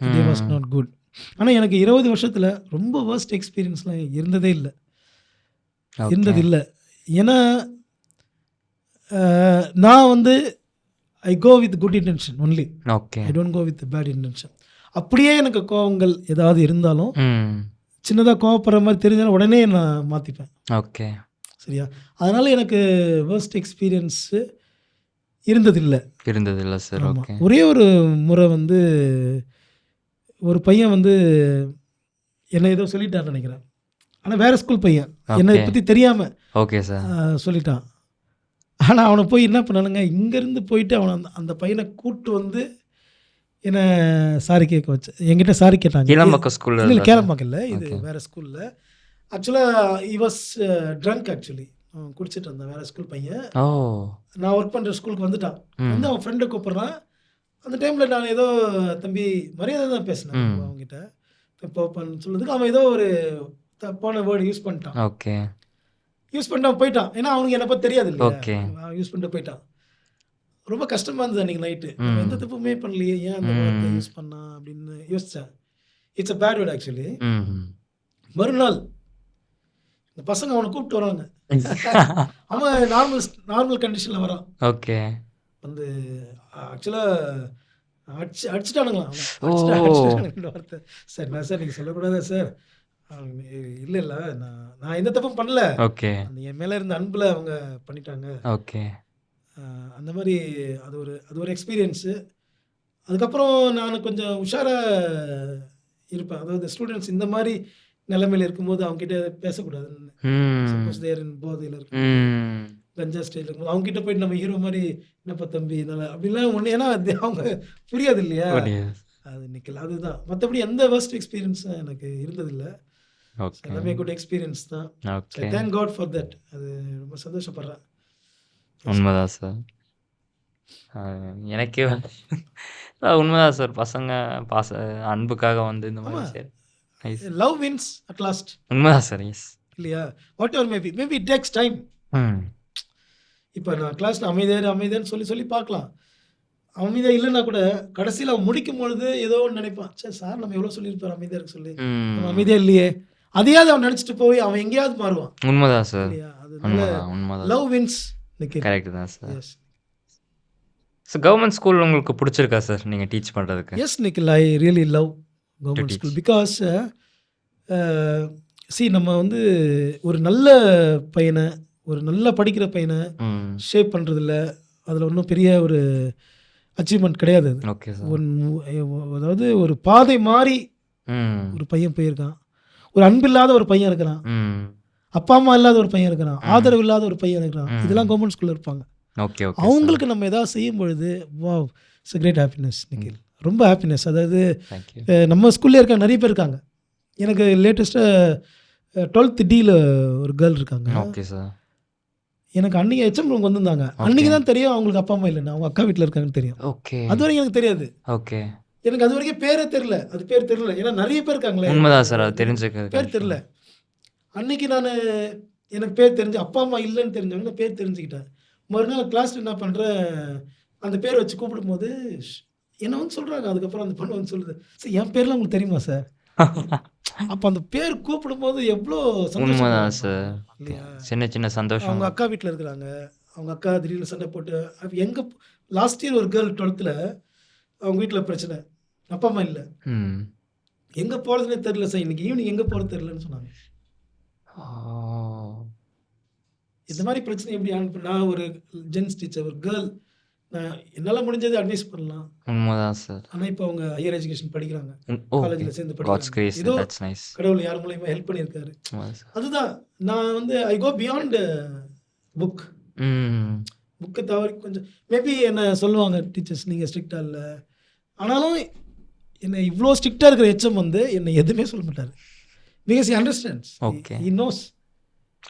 டே வாஸ் ம். Not good. ஆனால் எனக்கு 20 வருஷத்தில் ரொம்ப வேர்ஸ்ட் எக்ஸ்பீரியன்ஸ்லாம் இருந்ததே இல்லை, ஓகே. இருந்தது இல்லை. ஏன்னா நான் வந்து I go with good intention only, okay. I don't go with bad intention. அப்படியே எனக்கு கோவங்கள் ஏதாவது இருந்தாலும் ம். சின்னதாக கோவப்படுற மாதிரி தெரிஞ்சாலும் உடனே நான் மாற்றிப்பேன். ஓகே. சரியா? அதனால் எனக்கு வேர்ஸ்ட் எக்ஸ்பீரியன்ஸு இருந்ததில்லை. இருந்ததில்ல சார். ஆமாம். ஓகே. ஒரே ஒரு முறை வந்து ஒரு பையன் வந்து என்னை ஏதோ சொல்லிட்டான்னு நினைக்கிறேன். ஆனால் வேறு ஸ்கூல் பையன் என்னை ஓகே. பற்றி தெரியாமல் ஓகே சார். சொல்லிட்டான். ஆனால் அவனை போய் என்ன பண்ணானுங்க, இங்கேருந்து போயிட்டு அவனை அந்த பையனை கூப்பிட்டு வந்து என்னை சாரி கேட்க வச்சு என்கிட்ட சாரி கேட்டாங்க. கீழம்பக்கம் ஸ்கூல்ல இல்லை இருந்தா சார்? கேளம்பாக்கம் இல்லை, இது ஓகே. வேறு ஸ்கூலில். ஆக்சுவலாக he was ட்ரங்க் ஆக்சுவலி. அவன் குடிச்சிட்டு இருந்தான், வேறு ஸ்கூல் பையன். ஓ! நான் ஒர்க் பண்ணுற ஸ்கூலுக்கு வந்துட்டான். ம். வந்து அவன் ஃப்ரெண்டை கூப்பிட்றான். அந்த டைமில் நான் ஏதோ தம்பி மரியாதை தான் பேசினேன் ம். அவங்ககிட்ட. போப்பான்னு சொல்லுறதுக்கு அவன் ஏதோ ஒரு தப்பான வேர்டு யூஸ் பண்ணிட்டான். ஓகே. யூஸ் பண்ணிட்டு அவன் போயிட்டான். ஏன்னா அவனுக்கு என்னை பற்றி தெரியாது இல்லையா, ஓகே. அவன் யூஸ் பண்ணிட்டு போயிட்டான். ரொம்ப கஷ்டமாக இருந்தது அன்றைக்கி நைட்டு. நம்ம எந்த ம். தப்புமே பண்ணலையே, ஏன் அந்த வார்த்தை ம். யூஸ் பண்ணான் அப்படின்னு யோசித்தேன். It's a bad word actually. ம். மறுநாள் இந்த பசங்க அவனை கூப்பிட்டு வராங்க. அவன் நார்மல் கண்டிஷனில் வரான். ஓகே. வந்து ஆக்சுவலாக அடிச்சிட்டானுங்களாம். ஓ! அடிச்சிட்டானுங்க வார்த்தை. சார் நான் சார் நீங்கள் சொல்லக்கூடாதா சார்? இல்லை இல்லை, நான் எந்த தப்பும் பண்ணல, ஓகே. அந்த என் மேலே இருந்த அன்பில் அவங்க பண்ணிட்டாங்க. ஓகே. அந்த மாதிரி அது ஒரு எக்ஸ்பீரியன்ஸு. அதுக்கப்புறம் நான் கொஞ்சம் உஷாராக இருப்பேன். அதாவது ஸ்டூடெண்ட்ஸ் இந்த மாதிரி நிலைமையில் இருக்கும்போது அவங்ககிட்ட பேசக்கூடாதுன்னு. ம். சப்போஸ் தேர் இன் போதையில் இருக்கும்போது, ம். கஞ்சா ஸ்டைல் இருக்கும்போது அவங்ககிட்ட போயிட்டு நம்ம ஹீரோ மாதிரி என்னப்பா தம்பி நல்லா அப்படின்லாம் ஒன்று, ஏன்னா அது அவங்க புரியாது இல்லையா, புரியுது. அது நிற்கல. அதுதான். மற்றபடி எந்த வேர்ஸ்ட் எக்ஸ்பீரியன்ஸும் எனக்கு இருந்ததில்லை. ஓகே. எல்லாமே குட் எக்ஸ்பீரியன்ஸ் தான். Okay. Thank God for that. அது ரொம்ப சந்தோஷப்படுறேன். உண்மைதான் சார். எனக்கே உண்மைதான் சார். பசங்க அன்புக்காக வந்து இந்த மாதிரி ஆமாம், சரி. Nice. Love wins at last உண்மைதான் சார். எஸ். இல்லையா? Whatever maybe it takes time. ம். இப்போ நான் கிளாஸில் அமைதியான்னு சொல்லி பார்க்கலாம். அமைதியாக இல்லைன்னா கூட கடைசியில் அவன் முடிக்கும் பொழுது ஏதோ ஒன்று நினைப்பான், சரி சார் நம்ம எவ்வளோ சொல்லியிருப்பார் அமைதியாக இருக்க சொல்லி, நம்ம ம். அமைதியாக இல்லையே, அதையாவது அவன் நினச்சிட்டு போய் அவன் எங்கேயாவது மாறுவான் உண்மைதான் சார். இல்லையா? அதனால உண்மைதான். உண்மைதான். Love wins Nikhil. கரெக்ட் தான் sir. Yes so government school உங்களுக்கு பிடிச்சிருக்கா சார் நீங்கள் டீச் பண்ணுறதுக்கு? Yes Nikhil, I really love government teach. School because நம்ம வந்து ஒரு நல்ல பையனை, ஒரு நல்லா படிக்கிற பையனை ம். ஷேப் பண்ணுறதில்ல. அதில் ஒன்றும் பெரிய ஒரு அச்சீவ்மெண்ட் கிடையாது அது. Okay sir. அதாவது ஒரு பாதை மாறி ம். ஒரு பையன் போயிருக்கான். ஒரு அன்பில்லாத ஒரு பையன் இருக்கிறான். ம். அப்பா அம்மா இல்லாத ஒரு பையன் இருக்கிறான். ஆதரவு இல்லாத ஒரு பையன் இருக்கிறான். இதெல்லாம் கவர்மெண்ட் ஸ்கூலில் இருப்பாங்க. ஓகே. ஓகே. அவங்களுக்கு நம்ம ஏதாவது செய்யும் பொழுது wow, it's great happiness Nikhil. ரொம்ப ஹாப்பினஸ். அதாவது தேங்க்யூ. நம்ம ஸ்கூல்லே இருக்காங்க, நிறைய பேர் இருக்காங்க. எனக்கு லேட்டஸ்ட்டாக 12th Dயில் ஒரு கேர்ள் இருக்காங்க. Okay sir. எனக்கு அன்றைக்கி ஹெச்எம் ரூம் வந்திருந்தாங்க. அன்றைக்கி தான் தெரியும் அவங்களுக்கு அப்பா அம்மா இல்லைன்னு. அவங்க அக்கா வீட்டில் இருக்காங்கன்னு தெரியும். ஓகே. அது வரைக்கும் எனக்கு தெரியாது. ஓகே. எனக்கு அது வரைக்கும் பேரே தெரில. அது பேர் தெரில. ஏன்னா நிறைய பேர் இருக்காங்களே. உண்மைதான் சார். அது தெரிஞ்சுக்க பேர் தெரில. அன்றைக்கி நான் எனக்கு பேர் தெரிஞ்சு அப்பா அம்மா இல்லைன்னு தெரிஞ்சவங்க நான் பேர் தெரிஞ்சுக்கிட்டேன். மறுநாள் கிளாஸில் என்ன பண்ணுறேன், அந்த பேரை வச்சு கூப்பிடும்போது என்ன வந்து சொல்கிறாங்க. அதுக்கப்புறம் அந்த பொண்ணு வந்து சொல்லுது, சார் என் பேர்லாம் உங்களுக்கு தெரியுமா சார்? அப்போ அந்த பேர் கூப்பிடும்போது எவ்வளோ உண்மைதான் சந்தோஷம் சார். இல்லையா? சின்ன சின்ன சந்தோஷம். அவங்க அக்கா வீட்டில் இருக்கிறாங்க. அவங்க அக்கா திடீர்னு சண்டை போட்டு எங்கே லாஸ்ட் இயர் ஒரு கேர்ள் 12th அவங்க வீட்டில் பிரச்சனை. அப்பா அம்மா இல்லை. எங்கே போகிறதுனே தெரில சார். இன்னைக்கு ஈவினிங் எங்கே போகிறது தெரிலன்னு சொன்னாங்க. இந்த மாதிரி பிரச்சனை எப்படி ஹேண்டில் நான் ஒரு ஜென்ஸ் டீச்சர், ஒரு கேர்ள், நான் என்னால் முடிஞ்சது அட்வைஸ் பண்ணலாம். உண்மைதான் சார். ஆனால் இப்போ அவங்க ஹையர் எஜுகேஷன் படிக்கிறாங்க. காலேஜில் சேர்ந்து God's grace, படிக்கிறாங்க. ஏதோ that's nice. கடவுள் யார் மூலியமாக ஹெல்ப் பண்ணியிருக்காரு. உண்மைதான் சார். அதுதான் நான் வந்து ஐ கோ பியாண்ட் புக். புக்கை தவிர கொஞ்சம் மேபி என்ன சொல்லுவாங்க டீச்சர்ஸ் நீங்கள் ஸ்ட்ரிக்டாக இல்லை. ஆனாலும் என்னை இவ்வளோ ஸ்ட்ரிக்டாக இருக்கிற ஹெச்எம் வந்து என்னை எதுவுமே சொல்ல மாட்டார். Because he understands. Okay. He knows.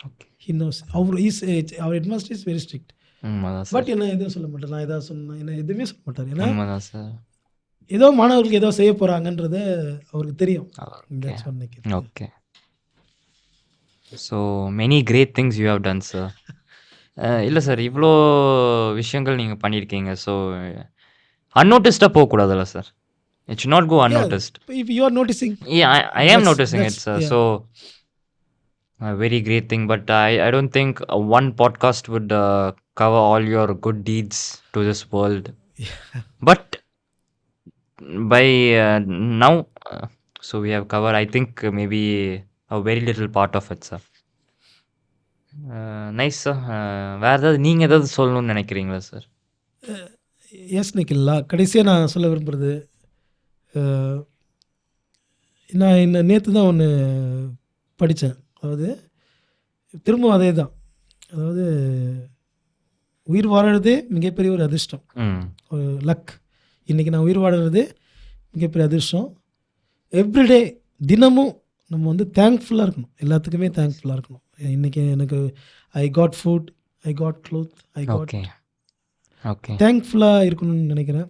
Okay. He knows. அவர் ஹெட்மாஸ்டர் இஸ் வெரி ஸ்ட்ரிக்ட். உண்மைதான் சார். பட் என்ன எதுவும் சொல்ல மாட்டார். நான் எதாவது சொன்னேன் என்ன எதுவுமே சொல்ல மாட்டார். ஏன்னா உண்மைதான் சார். ஏதோ மாணவர்களுக்கு ஏதோ செய்ய போகிறாங்கன்றது அவருக்கு தெரியும். Okay. That's what Nikhil. Okay. So many great things you have done, sir. இல்லை சார், இவ்வளோ விஷயங்கள் நீங்கள் பண்ணியிருக்கீங்க. ஸோ அன்நோட்டிஸ்டாக போகக்கூடாதுல்ல sir. It should not go unnoticed. If you are noticing, Yeah, I am That's- noticing it, that's- sir. yeah. So a very great thing, but I don't think one podcast would cover all your good deeds to this world. But by now, so we have covered, I think, maybe a very little part of it, sir. Nice, sir. வேறு ஏதாவது நீங்கள் ஏதாவது சொல்லணும்னு நினைக்கிறீங்களா சார்? எஸ் நிக்கில்லா, கடைசியாக நான் சொல்ல விரும்புகிறது, நான் நேற்று தான் ஒன்று படித்தேன். அதாவது திரும்பவும் அதே தான். அதாவது உயிர் வாழறதே மிகப்பெரிய ஒரு அதிர்ஷ்டம், ஒரு லக். இன்றைக்கி நான் உயிர் வாழறதே மிகப்பெரிய அதிர்ஷ்டம். எவ்ரிடே தினமும் நம்ம வந்து தேங்க்ஃபுல்லாக இருக்கணும். எல்லாத்துக்குமே தேங்க்ஃபுல்லாக இருக்கணும். இன்றைக்கி எனக்கு I got food, I got cloth, I got okay. Okay. தேங்க்ஃபுல்லாக இருக்கணும்னு நினைக்கிறேன்.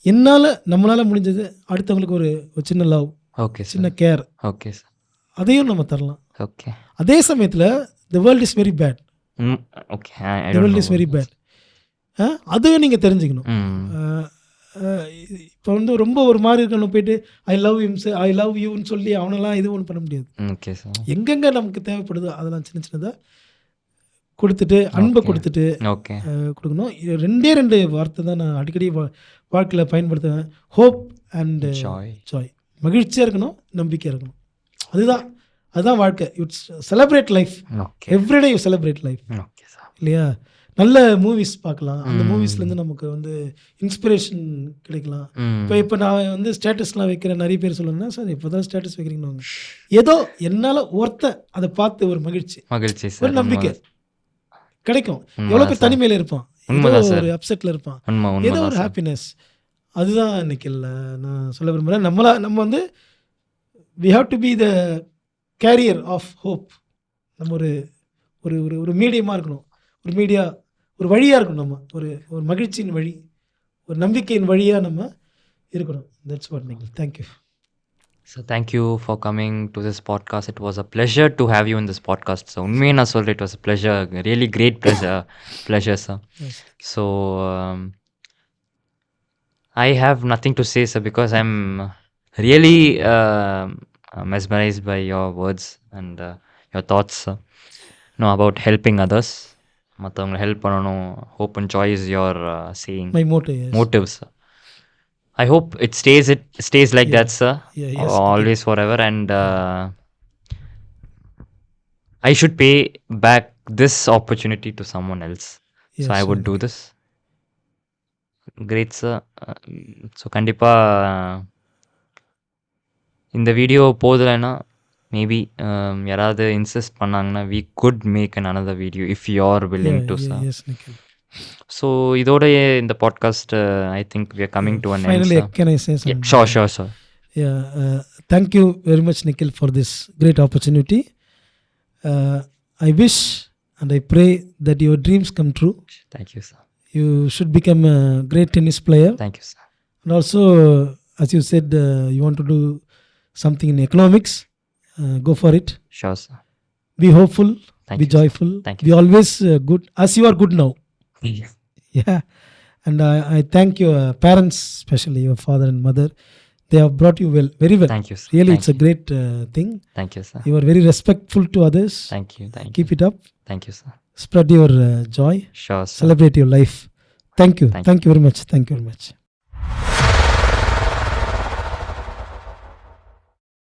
என்னால் நம்மளால் முடிஞ்சது அடுத்தவங்களுக்கு ஒரு சின்ன லவ், ஓகே சின்ன சார். Care, okay sir. அதையும் நம்ம தரலாம். ஓகே. அதே சமயத்தில் the world is very bad. Okay. The world is very bad. அதையும் நீங்கள் தெரிஞ்சுக்கணும். இப்போ வந்து ரொம்ப ஒரு மாதிரி இருக்கணும், போயிட்டு I love you I love யூன்னு சொல்லி அவனெல்லாம் இது ஒன்றும் பண்ண முடியாது. Okay sir. எங்கெங்கே நமக்கு தேவைப்படுதோ அதெல்லாம் சின்ன சின்னதாக கொடுத்துட்டு, அன்பை Okay. கொடுத்துட்டு ஓகே. கொடுக்கணும். இது ரெண்டே வார்த்தை தான் நான் அடிக்கடி வாழ்க்கையில் பயன்படுத்துவேன். Hope and Joy. ஜாய். மகிழ்ச்சியாக இருக்கணும், நம்பிக்கையாக இருக்கணும். அதுதான் வாழ்க்கை. It's celebrate life. Okay. Everyday you celebrate life, okay sir. இல்லையா? நல்ல மூவிஸ் பார்க்கலாம். அந்த மூவிஸ்லேருந்து நமக்கு வந்து இன்ஸ்பிரேஷன் கிடைக்கலாம். இப்போ நான் வந்து ஸ்டேட்டஸ்லாம் வைக்கிறேன். நிறைய பேர் சொல்லணும்னா, சார் இப்போ தான் ஸ்டேட்டஸ் வைக்கிறீங்கன்னு. ஏதோ என்னால் அதை பார்த்து ஒரு மகிழ்ச்சி, மகிழ்ச்சி ஒரு சார். நம்பிக்கை கிடைக்கும். உண்மைதான் எவ்வளோ பேர் சார். தனிமையில் இருப்பான், உண்மைதான் ஏதோ சார். ஒரு அப்செட்டில் இருப்பான், உண்மை ஏதோ உண்மைதான் ஒரு சார். ஹாப்பினஸ். அதுதான் இன்னைக்கு இல்லை நான் சொல்ல விரும்புகிறேன். நம்ம வந்து we have to be the carrier of hope. நம்ம ஒரு ஒரு ஒரு மீடியமாக இருக்கணும். ஒரு வழியாக இருக்கணும். நம்ம ஒரு மகிழ்ச்சியின் வழி, ஒரு நம்பிக்கையின் வழியாக நம்ம இருக்கணும். That's what Nikhil. Thank you. So thank you for coming to this podcast. It was a pleasure to have you in this podcast. So உண்மையை நான் சொல்கிறேன், it was a pleasure, really great pleasure sir. So I have nothing to say, sir, because I'm really mesmerized by your words and your thoughts, sir. About helping others. மற்றவங்களை ஹெல்ப் பண்ணணும். Hope and joy is your saying. My motive. Motives, sir. I hope it stays like that, sir. Yes. Always, forever, and I should pay back this opportunity to someone else. So I would do this. Great, sir. So கண்டிப்பா இந்த வீடியோ போதலைன்னா மேபி யாராவது இன்சிஸ்ட் பண்ணாங்கன்னா we could make another video if you're willing to, sir. Yes, Nikhil. So இதோட இந்த podcast I think we are coming to an end, Finally, sir. can I say something? Yeah, sure, sir. Yeah, thank you very much, Nikhil, for this great opportunity. I wish and I pray that your dreams come true. Thank you, sir. You should become a great tennis player. Thank you, sir. And also, as you said, you want to do something in economics. Go for it. Sure, sir. Be hopeful. Thank Be you, sir. joyful. Thank you, Be sir. always good, as you are good now. Yeah. And I thank your parents, especially your father and mother. They have brought you well, very well. Thank you, sir. Really, Thank it's a great thing. Thank you, sir. You are very respectful to others. Thank you. Thank you. Keep it up. Thank you, sir. Spread your joy. Sure, sir. Celebrate your life. Thank you. Thank you. Thank you very much. Thank you very much.